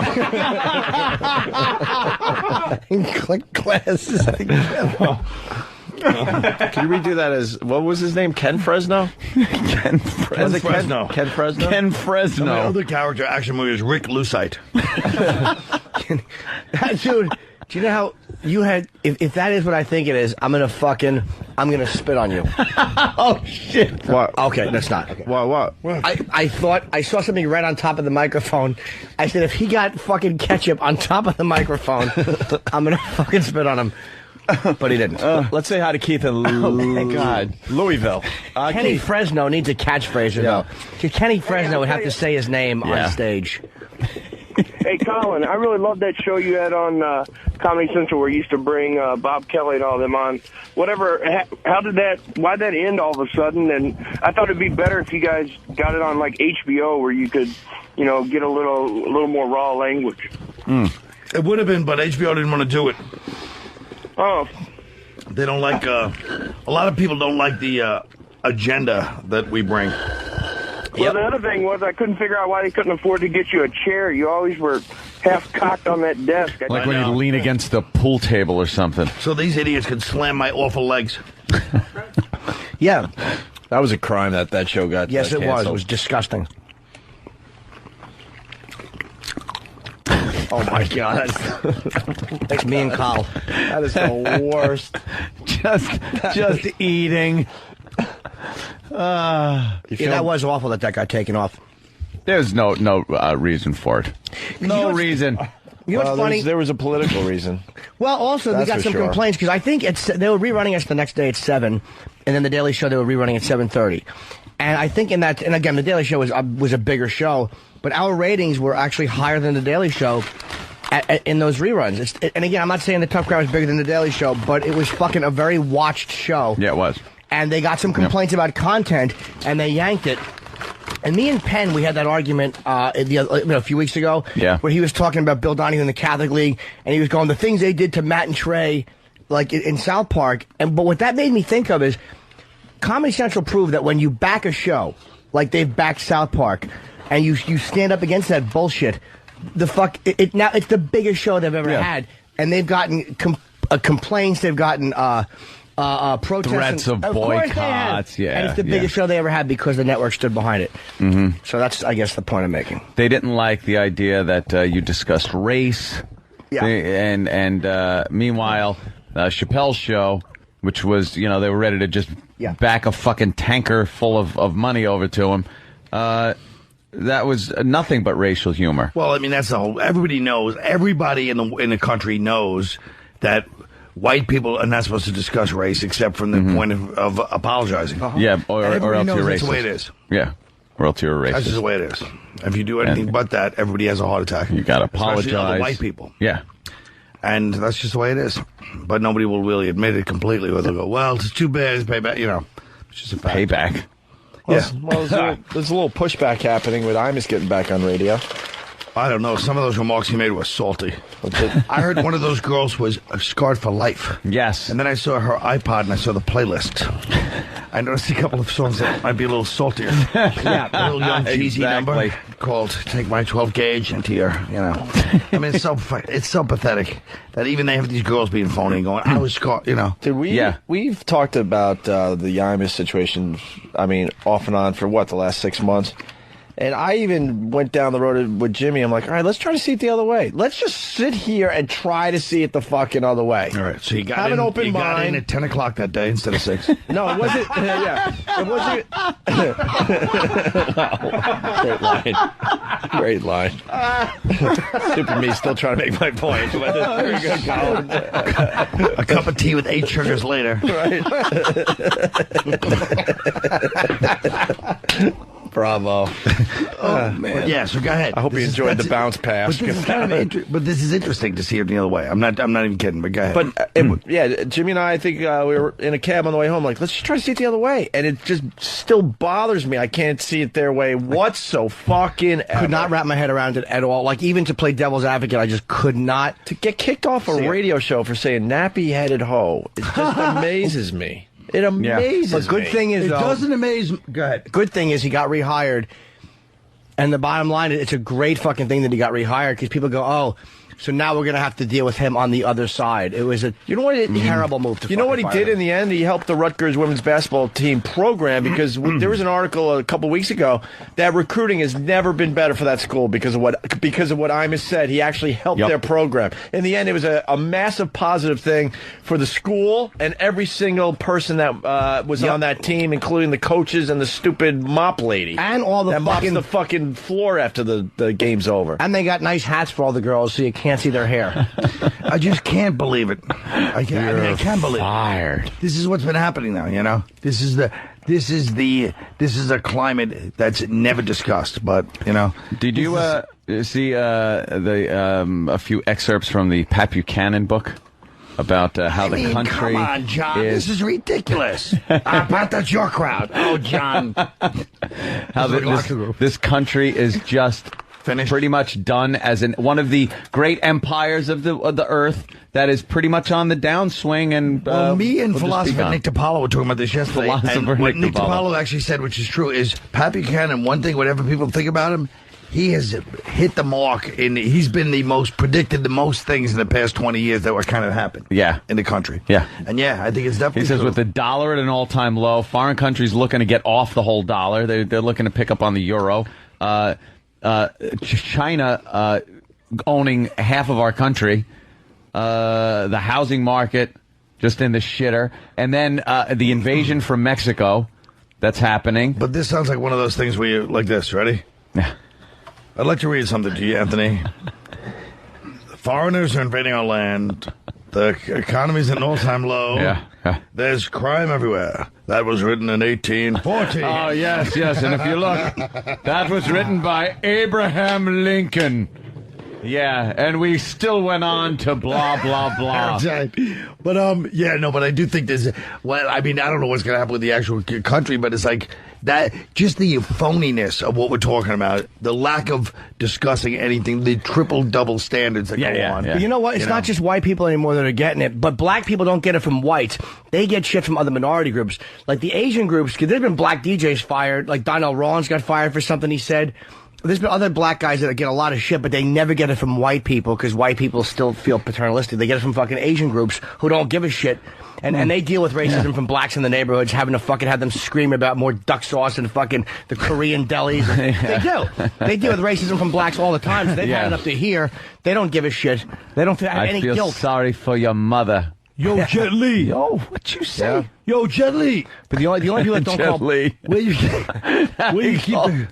Click glasses together. Can you redo that as, what was his name? Ken Fresno? Ken Fresno. Was it Fresno. Ken Fresno? Ken Fresno. My other character action movie is Rick Lucite. Dude, do you know how you had, if that is what I think it is, I'm going to spit on you. Oh, shit. What? Okay, that's not. Okay. What? I thought I saw something right on top of the microphone. I said, if he got fucking ketchup on top of the microphone, I'm going to fucking spit on him. But he didn't. Let's say hi to Keith in thank God. Louisville. Kenny Keith. Fresno needs a catchphrase, though. Kenny Fresno would have to say his name on stage. Hey, Colin, I really love that show you had on Comedy Central where you used to bring Bob Kelly and all them on. Whatever, why'd that end all of a sudden? And I thought it'd be better if you guys got it on like HBO where you could, get a little more raw language. It would have been, but HBO didn't want to do it. Oh. They don't like, a lot of people don't like the agenda that we bring. Well, the other thing was I couldn't figure out why they couldn't afford to get you a chair. You always were half cocked on that desk. Like when you lean against the pool table or something. So these idiots could slam my awful legs. Yeah. That was a crime that show got Yes, it was. canceled. It was disgusting. Oh, my God. That's me and Kyle. That is the worst. just eating. That was awful that got taken off. There's no reason for it. No reason. You know what's funny? There was a political reason. Well, also, we That's got for some sure. complaints, because I think they were rerunning us the next day at 7, and then The Daily Show, they were rerunning at 7:30. And I think and again, The Daily Show was a bigger show, but our ratings were actually higher than The Daily Show in those reruns. And again, I'm not saying The Tough Crowd was bigger than The Daily Show, but it was fucking a very watched show. Yeah, it was. And they got some complaints about content, and they yanked it. And me and Penn, we had that argument a few weeks ago, where he was talking about Bill Donahue in the Catholic League, and he was going, the things they did to Matt and Trey, like in South Park. But what that made me think of is Comedy Central proved that when you back a show, like they've backed South Park, and you stand up against that bullshit, now it's the biggest show they've ever had, and they've gotten complaints, they've gotten protests, threats of boycotts, and it's the biggest show they ever had because the network stood behind it. Mm-hmm. So that's, I guess, the point I'm making. They didn't like the idea that you discussed race. Yeah. And meanwhile, Chappelle's show, which was, they were ready to just back a fucking tanker full of money over to him. That was nothing but racial humor. Well, I mean, that's the whole. Everybody knows. Everybody in the country knows that white people are not supposed to discuss race except from the point of apologizing. Yeah, or else knows you're racist. that's the way it is. Yeah, or else you're a racist. That's just the way it is. If you do anything but that, everybody has a heart attack. You got to apologize. Especially other white people. Yeah. And that's just the way it is. But nobody will really admit it completely. Or they'll go, well, it's too bad. It's payback. It's just a fact. Payback. Well, there's a little pushback happening with Imus getting back on radio. I don't know. Some of those remarks he made were salty. I heard one of those girls was scarred for life. Yes. And then I saw her iPod and I saw the playlist. I noticed a couple of songs that might be a little saltier. Yeah, a little Young Jeezy number called "Take My 12 Gauge" into your, I mean, it's so pathetic that even they have these girls being phony and going, "I was scarred," Dude, we've talked about the Imus situation. I mean, off and on for the last 6 months. And I even went down the road with Jimmy. I'm like, all right, let's try to see it the other way. Let's just sit here and try to see it the fucking other way. All right, so you got have an open mind. Got in at 10 o'clock that day instead of 6. No, it wasn't. It wasn't. Great line. Super me still trying to make my point. But very good, Colin. A cup of tea with 8 sugars later. Right. Bravo. Man. Yeah, so go ahead. I hope you enjoyed the bounce pass. But this is kind of but this is interesting to see it the other way. I'm not even kidding, but go ahead. But yeah, Jimmy and I think we were in a cab on the way home. Like, let's just try to see it the other way, and it just still bothers me. I can't see it their way. What's so fucking could not wrap my head around it at all. Like, even to play devil's advocate, I just could not. To get kicked off a radio show for saying nappy-headed hoe, it just amazes me. It amazes me. But good thing is, it though, doesn't amaze me. Go ahead. Good thing is he got rehired. And the bottom line, it's a great fucking thing that he got rehired, because people go, oh, so now we're going to have to deal with him on the other side. It was a terrible move to You know what he did in the end? He helped the Rutgers women's basketball team program, because there was an article a couple weeks ago that recruiting has never been better for that school because of what Imus said. He actually helped their program. In the end, it was a massive positive thing for the school and every single person that was on that team, including the coaches and the stupid mop lady. And all the mops the fucking floor after the game's over. And they got nice hats for all the girls, so you can't see their hair. I just can't believe it. I can't believe fired. it. This is what's been happening now, you know? This is a climate that's never discussed, but, you know. Did you see a few excerpts from the Pat Buchanan book about how the country come on, John, is... this is ridiculous. Pat, that's your crowd. Oh, John. How this country is just... finished, pretty much done as one of the great empires of the earth that is pretty much on the downswing. And me and philosopher Nick DiPaolo were talking about this yesterday. And what Nick DiPaolo actually said, which is true, is Pat Buchanan. One thing, whatever people think about him, he has hit the mark, and he's been predicted the most things in the past 20 years that were kind of happened. Yeah, in the country. Yeah, and I think it's definitely. He says true. with the dollar at an all-time low, foreign countries looking to get off the whole dollar. They're looking to pick up on the euro. China owning half of our country, the housing market just in the shitter, and then the invasion from Mexico that's happening. But this sounds like one of those things where you like this. Ready? Yeah. I'd like to read something to you, Anthony. Foreigners are invading our land. The economy's at an all-time low. Yeah. There's crime everywhere. That was written in 1840. Oh, yes. And if you look, that was written by Abraham Lincoln. Yeah, and we still went on to blah, blah, blah. That's right. But, but I do think there's, I don't know what's going to happen with the actual country, but it's like that, just the phoniness of what we're talking about, the lack of discussing anything, the triple-double standards that go on. But you know what? It's not just white people anymore that are getting it, but black people don't get it from whites. They get shit from other minority groups. Like the Asian groups, because there's been black DJs fired, like Donnell Rawlins got fired for something he said. There's been other black guys that get a lot of shit, but they never get it from white people, because white people still feel paternalistic. They get it from fucking Asian groups who don't give a shit. And they deal with racism from blacks in the neighborhoods, having to fucking have them scream about more duck sauce and fucking the Korean delis. They do. They deal with racism from blacks all the time. So they've had it up to here. They don't give a shit. They don't have any guilt. I feel sorry for your mother. Yo, Jet Li. Yo, what you say? Yeah. Yo, Jet Li. But the only people that don't Jet call... Li. Where you keep the...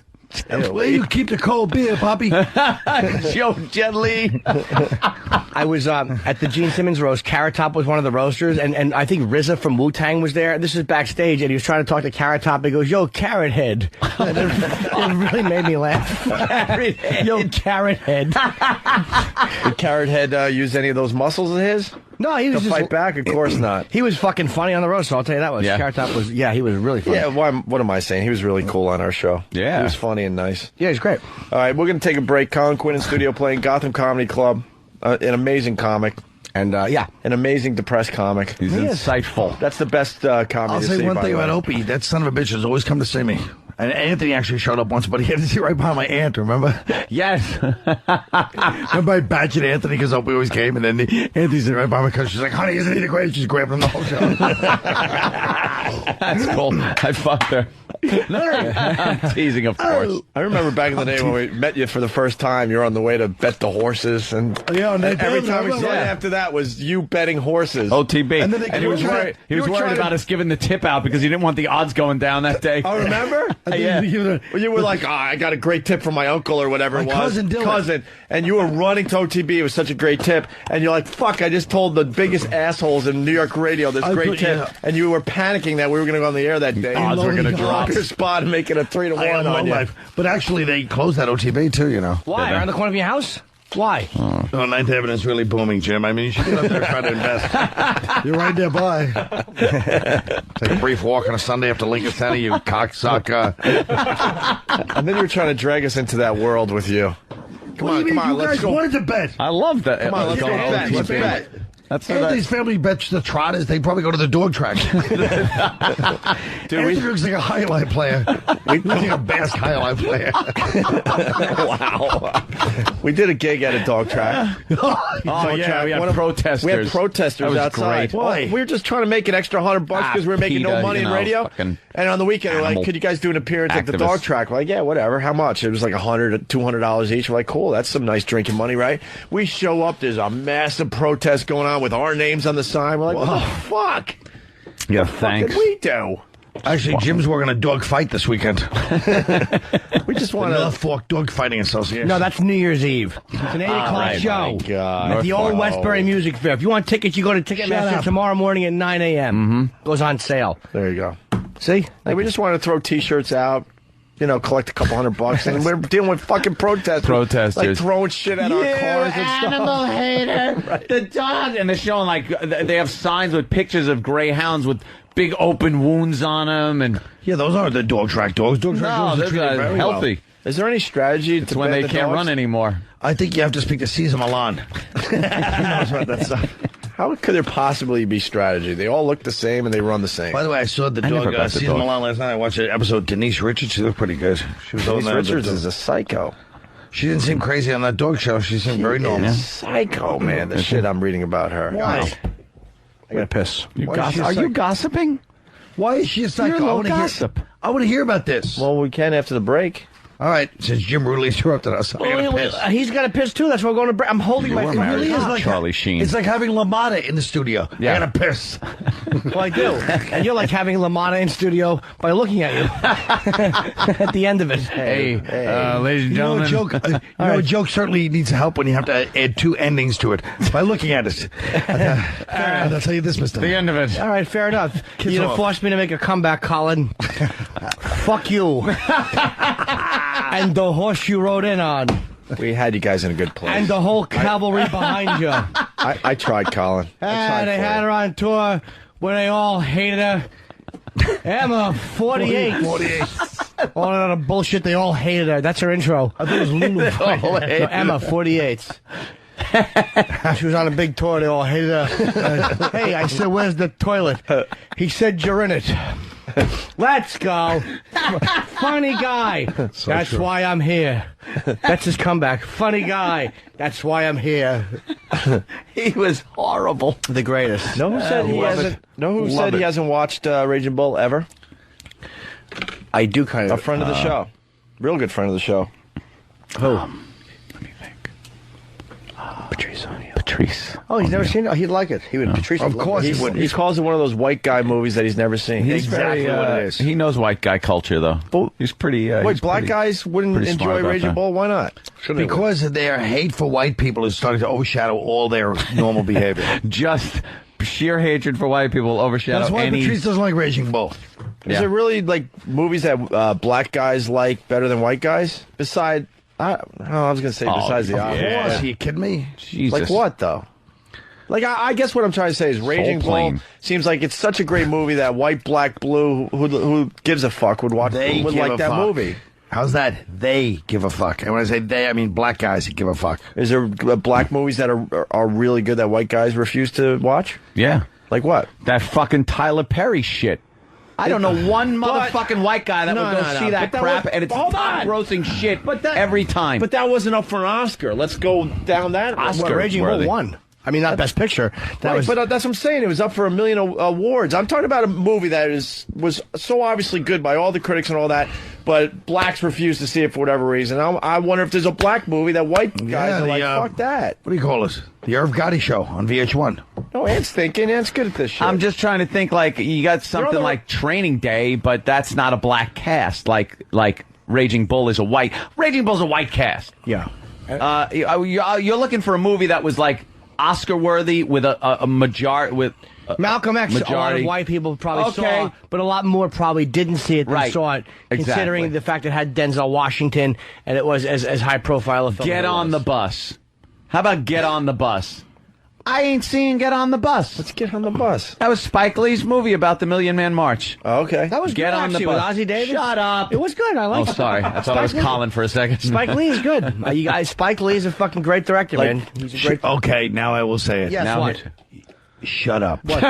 Where you keep the cold beer, Poppy? Yo, Jet Li. I was at the Gene Simmons roast. Carrot Top was one of the roasters, and I think RZA from Wu-Tang was there. This is backstage, and he was trying to talk to Carrot Top. He goes, "Yo, Carrot Head." And it really made me laugh. Carrot Head. Yo, Carrot Head. Did Carrot Head use any of those muscles of his? No, he was to just fight back. Of course not. He was fucking funny on the roast. So I'll tell you that much. Yeah. Carrot Top was. Yeah, he was really funny. Yeah. What am I saying? He was really cool on our show. Yeah. He was funny and nice. Yeah, he's great. All right, we're going to take a break. Colin Quinn in studio playing Gotham Comedy Club. An amazing comic. And, an amazing depressed comic. He's insightful. That's the best comedy I'll to say see, one by thing the way. about Opie. That son of a bitch has always come to see me. And Anthony actually showed up once, but he had to sit right behind my aunt, remember? Yes. Remember I badgered Anthony because Opie always came, and then Anthony's right behind my cousin. She's like, "Honey, isn't he the greatest?" She's grabbing him the whole show. That's cool. I fucked her. I'm teasing, of course. I remember back in the day when we met you for the first time, you were on the way to bet the horses, and every time we saw you after that was you betting horses. OTB. And then he was worried about us giving the tip out because he didn't want the odds going down that day. Oh, remember? Yeah. You were like, I got a great tip from my uncle or whatever it was. Cousin Dylan. And you were running to OTB. It was such a great tip. And you're like, fuck, I just told the biggest assholes in New York radio this great tip. Yeah. And you were panicking that we were going to go on the air that day. Odds were going to drop. Your spot and make it a 3-1 on you. But actually, they closed that OTB too, you know. Why? Around the corner of your house? Why? Oh, Ninth Avenue is really booming, Jim. I mean, you should get up there and try to invest. You're right there by. Take a brief walk on a Sunday after Lincoln Center, you cocksucker. And then you were trying to drag us into that world with you. Come on, let's go. Wanted to bet. I love that. Come on, let's go bet. Let's bet. That's Anthony's family bets the Trotters. They probably go to the dog track. Dude, Anthony looks like a highlight player. We look like a Basque highlight player. Wow. We did a gig at a dog track. We had protesters. We had protesters outside. Great. Why? We were just trying to make an extra $100 because we were making no money in radio. And on the weekend, we're like, could you guys do an appearance at the dog track? We're like, yeah, whatever. How much? It was like $100, $200 each. We're like, cool. That's some nice drinking money, right? We show up. There's a massive protest going on with our names on the sign. We're like, what the fuck? Yeah, thanks. What did we do? Actually, Jim's working a dog fight this weekend. We just want to North Fork Dog Fighting Association. No, that's New Year's Eve. It's an 8 o'clock show at the old Westbury Music Fair. If you want tickets, you go to Ticketmaster tomorrow morning at 9 a.m. Goes on sale. There you go. See? Hey, we just want to throw T-shirts out. You know, collect a couple $100, and we're dealing with fucking protesters, like throwing shit at our cars and stuff. Animal hater, right. The dog, and they're showing like they have signs with pictures of greyhounds with big open wounds on them, and those aren't the dog track dogs. Dog track dogs are treated very healthy. Well. Is there any strategy to when they can't run anymore? I think you have to speak to Cesar Milan. He knows about that stuff. How could there possibly be strategy? They all look the same and they run the same. By the way, I saw the dog Cesar Milan last night. I watched an episode of Denise Richards. She looked pretty good. Denise Richards is a psycho. She didn't seem crazy on that dog show. She seemed very normal. Psycho, man. The shit I'm reading about her. Why? Wow. I gotta piss. Are you gossiping? Why is she a psycho? You're a little gossip. I want to hear about this. Well, we can after the break. All right, since Jim rudely interrupted us, he's got to piss too. That's why we're going to break. I'm holding my. Really is like Charlie Sheen. It's like having LaMotta in the studio. Yeah. I gotta piss. Well, I do, and you're like having LaMotta in studio by looking at you at the end of it. Hey, ladies and gentlemen. A joke certainly needs help when you have to add two endings to it by looking at it. I'll tell you this, Mister. The end of it. All right, fair enough. You're gonna force me to make a comeback, Colin. Fuck you. And the horse you rode in on. We had you guys in a good place. And the whole cavalry behind you. I tried, Colin. And they had her on tour where they all hated her. Emma, 48. 48. All that other bullshit, they all hated her. That's her intro. I thought it was Lulu. No, Emma, 48. She was on a big tour. They all hated her. Hey, I said, where's the toilet? He said, you're in it. Let's go. Funny guy. That's true. Why I'm here. That's his comeback. Funny guy. That's why I'm here. He was horrible. The greatest. Know who said he hasn't? Know who said he hasn't watched Raging Bull ever? I do kind of. A friend of the show. Real good friend of the show. Who? Let me think. Patrice. Oh, he's never seen it? Oh, he'd like it. He would. Patrice of course he would. He calls it one of those white guy movies that he's never seen. He's exactly what it is. He knows white guy culture, though. He's pretty... wait, black guys wouldn't enjoy Raging Bull? Why not? Because their hate for white people is starting to overshadow all their normal behavior. Just sheer hatred for white people overshadow That's why Patrice doesn't like Raging Bull. Is it really like movies that black guys like better than white guys? Besides... I was going to say besides the obvious. Are you kidding me? Jesus. Like what, though? Like, I guess what I'm trying to say is Raging Bull seems like it's such a great movie that white, black, blue, who gives a fuck would like that movie. How's that? They give a fuck. And when I say they, I mean black guys that give a fuck. Is there black movies that are really good that white guys refuse to watch? Yeah. Like what? That fucking Tyler Perry shit. I don't know one motherfucking white guy that would go see that crap, and it's top-grossing shit every time. But that wasn't up for an Oscar. Let's go down that Oscar. Raging Bull won. I mean, not Best Picture. But that's what I'm saying. It was up for 1 million awards. I'm talking about a movie that was so obviously good by all the critics and all that, but blacks refuse to see it for whatever reason. I wonder if there's a black movie that white guys are like, fuck that. What do you call it? The Irv Gotti Show on VH1. No, Ant's thinking. Ant's good at this shit. I'm just trying to think, like, you got something like Training Day, but that's not a black cast. Like Raging Bull is a white. Raging Bull's a white cast. Yeah. You're looking for a movie that was like Oscar worthy with a majority with. Malcolm X, majority. a lot of white people probably saw, but a lot more probably didn't see it than saw it, considering the fact it had Denzel Washington and it was as high profile a film. Get on the bus. How about Get on the Bus? I ain't seeing Get on the Bus. Let's Get on the Bus. That was Spike Lee's movie about the Million Man March. Oh, okay. That was Get good, on actually, the bus. with Ozzie Davis. Shut up. It was good. I liked it. Oh, sorry. I thought it was Colin for a second. Spike Lee is good. You guys, Spike Lee is a fucking great director, man. He's a great. Okay, now I will say it. Yes, now what? Shut up. What?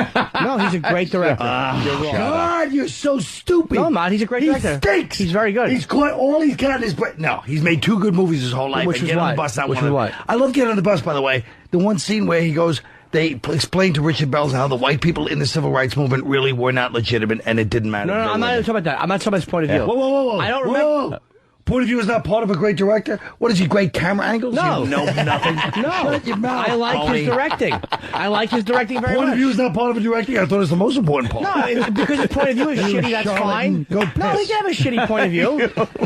No, he's a great director. You're wrong. God, you're so stupid. No, I'm not. He's a great director. He stinks. He's very good. He's got all he's got is no. He's made 2 good movies his whole life. Which and was Get on what? the Bus. That Which one. was what? I love Get on the Bus. By the way, the one scene where he goes. They explain to Richard Belzer how the white people in the civil rights movement really were not legitimate, and it didn't matter. No, I'm not even talking about that. I'm not talking about his point of view. Whoa. I don't remember. Point of view is not part of a great director? What is he, great camera angles? No. You know nothing. No. Shut your mouth. I like his directing. I like his directing very much. Point of view is not part of a directing? I thought it was the most important part. No, because his point of view is shitty, that's fine. Go piss. No, he can have a shitty point of view.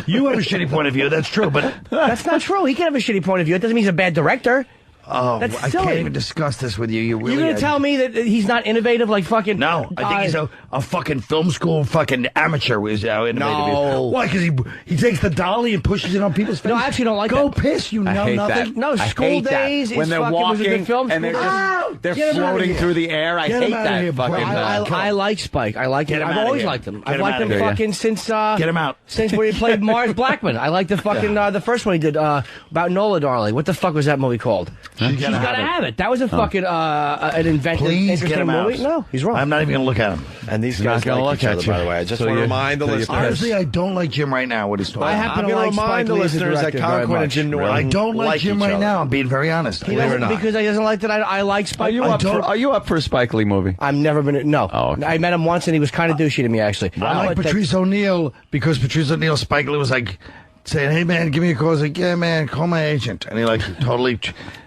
You have a shitty point of view, that's true, but... That's not true. He can have a shitty point of view. It doesn't mean he's a bad director. Oh, That's I silly. can't even discuss this with you. You're going to tell me that he's not innovative like fucking... No, I think he's a fucking film school fucking amateur. Is how innovative he is. No. Why? Because he takes the dolly and pushes it on people's faces? No, I actually don't like Go that. piss, you I know hate nothing? that. No, I School hate that. Days when is they're fucking walking was a good film. and they're School just they're Get him outta floating here. through the air. I Get him hate outta that here, fucking. I like Spike. I like him. Get him I've outta always here. liked him. Get I've him liked outta him here. fucking since... Get him out. Since when he played Mars Blackman. I like the fucking... the first one he did about Nola Darling. What the fuck was that movie called? She's Gotta Have It. That was a fucking... an inventive, Please get interesting him out. movie. No, he's wrong. I'm not even going to look at him. And these You're guys not gonna like look each at other, you. by the way. I just So want to you- remind the so you listeners. Honestly, I don't like Jim right now, what he's talking I about. happen I'm to going like to remind Spike the Lee as a listeners that director Colin very Quinn and much. Jim Norton I don't like Jim each right other. now. I'm being very honest. He Believe it or doesn't not. because he doesn't like that. I like Spike. Are you up for a Spike Lee movie? I've never been. No. Oh, okay. I met him once and he was kind of douchey to me actually. I like But Patrice O'Neill because Patrice O'Neill, Spike Lee was like saying, "Hey man, give me a call." I was like, "Yeah man, call my agent," and he like totally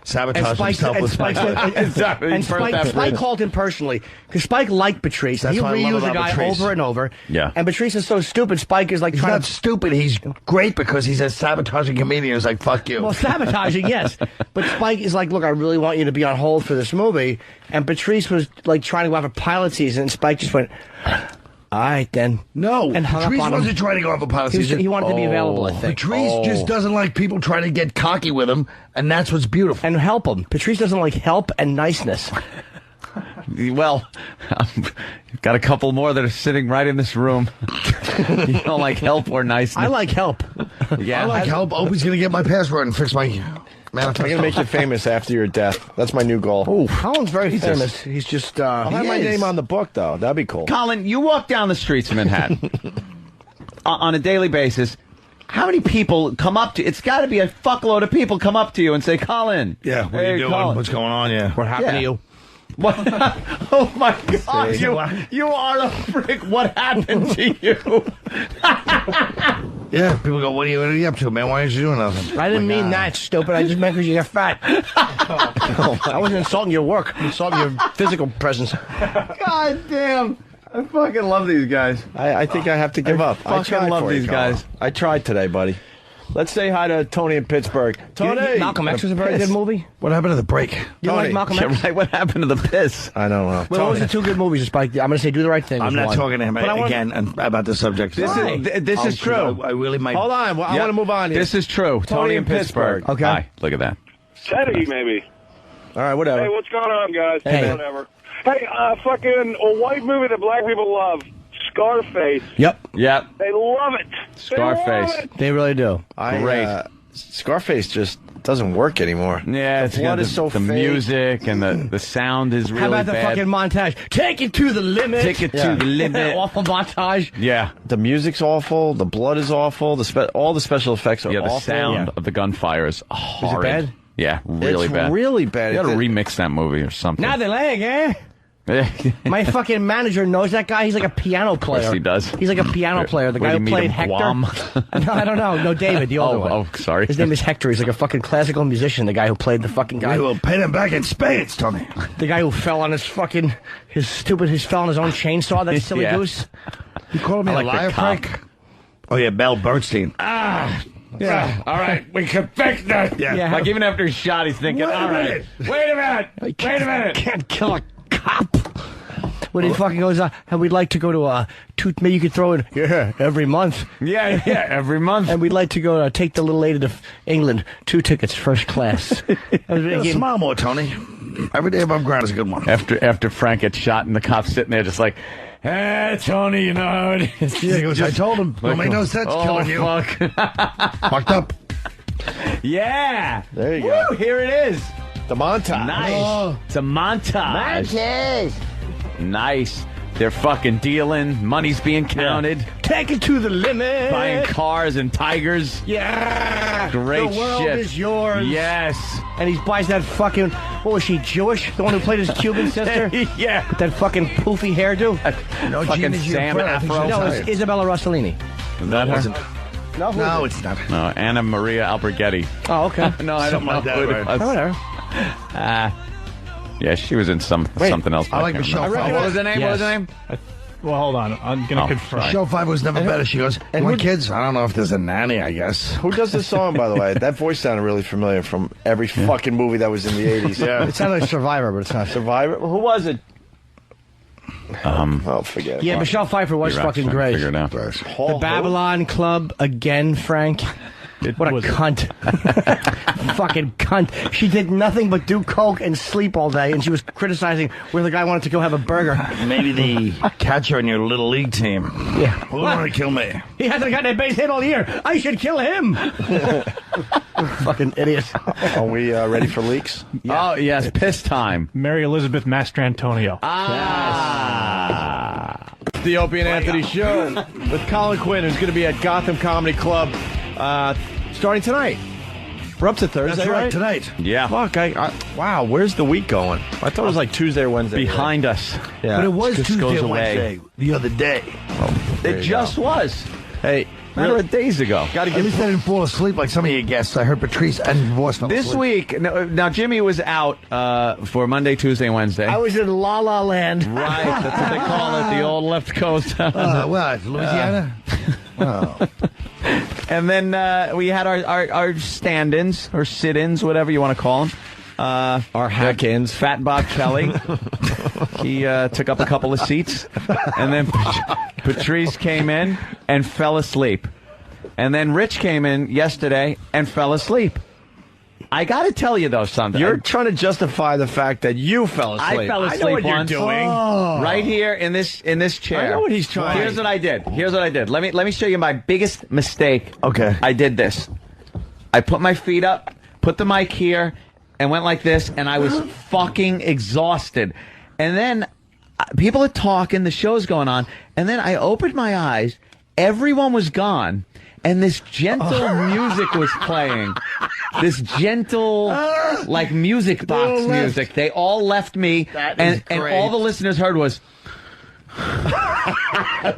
sabotaged himself with Spike. Spike called him personally because Spike liked Patrice. That's He what I love reused the about guy Patrice. over and over. Yeah. And Patrice is so stupid. Spike is like He's trying not to. stupid. He's great because he's a sabotaging comedian. It's like, fuck you. Well, sabotaging, yes. But Spike is like, look, I really want you to be on hold for this movie. And Patrice was like trying to go out for pilot season, and Spike just went, all right, then. No, And hung Patrice up on him. wasn't trying to go off a pilot season. He wanted to be available, I think. Patrice just doesn't like people trying to get cocky with him, and that's what's beautiful. And help him. Patrice doesn't like help and niceness. Well, you've got a couple more that are sitting right in this room. You don't like help or niceness. I like help. Yeah, I like help. Opie's going to get my password and fix my manifesto. I'm going to make you famous after your death. That's my new goal. Oh, Colin's very famous. He's just... I'll have my name on the book, though. That'd be cool. Colin, you walk down the streets of Manhattan on a daily basis. How many people come up to you? It's got to be a fuckload of people come up to you and say, Colin. Yeah, what are hey, you doing? Colin. What's going on? Yeah. What happened to you? What? Oh my God! You are a prick. What happened to you? Yeah, people go, what are you up to, man? Why aren't you doing nothing? I didn't mean that, stupid. I just meant because you got fat. I wasn't insulting your work. I'm insulting your physical presence. God damn! I fucking love these guys. I think I have to give up. I fucking tried love for you, these Colin. guys. I tried today, buddy. Let's say hi to Tony in Pittsburgh. Tony! Malcolm X was a very good movie. What happened to the break? You don't like Malcolm X? Yeah, right. What happened to the piss? I don't know. Well, those are two good movies, Spike. I'm going to say Do the Right Thing. I'm was not one. talking to him But I wanna- again about the subject. This is true. I really might. Hold on. Well, I Yep. want to move on here. This is true. Tony in Pittsburgh. Okay. Hi. Look at that. Teddy, maybe. All right, whatever. Hey, what's going on, guys? Hey. Whatever. Hey, fucking a white movie that black people love, Scarface. Yep. Yep. They love it. Scarface. They love it. They really do. Great. Scarface just doesn't work anymore. Yeah, it's blood got is so the fake. music and the sound is really How about the bad. fucking montage? Take it to the limit. Take it to the limit. Awful montage. Yeah. The music's awful. The blood is awful. All the special effects are Yeah, the awful. sound of the gunfire is horrid. bad? Yeah, really It's bad. really bad. You got to It- remix that movie or something. Now the leg, eh? My fucking manager knows that guy. He's like a piano player. Of course he does. He's like a piano player. The Where guy do who you meet played him, Hector. Guam? No, I don't know. No, David, the older one. Oh, sorry. His name is Hector. He's like a fucking classical musician. The guy who played the fucking guy. We will pay him back in spades, Tommy. The guy who fell on his fell on his own chainsaw. That silly Yeah. goose. You call me a liar, Frank? Oh yeah, Mel Bernstein. Yeah. All right, we can fix that. Yeah. Like even after his shot, he's thinking, Wait a all right, wait a minute. Can't kill a cop. When he fucking goes, and we'd like to go to maybe you could throw in, every month. Yeah, every month. And we'd like to go take the little lady to England. 2 tickets, first class. Smile more, Tony. Every day above ground is a good one. After Frank gets shot and the cop's sitting there just like, hey, Tony, you know how it is. Yeah, he goes, I told him. Don't make no sense killing you. Fuck. Fucked up. Yeah. There you go. Woo, here it is. The montage. Nice. It's a montage. Nice. They're fucking dealing. Money's being counted. Take it to the limit. Buying cars and tigers. Yeah. Great The world shit. is yours. Yes. And he buys that fucking, what was she, Jewish? The one who played his Cuban sister? Yeah. With that fucking poofy hairdo? No, Fucking Gina's your Sam friend. I think Afro. she's No, tired. it's Isabella Rossellini. Is that her? wasn't. No, who No, is it? it's not. No, Anna Maria Alberghetti. Oh, okay. No, I don't Something know like that, who it right. was. Oh, whatever. Yeah, she was in something else. but I like can't Michelle remember. Pfeiffer. What was her name? Yes. What was her name? Well, hold on. I'm going to confirm. Michelle Pfeiffer was never better. She goes, you want kids? I don't know if there's a nanny, I guess. Who does this song, by the way? That voice sounded really familiar from every fucking movie that was in the 80s. Yeah. It sounded like Survivor, but it's not. Survivor? Who was it? Oh, forget it. Yeah, Michelle Pfeiffer was You're fucking trying to great. figure it out. The Babylon Club again, Frank. What a cunt. Fucking cunt. She did nothing but do coke and sleep all day, and she was criticizing where the guy wanted to go have a burger. Maybe the catcher in your little league team. Yeah. Who want to kill me? He hasn't gotten a base hit all year. I should kill him. Fucking idiot. Are we ready for leaks? Oh, yes, piss time. Mary Elizabeth Mastrantonio. The Opie and Anthony Show with Colin Quinn, who's going to be at Gotham Comedy Club starting tonight. We're up to Thursday, That's right, tonight. Yeah. Fuck, wow, where's the week going? I thought it was like Tuesday or Wednesday. Behind us. Yeah. But it was Just Tuesday goes and away. Wednesday the other day. It just was. Hey, Matter of days ago. got to At least I get... didn't fall asleep like some of you guests. I heard Patrice and Voss fell This asleep. week, now Jimmy was out for Monday, Tuesday, and Wednesday. I was in La La Land. Right, that's what they call it, the old left coast. What, Louisiana? Oh. And then we had our stand-ins, or sit-ins, whatever you want to call them. Our hack-ins. Fat Bob Kelly. He took up a couple of seats. And then Patrice came in and fell asleep. And then Rich came in yesterday and fell asleep. I got to tell you, though, something. You're trying to justify the fact that you fell asleep. I fell asleep I know what once. you're doing. Right here in this chair. I know what he's trying. Here's what I did. Let me show you my biggest mistake. Okay. I did this. I put my feet up, put the mic here, and went like this, and I was fucking exhausted. And then people are talking, the show's going on, and then I opened my eyes, everyone was gone, and this gentle music was playing. This gentle, like, music box music. They all left me, and all the listeners heard was...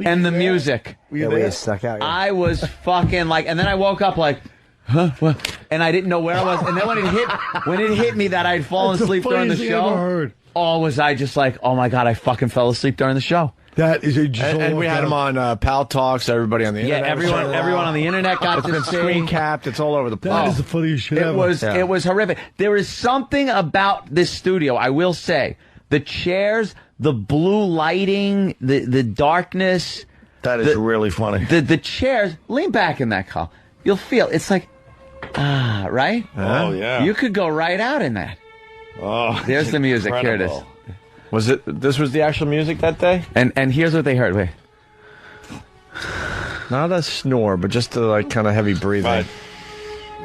and the music. Yeah, we stuck out. Yeah. I was fucking like, and then I woke up like, huh? What? And I didn't know where I was. And then when it hit me that I'd fallen asleep during the show, was I just like, oh my God, I fucking fell asleep during the show. That is a And we had him on Pal Talks, everybody on the internet. Everyone on the internet got It's to been see. screen capped. It's all over the place. That is the funniest shit It ever. was horrific. There is something about this studio, I will say. The chairs, the blue lighting, the darkness. That is really funny. The chairs, lean back in that car. You'll feel, it's like, right? Oh, yeah. You could go right out in that. Oh, There's the music. incredible. Here it is. This was the actual music that day? And here's what they heard. Wait. Not a snore, but just a like kind of heavy breathing. Right.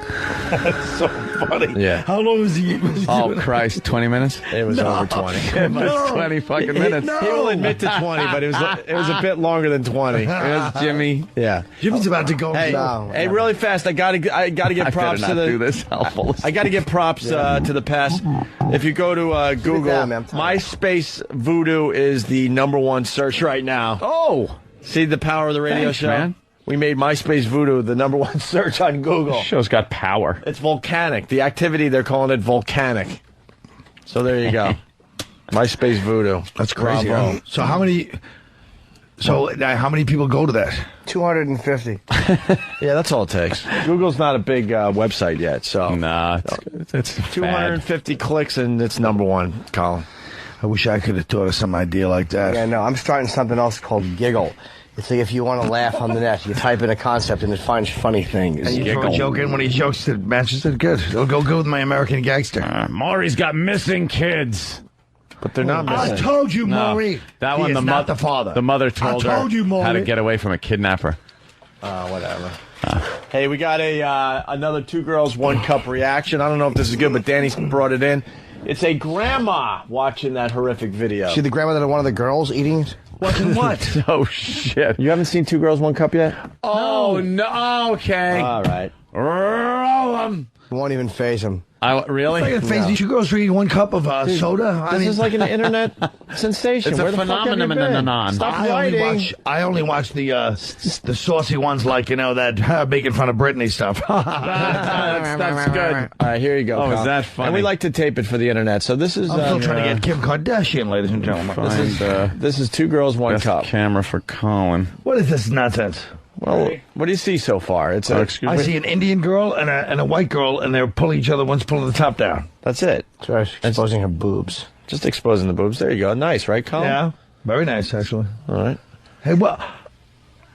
That's so funny. Yeah. How long was he Oh, doing Christ, 20 minutes? It was over 20. It was 20 fucking minutes. He will admit to 20, but it was a bit longer than 20. Here's Jimmy. Yeah. Jimmy's about to go. Hey, hey, really fast. I gotta get props to the. Do this. I gotta get props to the past. If you go to Google, MySpace Voodoo is the #1 search right now. Oh, see the power of the radio Thanks, show. man. We made MySpace Voodoo the #1 search on Google. This show's got power. It's volcanic. The activity, they're calling it volcanic. So there you go. MySpace Voodoo. That's crazy. Bravo. Huh? So how many? So how many people go to that? 250. Yeah, that's all it takes. Google's not a big website yet, so nah, it's 250 clicks and it's #1. Colin, I wish I could have thought of some idea like that. Yeah, no, I'm starting something else called Giggle. It's like if you want to laugh on the net, you type in a concept and it finds funny things. And you throw a joke in when he jokes that matches it. Good. It'll go good with my American Gangster. Maury's got missing kids. But they're not missing. I told you, No, Maury. that He one, is the not the father. The mother told I told her you, Maury. how to get away from a kidnapper. Whatever. Hey, we got another 2 girls, 1 cup reaction. I don't know if this is good, but Danny's brought it in. It's a grandma watching that horrific video. See the grandmother of one of the girls eating it? Watching what? Oh, shit. You haven't seen 2 girls, 1 cup yet? Oh, no. Okay. All right. Roll 'em. It won't even phase him. Really? Like these 2 girls drinking 1 cup of soda. This is like an internet sensation. It's a Where the fuck have you phenomenon. been? Stop writing. I only watch the saucy ones, like that making fun of Britney stuff. That's good. All right, here you go. Oh, is Colin. that funny? And we like to tape it for the internet. So this is. I'm still trying to get Kim Kardashian, ladies and gentlemen. This is 2 girls, 1 best cup. camera for Colin. What is this nonsense? Well, what do you see so far? It's I see an Indian girl and a white girl, and they're pulling each other. One's pulling the top down. That's it. So exposing her boobs. Just exposing the boobs. There you go. Nice, right, Colin? Yeah, very nice, actually. All right. Hey, well,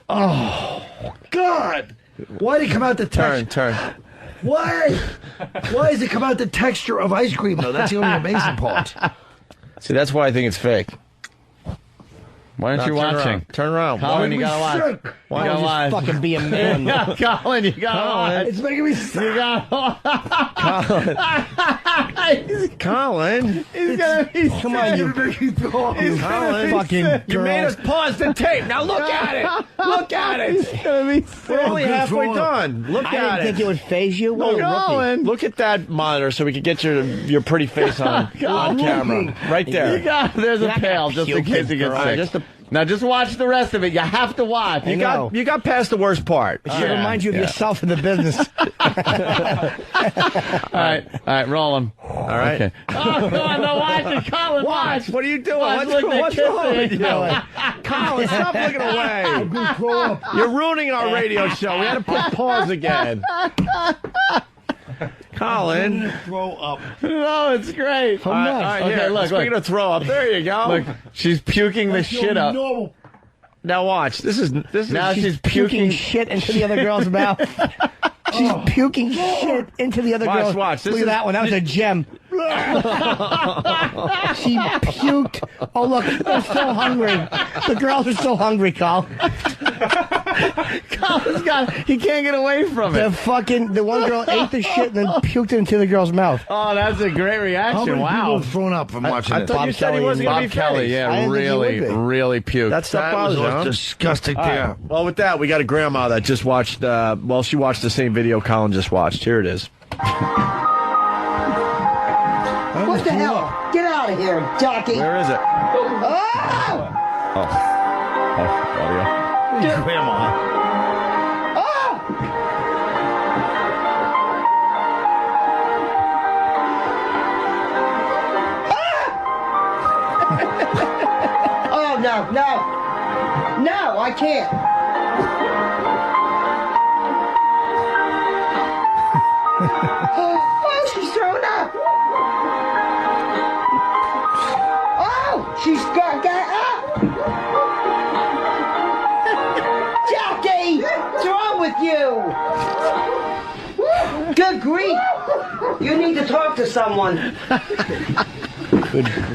oh God! Why did it come out the texture? Turn. Why does it come out the texture of ice cream though? That's the only amazing part. See, that's why I think it's fake. Why aren't you watching? Turn around. Colin, you gotta watch. Why don't you just fucking be a man? Colin, you gotta watch. It's making me sick. You gotta Colin. He's gonna be Come on, you Colin. fucking You made girl. us pause the tape. Now look at it. Look at it. We're only halfway done. Look I at didn't it. think it would phase you. What a rookie. Colin. Look at that monitor so we can get your pretty face on camera. Right there. There's a pail just in case he gets sick. Now just watch the rest of it. You have to watch. You got past the worst part. It should remind you of yourself in the business. All right, roll him. All right. Okay. Oh, God, no, watch it, Colin. Watch. What are you doing? Watch, What's wrong with you? Colin, Colin, stop looking away. You're ruining our radio show. We had to put pause again. Colin. Throw up. No, it's great. All right, okay, here. look. Speaking of throw up, there you go. Look, she's puking the shit up. Now watch. This is Now she's puking shit into the other girl's mouth. She's puking shit into the other girl's. Watch. Look at that one. That was a gem. She puked. Oh, look. They're so hungry. The girls are so hungry, Carl. He can't get away from it. The one girl ate the shit and then puked it into the girl's mouth. Oh, that's a great reaction. How many Wow. people have thrown up from watching I this? thought you said he wasn't going to Bob be Kelly, phased. yeah, I didn't think he would be. really puked. That stuff That was bothers you, huh? disgusting. All right. Well, with that, we got a grandma that just watched, she watched the same video Colin just watched. Here it is. What the hell? Get out of here, jockey. Where is it? Oh! Audio. Grandma. Oh, no, no. No, I can't. Oh, she's throwing up. Oh, she's got up. Jackie, what's wrong with you? Good grief. You need to talk to someone.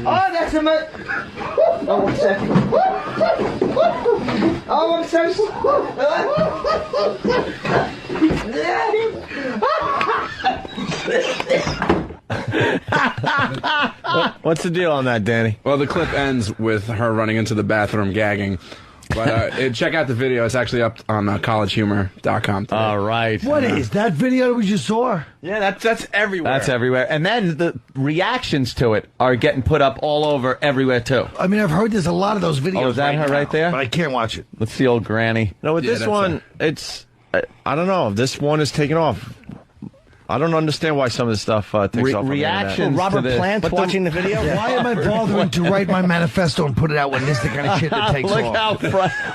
Oh, that's a Oh, 1 second. Oh, I'm so What's the deal on that, Danny? Well, the clip ends with her running into the bathroom gagging. But check out the video. It's actually up on collegehumor.com today. All right. What is that video we just saw? Yeah, that's everywhere. That's everywhere. And then the reactions to it are getting put up all over everywhere, too. I mean, I've heard there's a lot of those videos. Oh, is that her now, right there? But I can't watch it. Let's see old Granny. No, with this one, it's... I don't know. This one is taken off. I don't understand why some of this stuff takes off. Reactions Robert to this. Plant watching the video? Why am I bothering to write my manifesto and put it out when this is the kind of shit that takes off?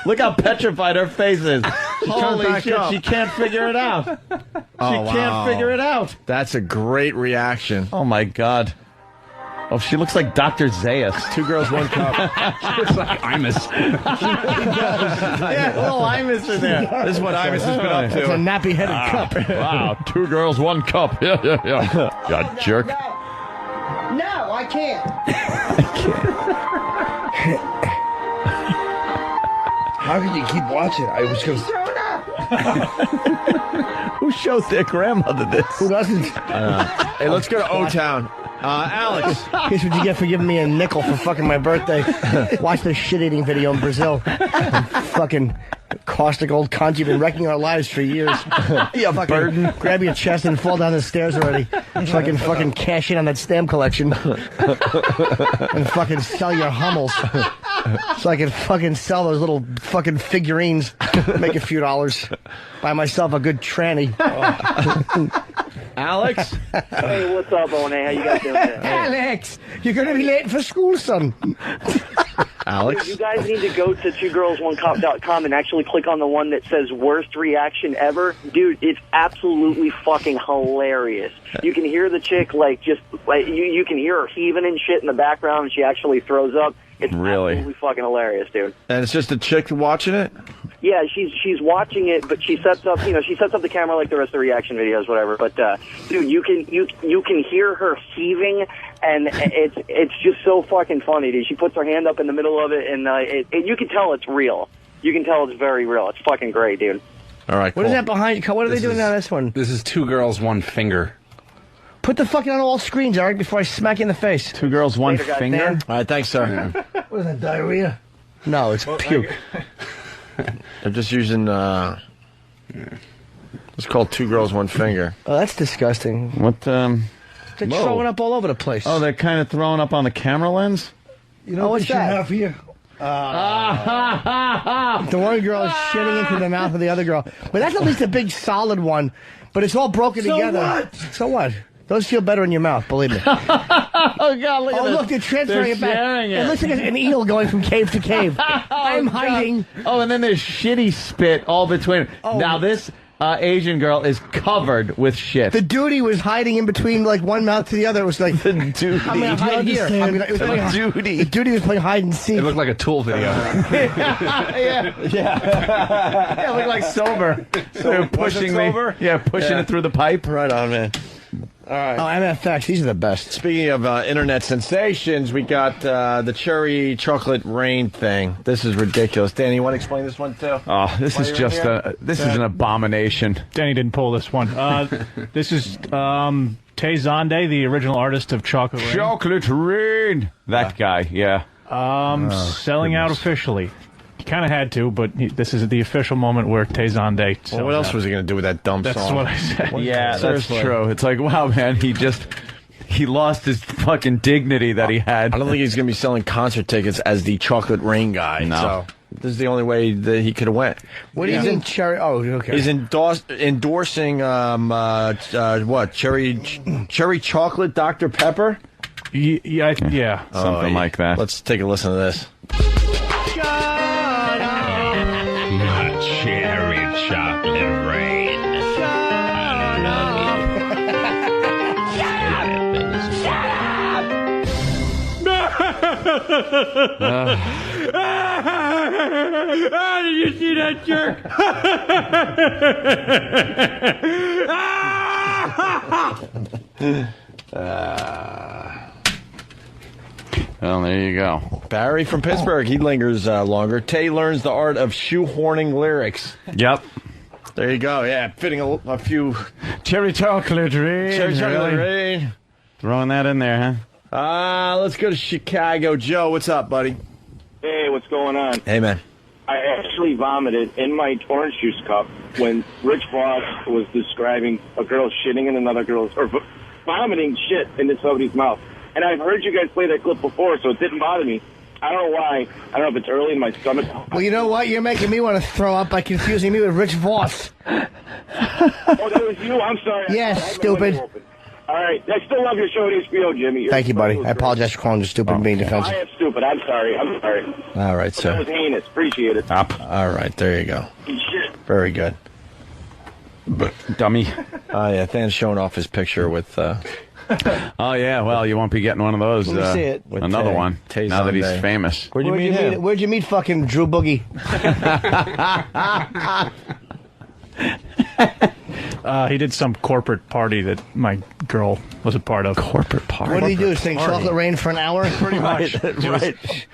Look how petrified her face is. Holy back shit, up. she can't figure it out. She wow. can't figure it out. That's a great reaction. Oh, my God. Oh, she looks like Dr. Zayas. 2 girls, 1 cup. She looks like Imus. Yeah, little Imus in there. This is what Imus has been up to. It's a nappy-headed cup. Wow, 2 girls, 1 cup. Yeah. You jerk. No, I can't. How can you keep watching? I was going to... Who shows their grandmother this? Who doesn't? Hey, let's go to O-Town. Alex. Here's what you get for giving me a nickel for fucking my birthday. Watch this shit-eating video in Brazil. Fucking caustic old cunt. You've been wrecking our lives for years. You burden. Grab your chest and fall down the stairs already. So I can fucking cash in on that stamp collection. And fucking sell your Hummels. So I can fucking sell those little fucking figurines. Make a few dollars. Buy myself a good tranny. Alex? Hey, what's up, Owen? How you guys doing there? Alex, you're going to be late for school, son. Alex? You guys need to go to twogirls1cup.com and actually click on the one that says worst reaction ever. Dude, it's absolutely fucking hilarious. You can hear the chick, like, just, like, you can hear her heaving and shit in the background, and she actually throws up. It's absolutely fucking hilarious, dude. And it's just a chick watching it? Yeah, she's watching it, but she sets up the camera like the rest of the reaction videos, whatever. But dude, you can hear her heaving, and it's just so fucking funny, dude. She puts her hand up in the middle of it, and you can tell it's real. You can tell it's very real. It's fucking great, dude. All right, cool. What is that behind you? What are they doing on this one? This is 2 girls, 1 finger. Put the fucking on all screens, Eric, before I smack you in the face. 2 girls, 1 finger? Dan. All right, thanks, sir. What is that, diarrhea? No, it's puke. They're just using, it's called 2 girls, 1 finger. Oh, that's disgusting. What, They're throwing up all over the place. Oh, they're kind of throwing up on the camera lens? You know what what's you should that? have here? The one girl is shitting into the mouth of the other girl. But that's at least a big solid one. But it's all broken together. What? So what? Those feel better in your mouth, believe me. Oh, God, look at this. Look, they're transferring it back. Sharing it. It looks like an eel going from cave to cave. I'm hiding. Oh, and then there's shitty spit all between. Oh. Now, this Asian girl is covered with shit. The duty was hiding in between, like, one mouth to the other. It was like, the duty. I'm going to hide here. Duty. The duty was playing hide and seek. It looked like a Tool video. Yeah, it looked like sober. So they're pushing sober? pushing it through the pipe. Right on, man. All right. Oh, MFX, these are the best. Speaking of internet sensations, we got the cherry chocolate rain thing. This is ridiculous. Danny, you want to explain this one too? Oh, this is just this is an abomination. Danny didn't pull this one. This is Tay Zonde, the original artist of Chocolate Rain. Chocolate rain. That guy, yeah. Selling out officially. He kind of had to, but this is the official moment where Tay Zonde sells Well, what else out. was he going to do with that dumb That's song? what I said. Yeah, that's true. It's like, wow, man, he lost his fucking dignity that he had. I don't think he's going to be selling concert tickets as the chocolate rain guy. No. So this is the only way that he could have went. What do you mean, cherry? Oh, okay. He's endorsing what? Cherry chocolate Dr. Pepper? Yeah. Something like that. Let's take a listen to this. Cherry chocolate rain. I love you. Did you see that jerk? Well, there you go. Barry from Pittsburgh. He lingers longer. Tay learns the art of shoehorning lyrics. Yep. There you go. Yeah, fitting a few cherry chocolate rain. cherry chocolate rain. Throwing that in there, huh? Let's go to Chicago. Joe, what's up, buddy? Hey, what's going on? Hey, man. I actually vomited in my orange juice cup when Rich Voss was describing a girl shitting in another girl's, or vomiting shit into somebody's mouth. And I've heard you guys play that clip before, so it didn't bother me. I don't know why. I don't know if it's early in my stomach. Well, you know what? You're making me want to throw up by confusing me with Rich Voss. Oh, that was you? I'm sorry. Yes, stupid. All right. I still love your show at HBO, Jimmy. Thank you, buddy. I apologize for calling you stupid and being I defensive. am stupid. I'm sorry. All right, That sir. was heinous. Appreciate it. Up. All right, there you go. Shit. Very good. Dummy. Oh, yeah, Dan's showing off his picture with... Oh, yeah, well, you won't be getting one of those. Let me see it. With Another one, Tay now that he's Zonday. famous. Where'd you meet him? Where'd you meet fucking Drew Boogie? He did some corporate party that my girl was a part of. Corporate party? What did he do? Sing Chocolate Rain for an hour? Pretty much. It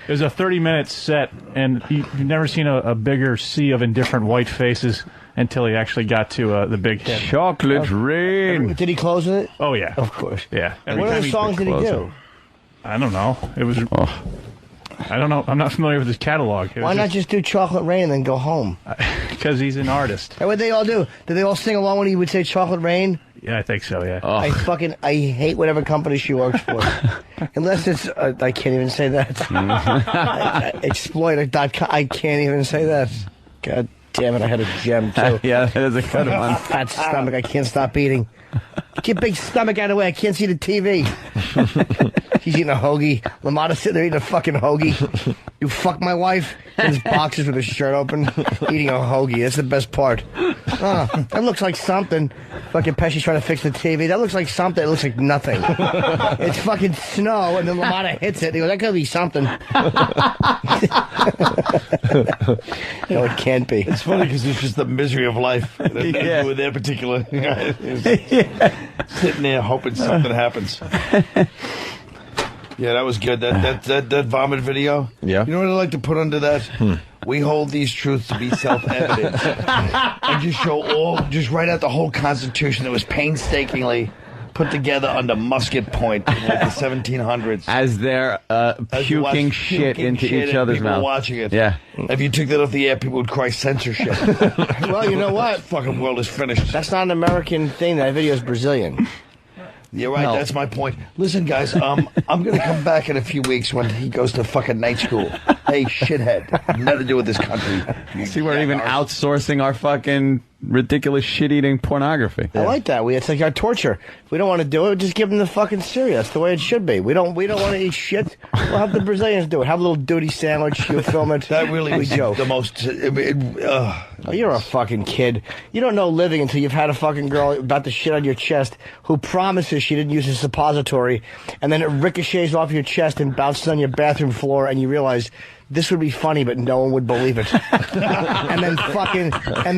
was a 30-minute set, and you've never seen a bigger sea of indifferent white faces until he actually got to the big hit. Chocolate Rain. Did he close with it? Oh, yeah. Of course. Yeah. What other songs did he do? I don't know. It was... I don't know. I'm not familiar with his catalog. Why not just do Chocolate Rain and then go home? Because he's an artist. What they all do? Did they all sing along when he would say Chocolate Rain? Yeah, I think so, yeah. I hate whatever company she works for. Unless it's, I can't even say that. Exploiter.com. I can't even say that. God damn it, I had a gem, too. Yeah, that is a good one. Fat stomach, I can't stop eating. Get big stomach out of the way, I can't see the TV. He's eating a hoagie. Lamada's sitting there eating a fucking hoagie. You fuck my wife in his boxers with his shirt open, eating a hoagie. That's the best part. That looks like something. Fucking Pesci's trying to fix the TV. That looks like something. It looks like nothing. It's fucking snow, and then Lamada hits it. And he goes, that could be something. No, it can't be. It's funny because it's just the misery of life. Yeah. With that particular sitting there hoping something happens. Yeah, that was good. That vomit video. Yeah. You know what I like to put under that? We hold these truths to be self-evident, and just write out the whole Constitution that was painstakingly put together under musket point in like the 1700s. As they're puking shit into each other's people mouth. Watching it. Yeah. If you took that off the air, people would cry censorship. Well, you know what? Fucking world is finished. That's not an American thing. That video is Brazilian. You're right. That's my point. Listen, guys, I'm going to come back in a few weeks when he goes to fucking night school. Hey, shithead. Nothing to do with this country. See, we're even outsourcing our fucking ridiculous shit-eating pornography. I like that. It's like our torture. If we don't want to do it, just give them the fucking cereal. That's the way it should be. We don't want to eat shit. We'll have the Brazilians do it. Have a little duty sandwich. You film it. That really we was joke. the most... Oh, you're a fucking kid. You don't know living until you've had a fucking girl about to shit on your chest who promises she didn't use a suppository, and then it ricochets off your chest and bounces on your bathroom floor, and you realize this would be funny, but no one would believe it. and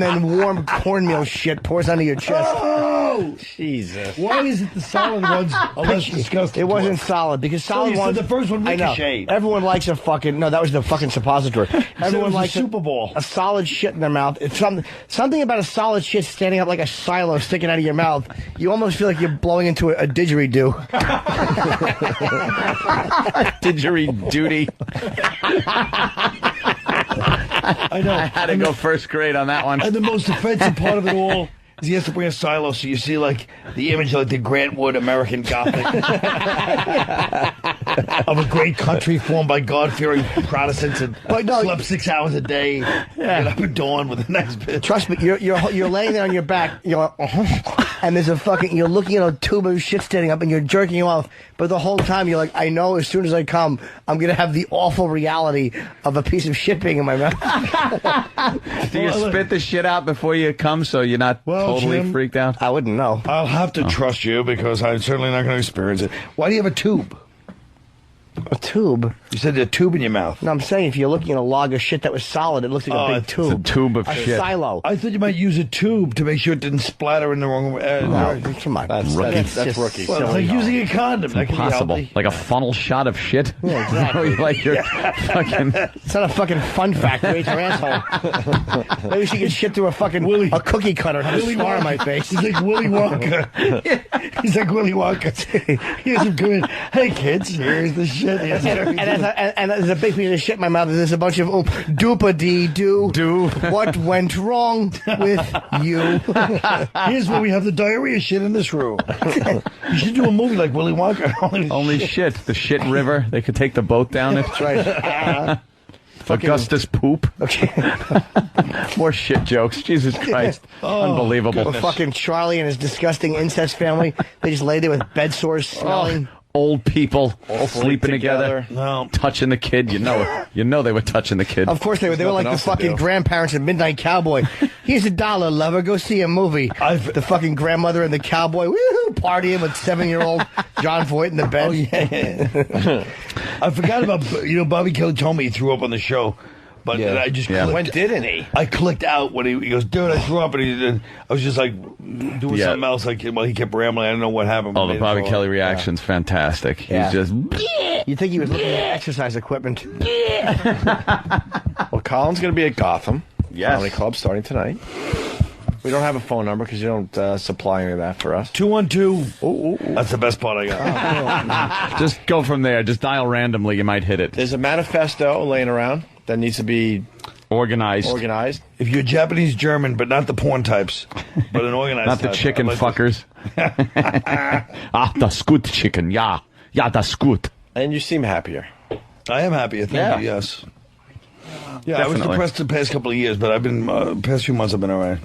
then warm cornmeal shit pours onto your chest. Oh! Jesus. Why is it the solid ones are less disgusting? It wasn't solid, because solid you said ones... the first one I know. ricocheted. Everyone likes a fucking... No, that was the fucking suppository. Everyone was a likes Super Bowl. a solid shit in their mouth. It's something about a solid shit standing up like a silo sticking out of your mouth. You almost feel like you're blowing into a didgeridoo. Didgeridoo. I know. I had to go first grade on that one. And the most offensive part of it all is he has to bring a silo, so you see like the image of like the Grant Wood American Gothic of a great country formed by God-fearing Protestants and slept 6 hours a day, get up at dawn with a nice bitch. Trust me, you're laying there on your back, you're like, and there's a fucking, you're looking at a tube of shit standing up and you're jerking you off, but the whole time you're like, I know as soon as I come, I'm going to have the awful reality of a piece of shit being in my mouth. Do you spit the shit out before you come so you're not totally Jim, freaked out? I wouldn't know. I'll have to trust you because I'm certainly not going to experience it. Why do you have a tube? A tube? You said a tube in your mouth. No, I'm saying if you're looking at a log of shit that was solid, it looks like a big tube. It's a tube of shit. Silo. I thought you might use a tube to make sure it didn't splatter in the wrong way. No, come on. That's rookie. Well, it's like using a condom. That can be Possible. healthy. Like a funnel shot of shit? Yeah, exactly. Like your fucking... It's not a fucking fun fact. It's your asshole. Maybe she can shit through a cookie cutter and have a scar on my face. He's like Willy Wonka. He's like Willy Wonka. Here's some good. Hey kids, here's the shit. And there's a big piece of shit in my mouth. There's a bunch of doopa-dee-doo. What went wrong with you? Here's where we have the diarrhea shit in this room. You should do a movie like Willy Wonka. Only shit. The shit river. They could take the boat down it. That's right. Augustus Poop. Okay. More shit jokes. Jesus Christ. Unbelievable. Well, fucking Charlie and his disgusting incest family. They just lay there with bed sores smelling. Old people all sleeping together. No. Touching the kid. You know they were touching the kid. Of course they were. They were like the fucking grandparents in Midnight Cowboy. Here's $1, lover. Go see a movie. The fucking grandmother and the cowboy woo-hoo, partying with 7-year-old John Voight in the bed. Oh, yeah. I forgot about, Bobby Kelly told me he threw up on the show. But I just clicked. When didn't he? I clicked out when he goes, dude, I threw up, and I was just like doing something else. He kept rambling. I don't know what happened. Oh, the Bobby Kelly reaction's fantastic. Yeah. He's just... You think he was looking at exercise equipment? Well, Colin's going to be at Gotham Comedy Yes. Club starting tonight. We don't have a phone number because you don't supply any of that for us. 212. That's the best part I got. Just go from there. Just dial randomly. You might hit it. There's a manifesto laying around that needs to be Organized. If you're Japanese German, but not the porn types, but an organized Not the type. chicken I like fuckers. Das gut chicken. Yeah. Yeah, das gut. And you seem happier. I am happy. Thank you. Yes. Yeah, I was Definitely. depressed the past couple of years, but I've been past few months. I've been all right.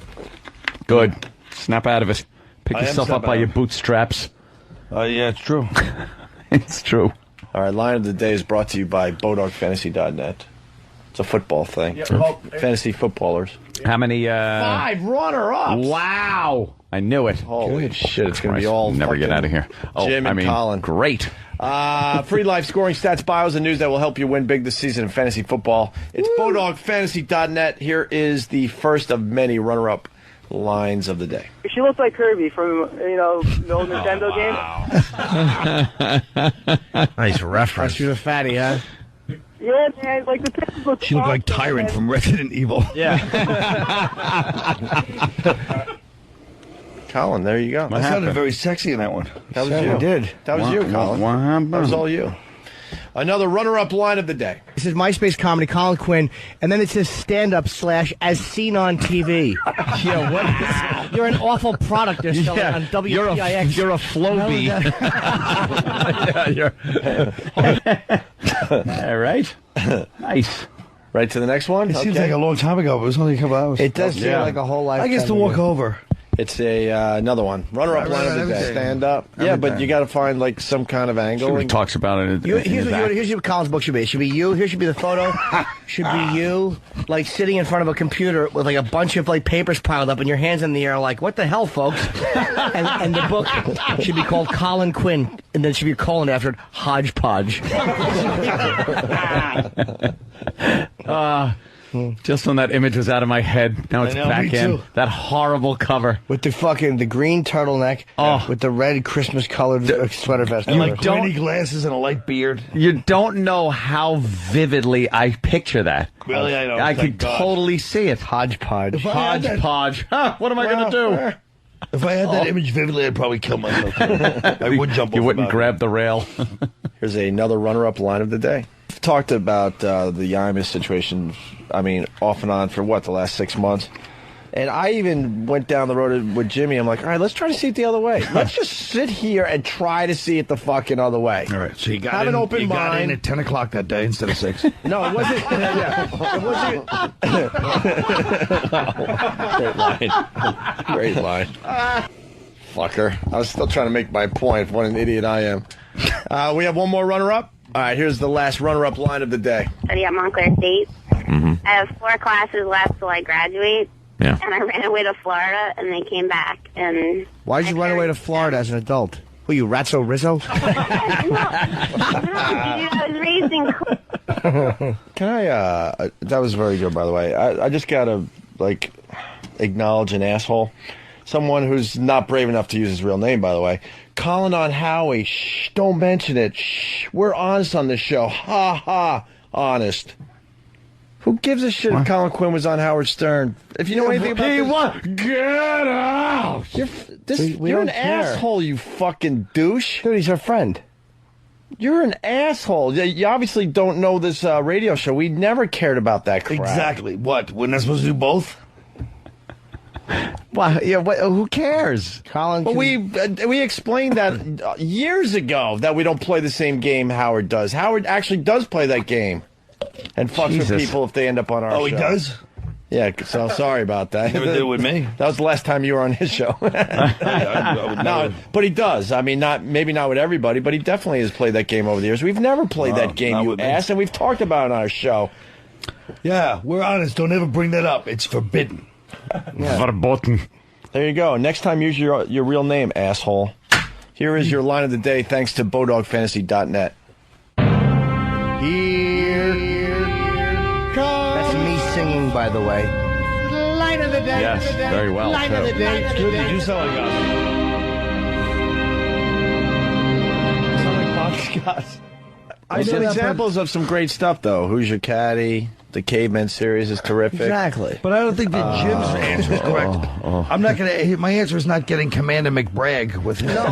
Good. Snap out of it. Pick I am yourself up snapping by out your of it. bootstraps. Yeah, it's true. It's true. All right, line of the day is brought to you by BodogFantasy.net. It's a football thing. Fantasy footballers. How many? 5 runner-ups. Wow. I knew it. Holy shit, it's going to be all Never get fucking out of here. Oh, Jim and Colin. Great. Free life scoring stats, bios, and news that will help you win big this season in fantasy football. It's BodogFantasy.net. Here is the first of many runner-up lines of the day. She looks like Kirby from, the old Nintendo game. Nice reference. She's a fatty, huh? Yeah, man, like the pictures look She looked like awesome, Tyrant man. from Resident Evil. Yeah. Colin, there you go. I sounded very sexy in that one. That was Certainly you. did. That was you, Colin. What happened? That was all you. Another runner-up line of the day. It says MySpace comedy, Colin Quinn, and then it says stand-up / as seen on TV. Yeah, what? You're an awful product they're selling on WPIX. You're a Flowbee. All right. Nice. Right to the next one? It seems like a long time ago, but it was only a couple hours. It does seem like a whole life. I guess to walk over. It's another one. Runner-up line of the day. Stand up. Yeah, but you got to find like some kind of angle. Somebody talks about it. Here's what Colin's book should be. It should be you. Here should be the photo. Should be you, like sitting in front of a computer with like a bunch of like papers piled up and your hands in the air, like what the hell, folks? and the book should be called Colin Quinn, and then should be a colon after it, Hodgepodge. Just when that image was out of my head, now it's back in. Too. That horrible cover with the green turtleneck, with the red Christmas colored sweater vest, and like pointy glasses and a light beard. You don't know how vividly I picture that. Really, I know. I Thank could God. totally see it. Hodgepodge. Hodgepodge. Huh, what am I going to do? If I had that image vividly, I'd probably kill myself. I would jump. You off wouldn't the grab the rail. Here's another runner-up line of the day. We've talked about the Imus situation, off and on for the last 6 months. And I even went down the road with Jimmy. I'm like, all right, let's try to see it the other way. Let's just sit here and try to see it the fucking other way. All right, so you got Have an open you got in mind. at 10 o'clock that day instead of 6. No, it wasn't. Great line. Fucker. I was still trying to make my point. What an idiot I am. We have one more runner-up. All right, here's the last runner-up line of the day. Study at Montclair State. I have 4 classes left till I graduate. Yeah. And I ran away to Florida, and they came back. And Why'd you run away to Florida as an adult? Were you Ratso Rizzo? I was raised in. Can I, that was very good, by the way. I just gotta, like, acknowledge an asshole. Someone who's not brave enough to use his real name, by the way. Colin on Howie. Shh, don't mention it. Shh, we're honest on this show. Ha ha, honest. Who gives a shit if Colin Quinn was on Howard Stern? If you know anything about this... Get out! You're an asshole, you fucking douche. Dude, he's our friend. You're an asshole. You obviously don't know this radio show. We never cared about that crap. Exactly. What? We're not supposed to do both? Well, yeah, who cares? Colin. But we explained that years ago that we don't play the same game Howard does. Howard actually does play that game and fucks with people if they end up on our show. Oh, he does? Yeah, so sorry about that. Never did it with me. That was the last time you were on his show. No, but he does. I mean, maybe not with everybody, but he definitely has played that game over the years. We've never played that game, you ass, and we've talked about it on our show. Yeah, we're honest. Don't ever bring that up. It's forbidden. Verboten. There you go. Next time, use your real name, asshole. Here is your line of the day, thanks to BodogFantasy.net. Here comes. That's me singing, by the way. Line of the day. Yes, very well. Line of the day. It's good. Did you sound like us? Sound like Bob Scott. I some examples of some great stuff, though. Who's Your Caddy? The Caveman series is terrific. Exactly. But I don't think that Jim's answer is correct. I'm not going to. My answer is not getting Commander McBragg with him. No.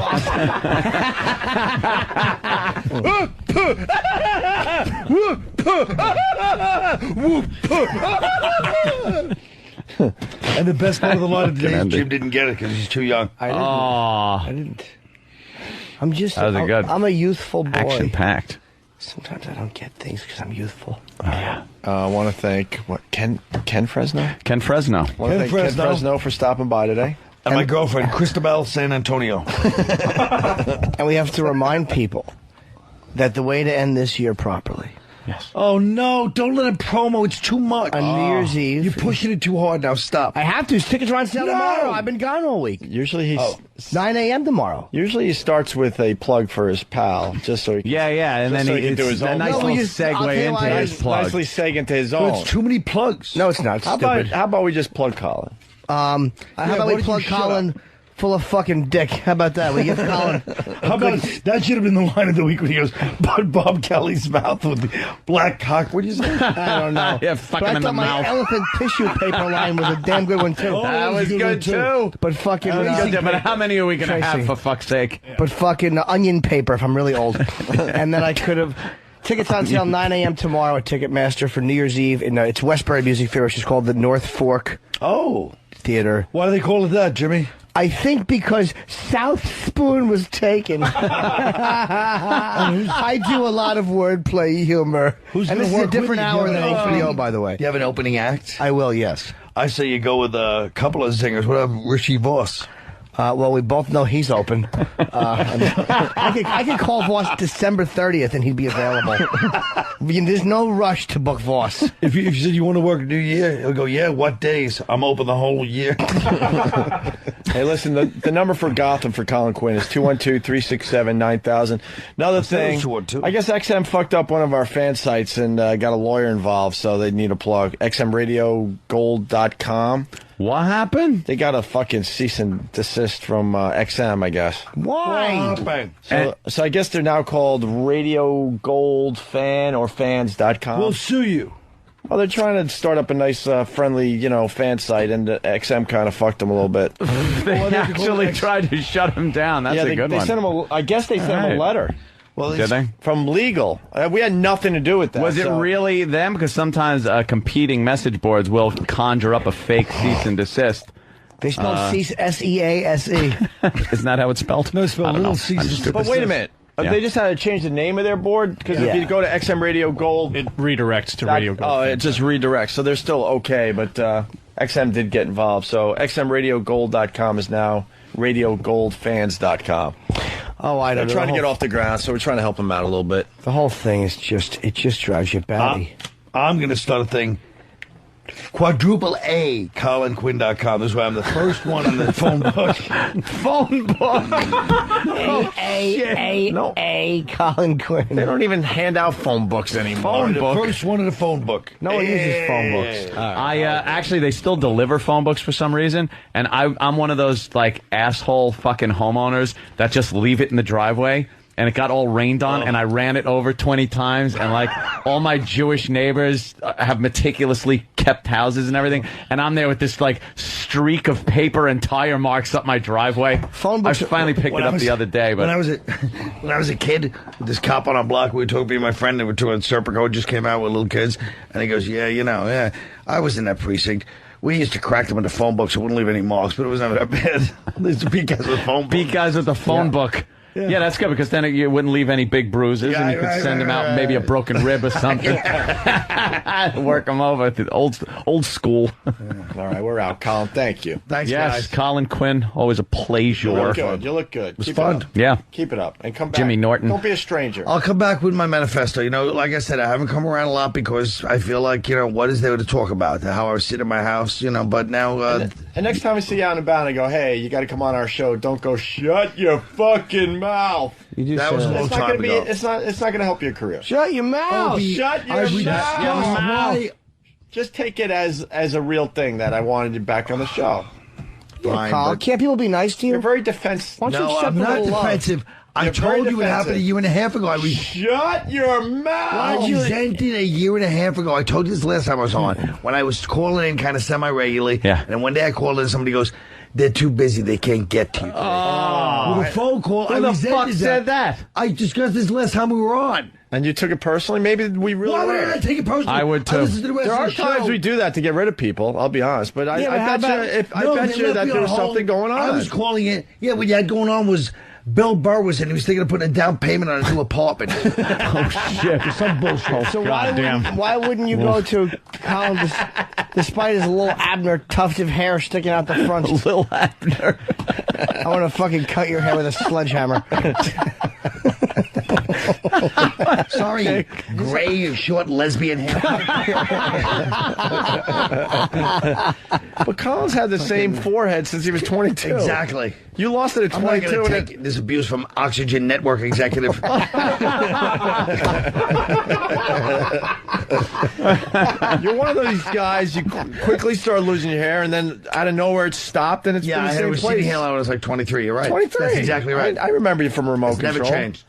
And the best part of the line of the day is Jim didn't get it because he's too young. I didn't. I'm just. That was good. I'm a youthful boy. Action packed. Sometimes I don't get things because I'm youthful. Yeah. I want to thank Ken Fresno. Ken Fresno. Ken Fresno for stopping by today. And my girlfriend, Cristobal San Antonio. And we have to remind people that the way to end this year properly. Yes. Oh, no. Don't let him promo. It's too much. On New Year's Eve. You're pushing it too hard. Now stop. I have to. Tickets are on sale tomorrow. I've been gone all week. Usually he's 9 a.m. tomorrow. Usually he starts with a plug for his pal, just so he can, and then he can do his own. a nice little segue into his plug. Nicely seg into his own. It's too many plugs. No, it's not. It's stupid. How about we just plug Colin? How about we plug Colin full of fucking dick? How about that? We give Colin. How about that? Should have been the line of the week when he goes, Bob Kelly's mouth with the black cock. What do you say? I don't know. Yeah, fuck but him I in thought the my mouth. elephant tissue paper line was a damn good one too. That was good too. But fucking. But how many are we going to have, for fuck's sake? But fucking onion paper if I'm really old. And then I could have. Tickets on sale 9 a.m. tomorrow at Ticketmaster for New Year's Eve. It's Westbury Music Fair, which is called the North Fork Theater. Why do they call it that, Jimmy? I think because South Spoon was taken. I do a lot of wordplay humor. And this is a different hour than HBO, by the way. You have an opening act? I will, yes. I say you go with a couple of singers. What about Richie Voss? Well, we both know he's open. I could call Voss December 30th and he'd be available. There's no rush to book Voss. If you said you want to work New Year, he'll go, yeah, what days? I'm open the whole year. Hey, listen, the number for Gotham for Colin Quinn is 212-367-9000. Another thing, I guess XM fucked up one of our fan sites and got a lawyer involved, so they need a plug. XMRadioGold.com. What happened? They got a fucking cease and desist from XM, I guess. Why? So I guess they're now called Radio Gold Fan or Fans.com. We'll sue you. Well, they're trying to start up a nice, friendly, fan site, and XM kind of fucked them a little bit. They actually tried to shut him down. That's a good one. They sent him I guess they sent him a letter. Well, did they? From legal. We had nothing to do with that. Was it really them? Because sometimes competing message boards will conjure up a fake cease and desist. They spelled cease, S-E-A-S-E. Isn't that how it's spelled? No, it's spelled little cease. But wait a minute. Yeah. They just had to change the name of their board? Because if you go to XM Radio Gold... It redirects to Radio Gold. Oh, it just redirects. So they're still okay, but XM did get involved. So XMRadioGold.com is now RadioGoldFans.com. Oh, I don't know. They're trying to get off the ground, so we're trying to help them out a little bit. The whole thing is just drives you batty. I'm going to start a thing. Quadruple A, ColinQuinn.com. This is why I'm the first one on the phone book. Phone book. A, Colin Quinn. They don't even hand out phone books anymore. Phone book. The first one in the phone book. No one uses phone books. I actually, they still deliver phone books for some reason, and I'm one of those like asshole fucking homeowners that just leave it in the driveway. And it got all rained on, and I ran it over 20 times, and like all my Jewish neighbors have meticulously kept houses and everything, and I'm there with this like streak of paper and tire marks up my driveway. Phone books. I finally picked it up the other day, but when I was a kid, this cop on our block, we were talking to my friend, and we were talking Serpico, just came out with little kids, and he goes, yeah, I was in that precinct. We used to crack them with the phone books, so it wouldn't leave any marks, but it was never that bad. These beat guys with phone books. Beat guys with the phone book. Yeah, that's good because then you wouldn't leave any big bruises, and you could send them out maybe a broken rib or something. Work them over to old school. All right, we're out, Colin. Thank you. Thanks, yes, guys. Colin Quinn, always a pleasure. You look good. You look good. It was Keep fun. It up. Yeah. Keep it up. And come back. Jimmy Norton. Don't be a stranger. I'll come back with my manifesto. Like I said, I haven't come around a lot because I feel like, what is there to talk about? How I was sitting in my house, but now... and next time I see you out and about, I go, hey, you got to come on our show. Don't go, shut your fucking mouth. That was a long time ago. It's not going to help your career. Shut your mouth. Opie, shut your mouth. Just take it as a real thing that I wanted you back on the show. Yeah, Carl, can't people be nice to you? You're very defensive. Why don't you shut I'm not defensive. I told you what happened a year and a half ago. Shut your mouth. I resented a year and a half ago. I told you this last time I was on. When I was calling in kind of semi-regularly. Yeah. And one day I called in and somebody goes, they're too busy. They can't get to you. With a phone call, Who the fuck said that? I discussed this last time we were on. And you took it personally? Maybe we really Why would were. I take it personally? I would too. There are times we do that to get rid of people, I'll be honest. But I bet you that there's something going on. I was calling it. Yeah, what you had going on was Bill Burr was in. He was thinking of putting a down payment on a new apartment. Oh, shit. Some bullshit. So why wouldn't you go to Colin despite his little Abner tuft of hair sticking out the front? Little Abner. I want to fucking cut your hair with a sledgehammer. Sorry, gray, short lesbian hair. But Colin's had the same forehead since he was 22. Exactly. You lost it at 22. I'm not going to take this abuse from Oxygen Network executive. You're one of those guys, you quickly start losing your hair, and then out of nowhere it stopped, and it's been the I same was place. hair when I was like 23. You're right. 23. That's exactly right. I remember you from remote It's control. never changed.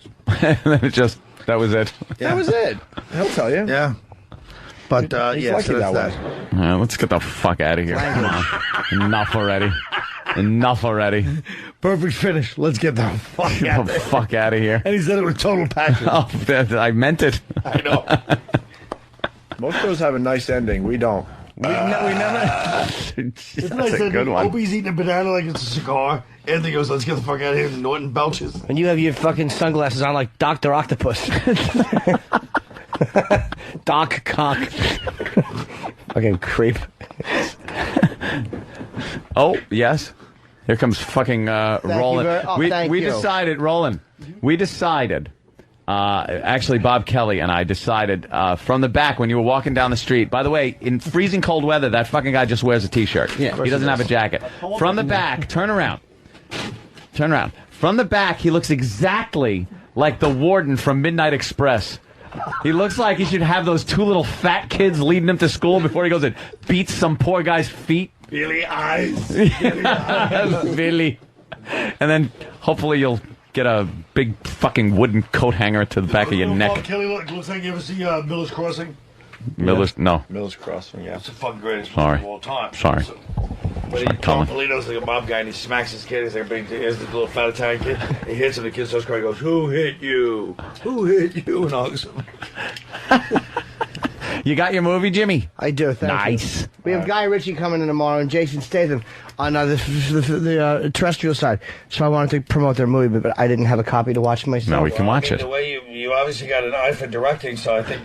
That was it. That was it. He'll tell you. Yeah. But, He's lucky so that's that that. All right, let's get the fuck out of here. Come on. Enough already. Enough already. Perfect finish. Let's get the fuck Get out the of here. fuck out of here. And he said it with total passion. Oh, I meant it. I know. Most shows have a nice ending. We don't. We never. That's a good one. Opie's eating a banana like it's a cigar. Anthony goes, let's get the fuck out of here. And Norton belches. And you have your fucking sunglasses on like Dr. Octopus. Doc Cock. Fucking creep. Oh, yes. Here comes fucking Roland. thank we you. decided, Roland, we decided, actually Bob Kelly and I decided from the back when you were walking down the street, by the way, in freezing cold weather, that fucking guy just wears a T-shirt. Yeah, he doesn't have a jacket. From the back, turn around. Turn around. From the back, he looks exactly like the warden from Midnight Express. He looks like he should have those two little fat kids leading him to school before he goes and beats some poor guy's feet. Billy Eyes. Billy. And then hopefully you'll get a big fucking wooden coat hanger to the back of your neck. Kelly looks like you ever see Miller's Crossing? Miller's, no. Miller's Crossing, yeah. It's the fucking greatest Sorry. movie of all time. Sorry. But Tom Polito's like a mob guy, and he smacks his kid. He's like a big, here's this little fat Italian kid. He hits him, the kid starts crying, goes, who hit you? Who hit you? And hugs him. You got your movie, Jimmy? I do, thank you. Nice. We have Guy Ritchie coming in tomorrow and Jason Statham on the terrestrial side. So I wanted to promote their movie, but I didn't have a copy to watch myself. Now we can watch it. The way you obviously got an eye for directing, so I think...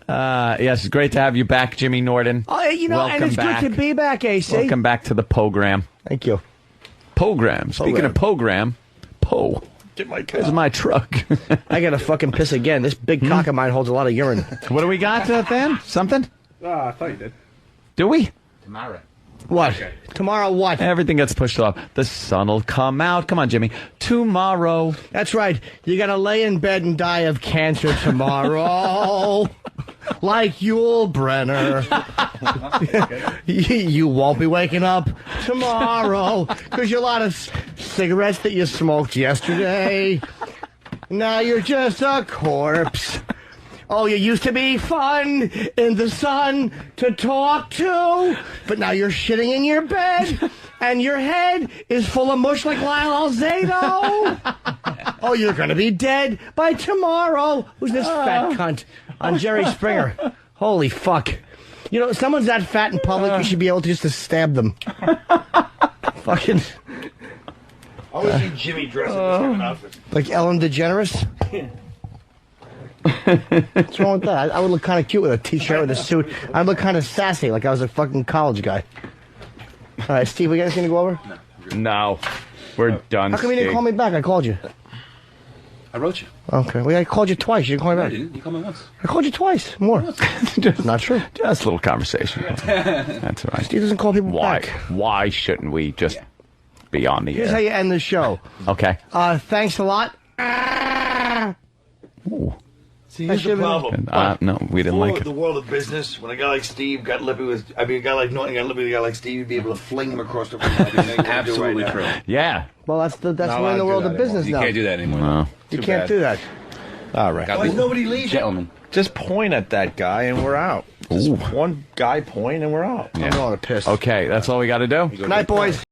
Yes, it's great to have you back, Jimmy Norton. Oh, and it's back. good to be back, AC. Welcome back to the program. Thank you. Program. Speaking of program, Get my Where's my truck? I gotta fucking piss again. This big cock of mine holds a lot of urine. What do we got, Dan? Something? I thought you did. Do we? Tomorrow. What? Tomorrow what? Everything gets pushed off. The sun'll come out. Come on, Jimmy. Tomorrow. That's right. You gotta lay in bed and die of cancer tomorrow. Like Yul Brenner. You won't be waking up tomorrow because you're a lot of cigarettes that you smoked yesterday. Now you're just a corpse. Oh, you used to be fun in the sun to talk to, but now you're shitting in your bed, and your head is full of mush like Lyle Alzado. Oh, you're going to be dead by tomorrow. Who's this fat cunt on Jerry Springer? Holy fuck. You know, if someone's that fat in public, you should be able to just to stab them. Fucking... I always see Jimmy dressed in this kind of outfit. Like Ellen DeGeneres? What's wrong with that? I would look kind of cute with a t-shirt with a suit. I'd look kind of sassy, like I was a fucking college guy. All right, Steve, we got anything to go over? No. We're done, How come you didn't call me back? I called you. I wrote you. Okay. Well, I called you twice. You didn't call me No, back. you didn't. You called me once. I called you twice. More. Not true. Just a little conversation. That's all right. Steve doesn't call people back. Why shouldn't we just be on the Here's how air? you end the show. Okay. Thanks a lot. Ooh. See, here's the problem. No, we didn't Before like it. the world of business, when a guy like Steve got lippy with, a guy like Norton got lippy with a guy like Steve, you'd be able to fling him across the room. Absolutely true. Yeah. Well, that's Not we're in allowed the to world do of that business anymore. now. You can't do that anymore. No. You Too can't bad. do that. All right. Why does nobody leave? Gentlemen. Just point at that guy and we're out. Just one guy point and we're out. Yeah. I'm going to piss. Okay, that's all we got to do? Good night, boys.